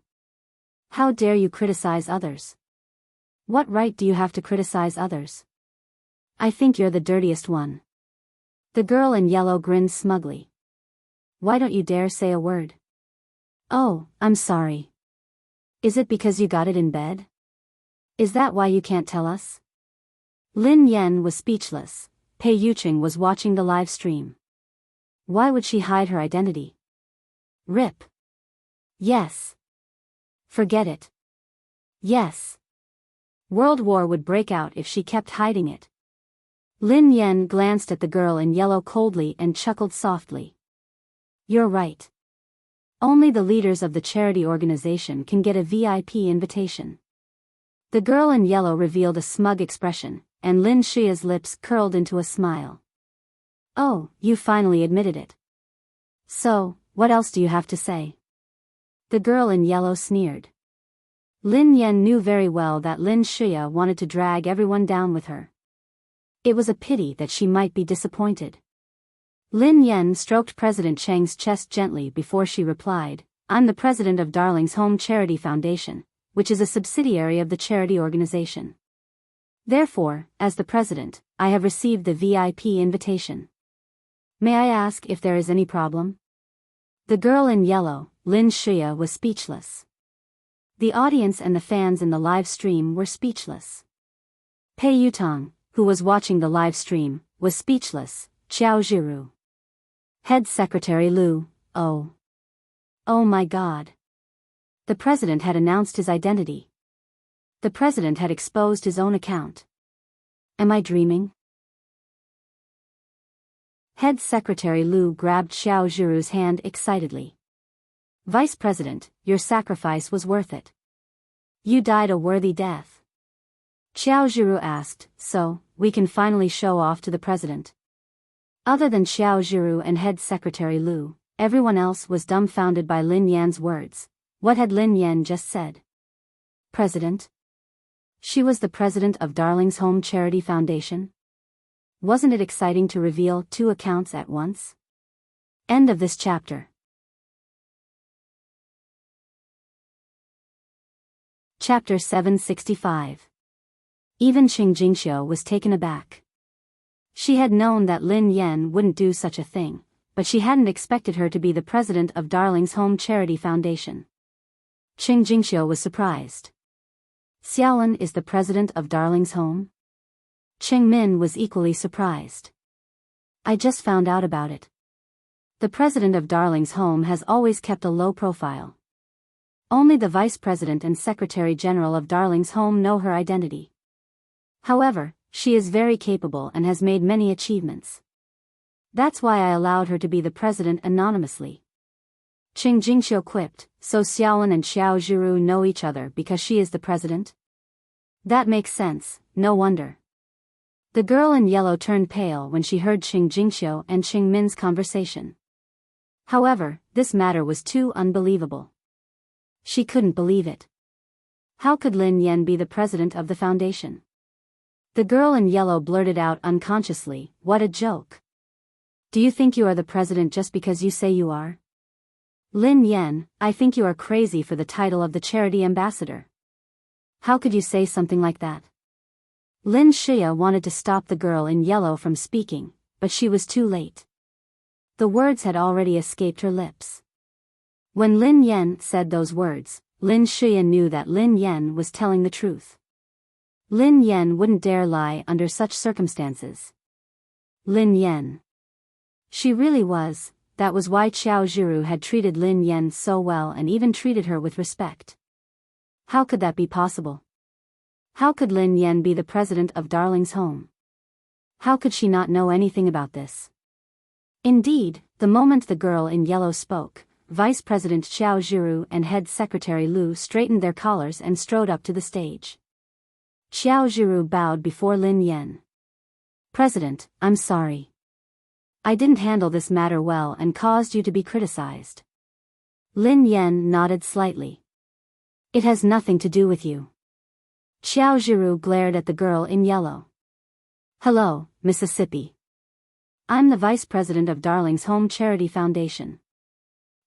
How dare you criticize others? What right do you have to criticize others? I think you're the dirtiest one. The girl in yellow grinned smugly. Why don't you dare say a word? Oh, I'm sorry. Is it because you got it in bed? Is that why you can't tell us? Lin Yan was speechless. Pei Yuqing was watching the live stream. Why would she hide her identity? Rip. Yes. Forget it. Yes. World War would break out if she kept hiding it. Lin Yan glanced at the girl in yellow coldly and chuckled softly. You're right. Only the leaders of the charity organization can get a VIP invitation. The girl in yellow revealed a smug expression, and Lin Shia's lips curled into a smile. Oh, you finally admitted it. So, what else do you have to say? The girl in yellow sneered. Lin Yan knew very well that Lin Shia wanted to drag everyone down with her. It was a pity that she might be disappointed. Lin Yan stroked President Cheng's chest gently before she replied, I'm the president of Darling's Home Charity Foundation, which is a subsidiary of the charity organization. Therefore, as the president, I have received the VIP invitation. May I ask if there is any problem? The girl in yellow, Lin Shia, was speechless. The audience and the fans in the live stream were speechless. Pei Yutong, who was watching the live stream, was speechless. Xiao Zhiru. Head Secretary Lu, oh. Oh my God. The president had announced his identity. The president had exposed his own account. Am I dreaming? Head Secretary Lu grabbed Xiao Zhiru's hand excitedly. Vice President, your sacrifice was worth it. You died a worthy death. Xiao Zhiru asked, so, we can finally show off to the president. Other than Xiao Zhiru and Head Secretary Lu, everyone else was dumbfounded by Lin Yan's words. What had Lin Yan just said? President? She was the president of Darling's Home Charity Foundation? Wasn't it exciting to reveal 2 accounts at once? End of this chapter. Chapter 765. Even Qing Jingxiu was taken aback. She had known that Lin Yan wouldn't do such a thing, but she hadn't expected her to be the president of Darling's Home Charity Foundation. Qing Jingxiu was surprised. Xiaolin is the president of Darling's Home? Qing Min was equally surprised. I just found out about it. The president of Darling's Home has always kept a low profile. Only the vice president and secretary general of Darling's Home know her identity. However, she is very capable and has made many achievements. That's why I allowed her to be the president anonymously. Qing Jingxiu quipped, so Xiaolin and Xiao Zhiru know each other because she is the president? That makes sense, no wonder. The girl in yellow turned pale when she heard Qing Jingxiu and Qing Min's conversation. However, this matter was too unbelievable. She couldn't believe it. How could Lin Yan be the president of the foundation? The girl in yellow blurted out unconsciously, what a joke. Do you think you are the president just because you say you are? Lin Yan, I think you are crazy for the title of the charity ambassador. How could you say something like that? Lin Shia wanted to stop the girl in yellow from speaking, but she was too late. The words had already escaped her lips. When Lin Yan said those words, Lin Shia knew that Lin Yan was telling the truth. Lin Yan wouldn't dare lie under such circumstances. Lin Yan. She really was, that was why Xiao Zhiru had treated Lin Yan so well and even treated her with respect. How could that be possible? How could Lin Yan be the president of Darling's Home? How could she not know anything about this? Indeed, the moment the girl in yellow spoke, Vice President Xiao Zhiru and Head Secretary Lu straightened their collars and strode up to the stage. Xiao Zhiru bowed before Lin Yan. President, I'm sorry. I didn't handle this matter well and caused you to be criticized. Lin Yan nodded slightly. It has nothing to do with you. Xiao Zhiru glared at the girl in yellow. Hello, Mississippi. I'm the Vice President of Darling's Home Charity Foundation.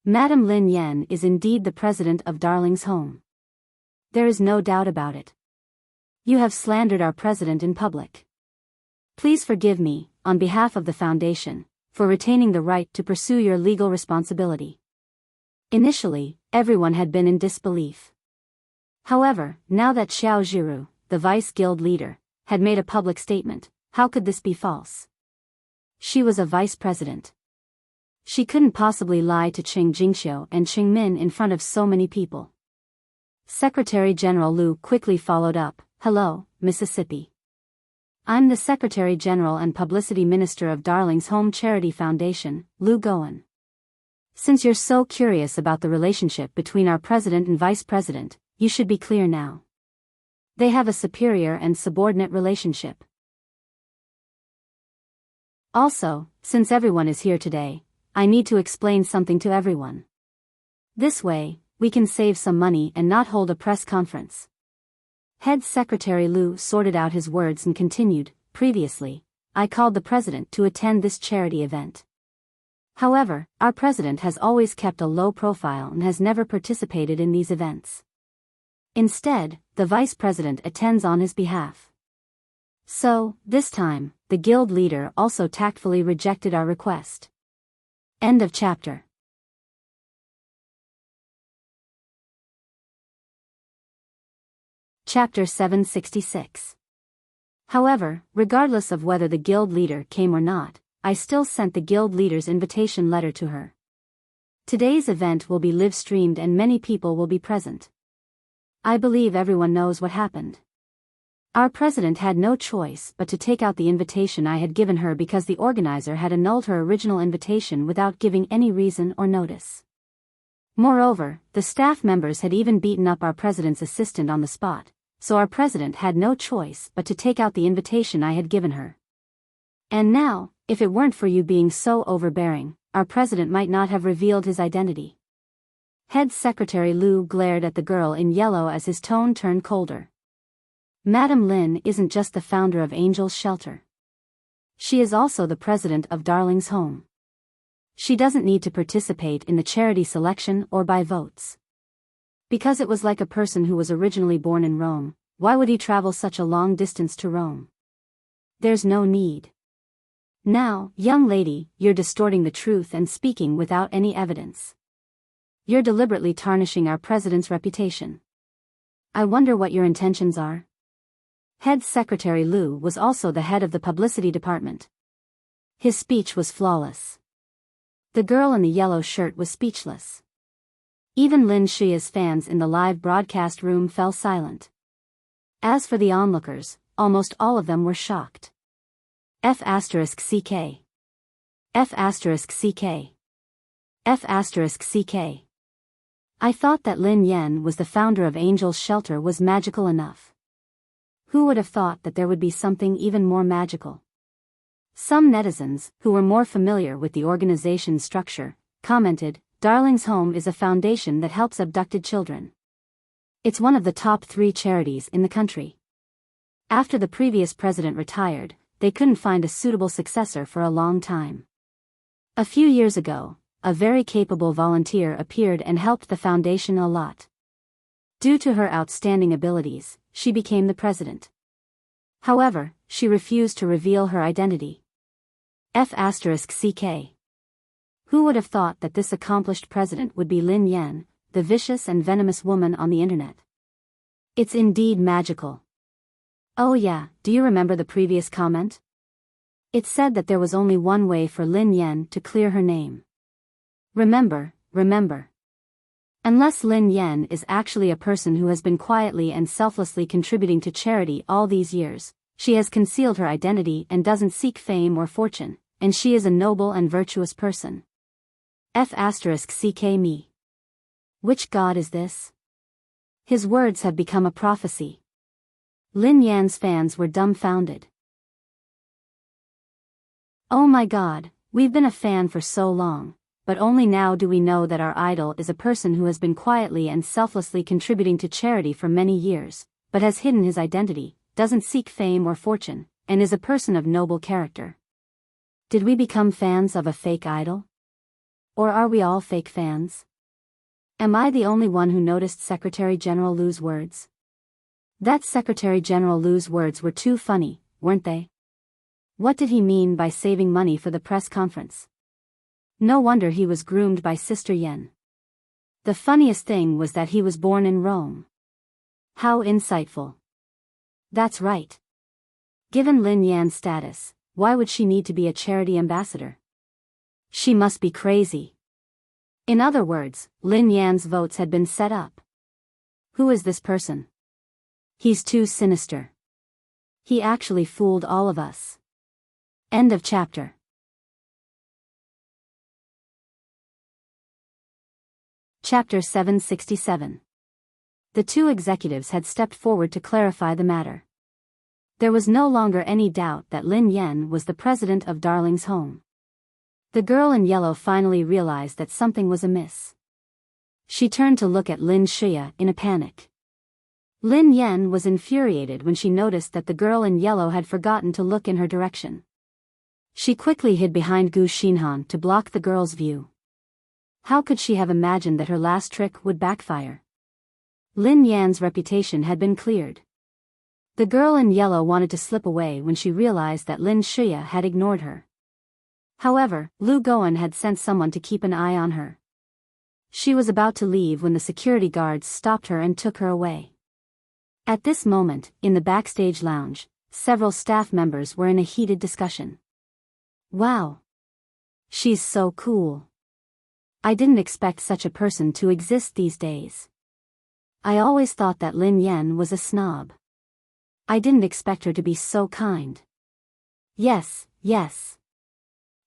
Madam Lin Yan is indeed the president of Darling's Home. There is no doubt about it. You have slandered our president in public. Please forgive me, on behalf of the foundation, for retaining the right to pursue your legal responsibility. Initially, everyone had been in disbelief. However, now that Xiao Jiru, the vice guild leader, had made a public statement, how could this be false? She was a vice president. She couldn't possibly lie to Qing Jingxiu and Qing Min in front of so many people. Secretary General Lu quickly followed up, "Hello, Mississippi. I'm the Secretary General and Publicity Minister of Darling's Home Charity Foundation, Lu Goen. Since you're so curious about the relationship between our president and vice president, you should be clear now. They have a superior and subordinate relationship. Also, since everyone is here today, I need to explain something to everyone. This way, we can save some money and not hold a press conference." Head Secretary Lu sorted out his words and continued, "Previously, I called the president to attend this charity event. However, our president has always kept a low profile and has never participated in these events. Instead, the vice president attends on his behalf. So, this time, the guild leader also tactfully rejected our request." End of chapter. Chapter 766. However, regardless of whether the guild leader came or not, I still sent the guild leader's invitation letter to her. Today's event will be live-streamed and many people will be present. I believe everyone knows what happened. Our president had no choice but to take out the invitation I had given her because the organizer had annulled her original invitation without giving any reason or notice. Moreover, the staff members had even beaten up our president's assistant on the spot, so our president had no choice but to take out the invitation I had given her. And now, if it weren't for you being so overbearing, our president might not have revealed his identity. Head Secretary Lu glared at the girl in yellow as his tone turned colder. Madam Lin isn't just the founder of Angel's Shelter. She is also the president of Darling's Home. She doesn't need to participate in the charity selection or buy votes. Because it was like a person who was originally born in Rome, why would he travel such a long distance to Rome? There's no need. Now, young lady, you're distorting the truth and speaking without any evidence. You're deliberately tarnishing our president's reputation. I wonder what your intentions are. Head Secretary Lu was also the head of the publicity department. His speech was flawless. The girl in the yellow shirt was speechless. Even Lin Shia's fans in the live broadcast room fell silent. As for the onlookers, almost all of them were shocked. F***CK. F***CK. F***CK. I thought that Lin Yan was the founder of Angel's Shelter was magical enough. Who would have thought that there would be something even more magical? Some netizens, who were more familiar with the organization's structure, commented, "Darling's Home is a foundation that helps abducted children. It's one of the top 3 charities in the country." After the previous president retired, they couldn't find a suitable successor for a long time. A few years ago, a very capable volunteer appeared and helped the foundation a lot. Due to her outstanding abilities, she became the president. However, she refused to reveal her identity. F***CK. Who would have thought that this accomplished president would be Lin Yan, the vicious and venomous woman on the internet? It's indeed magical. Oh yeah, do you remember the previous comment? It said that there was only one way for Lin Yan to clear her name. Remember. Unless Lin Yan is actually a person who has been quietly and selflessly contributing to charity all these years, she has concealed her identity and doesn't seek fame or fortune, and she is a noble and virtuous person. F***CK me. Which god is this? His words have become a prophecy. Lin Yan's fans were dumbfounded. Oh my god, we've been a fan for so long, but only now do we know that our idol is a person who has been quietly and selflessly contributing to charity for many years, but has hidden his identity, doesn't seek fame or fortune, and is a person of noble character. Did we become fans of a fake idol? Or are we all fake fans? Am I the only one who noticed Secretary General Lu's words? That Secretary General Lu's words were too funny, weren't they? What did he mean by saving money for the press conference? No wonder he was groomed by Sister Yen. The funniest thing was that he was born in Rome. How insightful. That's right. Given Lin Yan's status, why would she need to be a charity ambassador? She must be crazy. In other words, Lin Yan's votes had been set up. Who is this person? He's too sinister. He actually fooled all of us. End of chapter. Chapter 767. The two executives had stepped forward to clarify the matter. There was no longer any doubt that Lin Yan was the president of Darling's home. The girl in yellow finally realized that something was amiss. She turned to look at Lin Xia in a panic. Lin Yan was infuriated when she noticed that the girl in yellow had forgotten to look in her direction. She quickly hid behind Gu Xinhan to block the girl's view. How could she have imagined that her last trick would backfire? Lin Yan's reputation had been cleared. The girl in yellow wanted to slip away when she realized that Lin Xia had ignored her. However, Lu Goan had sent someone to keep an eye on her. She was about to leave when the security guards stopped her and took her away. At this moment, in the backstage lounge, several staff members were in a heated discussion. Wow! She's so cool. I didn't expect such a person to exist these days. I always thought that Lin Yan was a snob. I didn't expect her to be so kind. Yes, yes.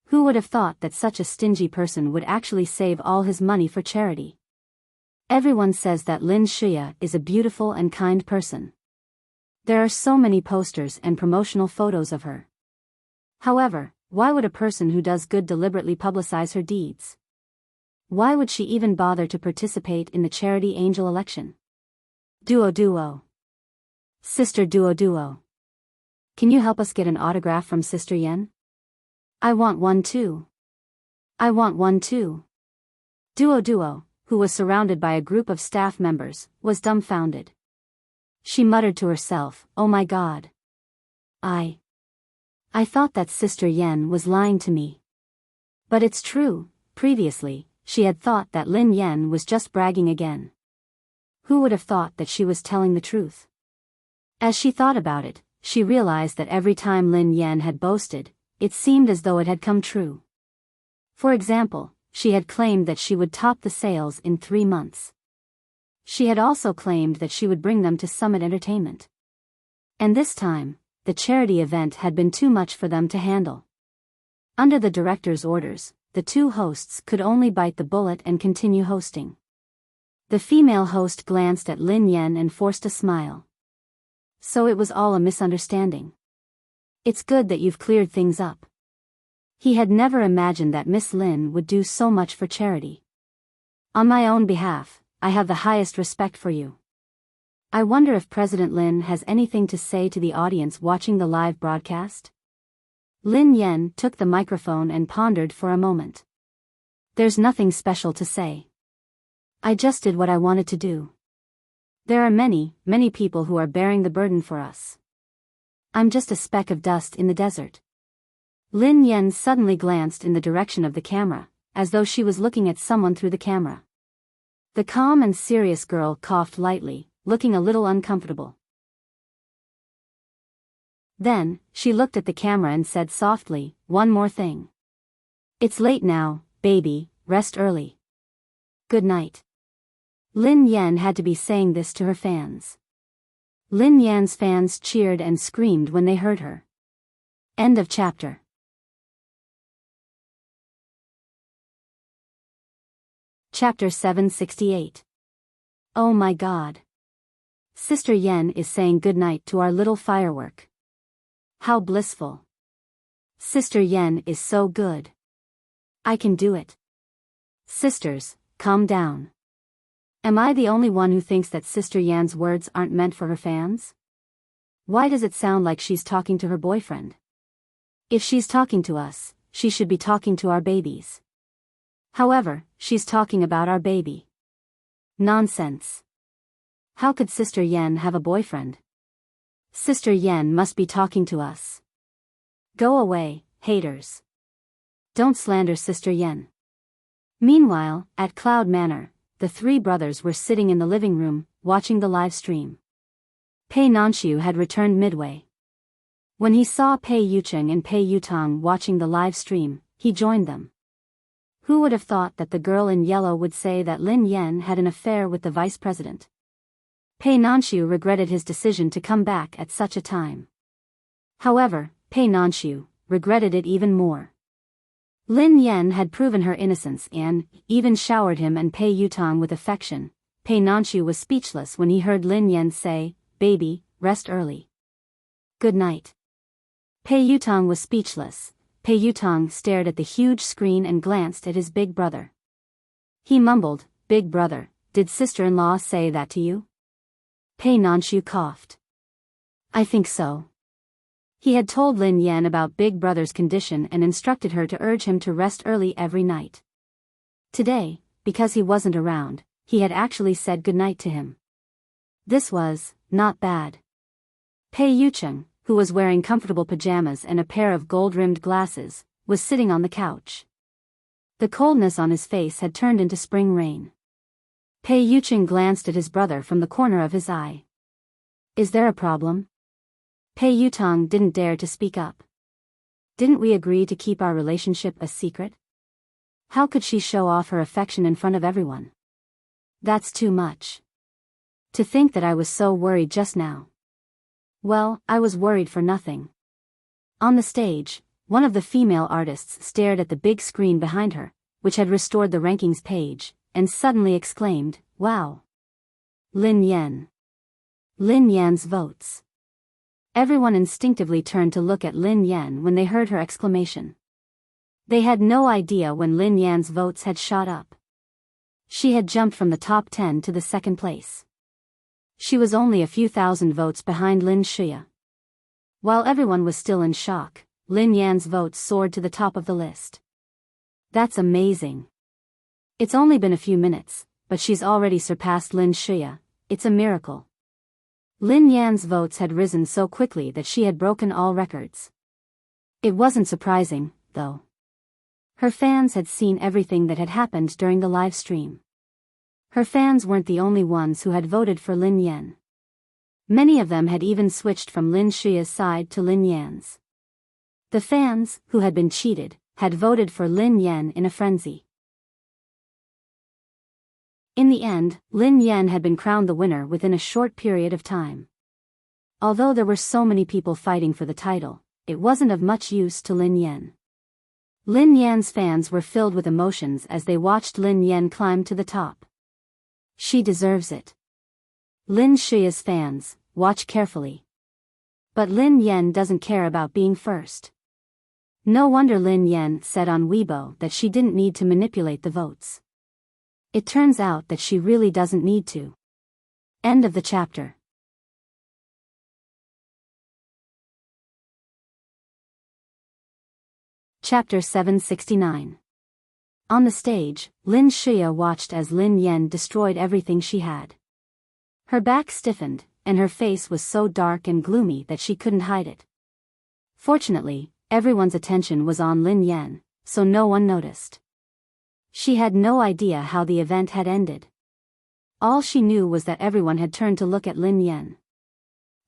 Who would have thought that such a stingy person would actually save all his money for charity? Everyone says that Lin Xia is a beautiful and kind person. There are so many posters and promotional photos of her. However, why would a person who does good deliberately publicize her deeds? Why would she even bother to participate in the charity angel election? Duo. Sister Duo. Can you help us get an autograph from Sister Yen? I want one too. Duo, who was surrounded by a group of staff members, was dumbfounded. She muttered to herself, "Oh my God. I thought that Sister Yen was lying to me. But it's true, previously, she had thought that Lin Yan was just bragging again. Who would have thought that she was telling the truth?" As she thought about it, she realized that every time Lin Yan had boasted, it seemed as though it had come true. For example, she had claimed that she would top the sales in 3 months. She had also claimed that she would bring them to Summit Entertainment. And this time, the charity event had been too much for them to handle. Under the director's orders, the two hosts could only bite the bullet and continue hosting. The female host glanced at Lin Yan and forced a smile. So it was all a misunderstanding. It's good that you've cleared things up. He had never imagined that Miss Lin would do so much for charity. On my own behalf, I have the highest respect for you. I wonder if President Lin has anything to say to the audience watching the live broadcast? Lin Yan took the microphone and pondered for a moment. There's nothing special to say. I just did what I wanted to do. There are many people who are bearing the burden for us. I'm just a speck of dust in the desert. Lin Yan suddenly glanced in the direction of the camera, as though she was looking at someone through the camera. The calm and serious girl coughed lightly, looking a little uncomfortable. Then, she looked at the camera and said softly, "One more thing. It's late now, baby, rest early. Good night." Lin Yan had to be saying this to her fans. Lin Yan's fans cheered and screamed when they heard her. End of chapter. Chapter 768. Oh my God. Sister Yen is saying goodnight to our little firework. How blissful. Sister Yen is so good. I can do it. Sisters, calm down. Am I the only one who thinks that Sister Yan's words aren't meant for her fans? Why does it sound like she's talking to her boyfriend? If she's talking to us, she should be talking to our babies. However, she's talking about our baby. Nonsense. How could Sister Yen have a boyfriend? Sister Yen must be talking to us. Go away, haters. Don't slander Sister Yen. Meanwhile, at Cloud Manor, the three brothers were sitting in the living room, watching the live stream. Pei Nanxiu had returned midway. When he saw Pei Yucheng and Pei Yutang watching the live stream, he joined them. Who would have thought that the girl in yellow would say that Lin Yan had an affair with the vice president? Pei Nanxiu regretted his decision to come back at such a time. However, Pei Nanxiu regretted it even more. Lin Yan had proven her innocence and even showered him and Pei Yutang with affection. Pei Nanxiu was speechless when he heard Lin Yan say, "Baby, rest early. Good night." Pei Yutang was speechless. Pei Yutang stared at the huge screen and glanced at his big brother. He mumbled, "Big brother, did sister-in-law say that to you?" Pei Nanxiu coughed. "I think so." He had told Lin Yan about Big Brother's condition and instructed her to urge him to rest early every night. Today, because he wasn't around, he had actually said goodnight to him. This was not bad. Pei Yucheng, who was wearing comfortable pajamas and a pair of gold-rimmed glasses, was sitting on the couch. The coldness on his face had turned into spring rain. Pei Yucheng glanced at his brother from the corner of his eye. "Is there a problem?" Pei Yutang didn't dare to speak up. "Didn't we agree to keep our relationship a secret? How could she show off her affection in front of everyone? That's too much. To think that I was so worried just now." "Well, I was worried for nothing." On the stage, one of the female artists stared at the big screen behind her, which had restored the rankings page, and suddenly exclaimed, "Wow! Lin Yan. Lin Yan's votes." Everyone instinctively turned to look at Lin Yan when they heard her exclamation. They had no idea when Lin Yan's votes had shot up. She had jumped from the top 10 to the second place. She was only a few thousand votes behind Lin Xia. While everyone was still in shock, Lin Yan's votes soared to the top of the list. "That's amazing. It's only been a few minutes, but she's already surpassed Lin Xia. It's a miracle." Lin Yan's votes had risen so quickly that she had broken all records. It wasn't surprising, though. Her fans had seen everything that had happened during the live stream. Her fans weren't the only ones who had voted for Lin Yan. Many of them had even switched from Lin Xia's side to Lin Yan's. The fans, who had been cheated, had voted for Lin Yan in a frenzy. In the end, Lin Yan had been crowned the winner within a short period of time. Although there were so many people fighting for the title, it wasn't of much use to Lin Yan. Lin Yan's fans were filled with emotions as they watched Lin Yan climb to the top. She deserves it. Lin Xia's fans, watch carefully. But Lin Yan doesn't care about being first. No wonder Lin Yan said on Weibo that she didn't need to manipulate the votes. It turns out that she really doesn't need to. End of the chapter. Chapter 769. On the stage, Lin Xia watched as Lin Yan destroyed everything she had. Her back stiffened, and her face was so dark and gloomy that she couldn't hide it. Fortunately, everyone's attention was on Lin Yan, so no one noticed. She had no idea how the event had ended. All she knew was that everyone had turned to look at Lin Yan.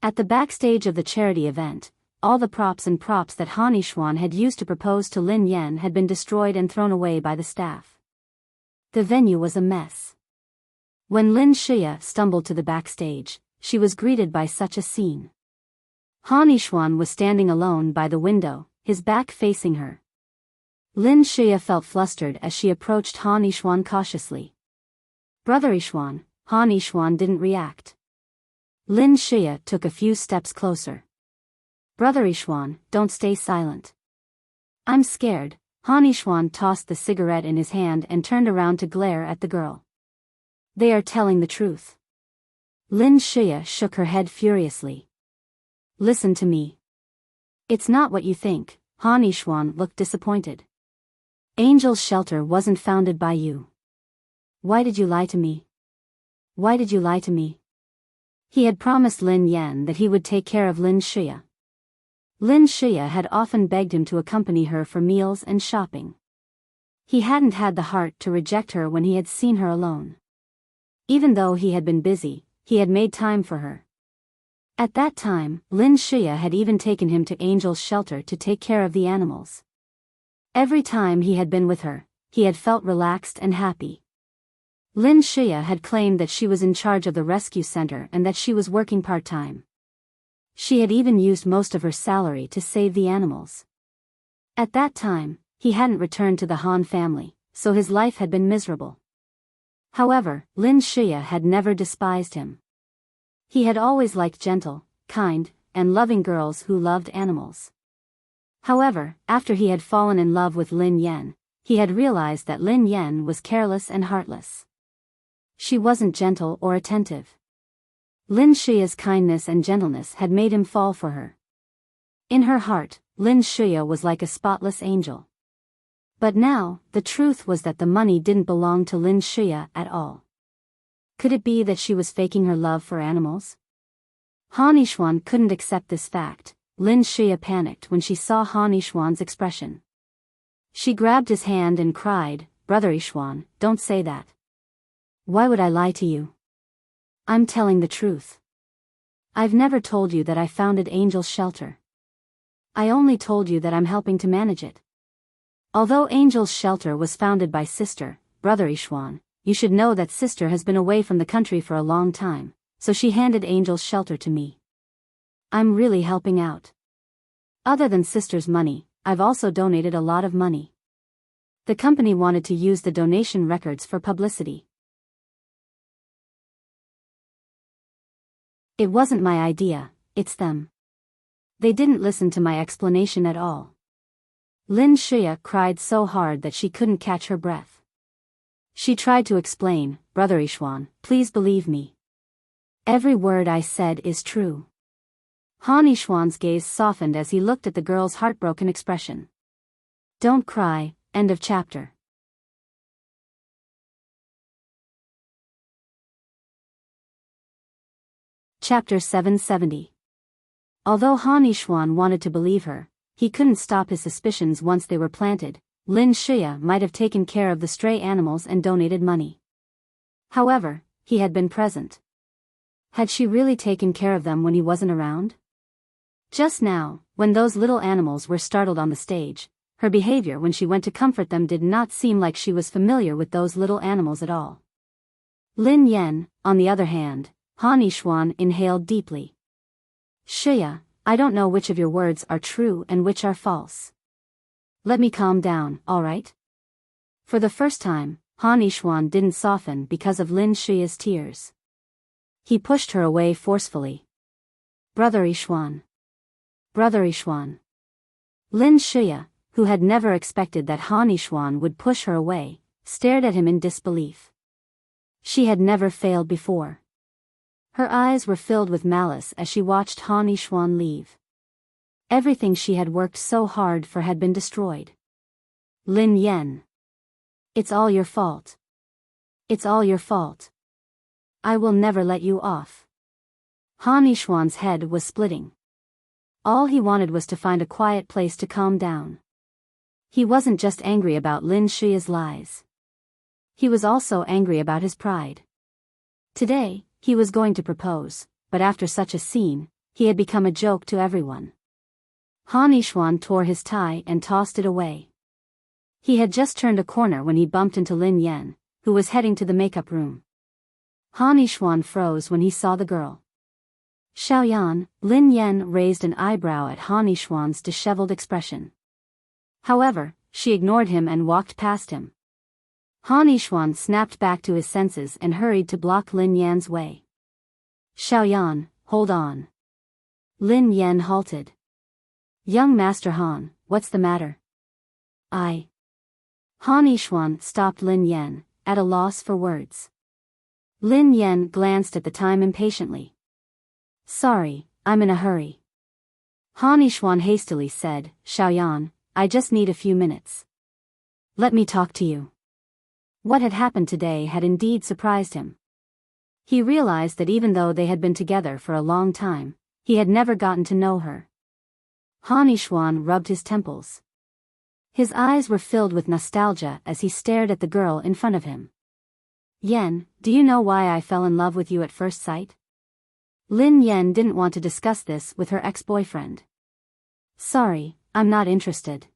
At the backstage of the charity event, all the props that Han Yishuan had used to propose to Lin Yan had been destroyed and thrown away by the staff. The venue was a mess. When Lin Xia stumbled to the backstage, she was greeted by such a scene. Han Yishuan was standing alone by the window, his back facing her. Lin Xia felt flustered as she approached Han Yishuan cautiously. "Brother Yishuan." Han Yishuan didn't react. Lin Xia took a few steps closer. "Brother Yishuan, don't stay silent." "I'm scared." Han Yishuan tossed the cigarette in his hand and turned around to glare at the girl. "They are telling the truth." Lin Xia shook her head furiously. "Listen to me. It's not what you think." Han Yishuan looked disappointed. "Angel's Shelter wasn't founded by you. Why did you lie to me? Why did you lie to me?" He had promised Lin Yan that he would take care of Lin Xia. Lin Xia had often begged him to accompany her for meals and shopping. He hadn't had the heart to reject her when he had seen her alone. Even though he had been busy, he had made time for her. At that time, Lin Shia had even taken him to Angel's shelter to take care of the animals. Every time he had been with her, he had felt relaxed and happy. Lin Shia had claimed that she was in charge of the rescue center and that she was working part-time. She had even used most of her salary to save the animals. At that time, he hadn't returned to the Han family, so his life had been miserable. However, Lin Shia had never despised him. He had always liked gentle, kind, and loving girls who loved animals. However, after he had fallen in love with Lin Yan, he had realized that Lin Yan was careless and heartless. She wasn't gentle or attentive. Lin Shia's kindness and gentleness had made him fall for her. In her heart, Lin Shia was like a spotless angel. But now, the truth was that the money didn't belong to Lin Shia at all. Could it be that she was faking her love for animals? Han Yishuan couldn't accept this fact. Lin Shia panicked when she saw Han Yishuan's expression. She grabbed his hand and cried, "Brother Yishuan, don't say that. Why would I lie to you? I'm telling the truth. I've never told you that I founded Angel's Shelter. I only told you that I'm helping to manage it. Although Angel's Shelter was founded by Sister, Brother Yishuan, you should know that Sister has been away from the country for a long time, so she handed Angel's Shelter to me. I'm really helping out. Other than Sister's money, I've also donated a lot of money. The company wanted to use the donation records for publicity. It wasn't my idea, it's them. They didn't listen to my explanation at all." Lin Shia cried so hard that she couldn't catch her breath. She tried to explain, "Brother Yishuan, please believe me. Every word I said is true." Han Yishuan's gaze softened as he looked at the girl's heartbroken expression. "Don't cry." End of chapter. Chapter 770. Although Han Yishuan wanted to believe her, he couldn't stop his suspicions once they were planted. Lin Shia might have taken care of the stray animals and donated money. However, he had been present. Had she really taken care of them when he wasn't around? Just now, when those little animals were startled on the stage, her behavior when she went to comfort them did not seem like she was familiar with those little animals at all. Lin Yan, on the other hand, Han Yishuan inhaled deeply. "Shia, I don't know which of your words are true and which are false. Let me calm down, alright?" For the first time, Han Yishuan didn't soften because of Lin Shia's tears. He pushed her away forcefully. "Brother Yishuan. Brother Yishuan." Lin Shia, who had never expected that Han Yishuan would push her away, stared at him in disbelief. She had never failed before. Her eyes were filled with malice as she watched Han Yishuan leave. Everything she had worked so hard for had been destroyed. "Lin Yan. It's all your fault. It's all your fault. I will never let you off." Han Yishuan's head was splitting. All he wanted was to find a quiet place to calm down. He wasn't just angry about Lin Shia's lies. He was also angry about his pride. Today, he was going to propose, but after such a scene, he had become a joke to everyone. Han Yishuan tore his tie and tossed it away. He had just turned a corner when he bumped into Lin Yan, who was heading to the makeup room. Han Yishuan froze when he saw the girl. "Xiaoyan." Lin Yan raised an eyebrow at Han Yishuan's disheveled expression. However, she ignored him and walked past him. Han Yishuan snapped back to his senses and hurried to block Lin Yan's way. "Xiaoyan, hold on." Lin Yan halted. "Young Master Han, what's the matter?" Han Yishuan stopped Lin Yan, at a loss for words. Lin Yan glanced at the time impatiently. "Sorry, I'm in a hurry." Han Yishuan hastily said, "Xiaoyan, I just need a few minutes. Let me talk to you." What had happened today had indeed surprised him. He realized that even though they had been together for a long time, he had never gotten to know her. Han Yishuan rubbed his temples. His eyes were filled with nostalgia as he stared at the girl in front of him. Yen, do you know why I fell in love with you at first sight? Lin Yen didn't want to discuss this with her ex-boyfriend. Sorry, I'm not interested.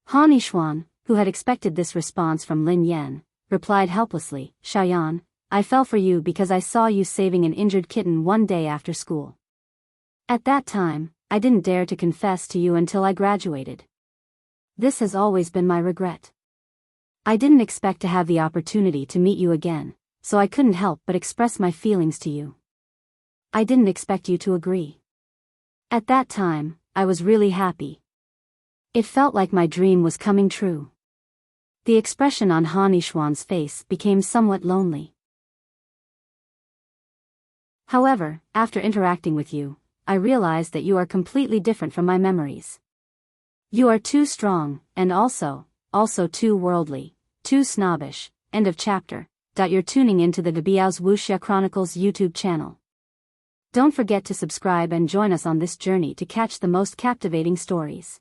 Han Yishuan, who had expected this response from Lin Yen, replied helplessly, Xiaoyan, I fell for you because I saw you saving an injured kitten one day after school. At that time, I didn't dare to confess to you until I graduated. This has always been my regret. I didn't expect to have the opportunity to meet you again, so I couldn't help but express my feelings to you. I didn't expect you to agree. At that time, I was really happy. It felt like my dream was coming true. The expression on Han Yishuan's face became somewhat lonely. However, after interacting with you, I realized that you are completely different from my memories. You are too strong, and also too worldly, too snobbish. End of chapter. You're tuning into the Biyao's Wuxia Chronicles YouTube channel. Don't forget to subscribe and join us on this journey to catch the most captivating stories.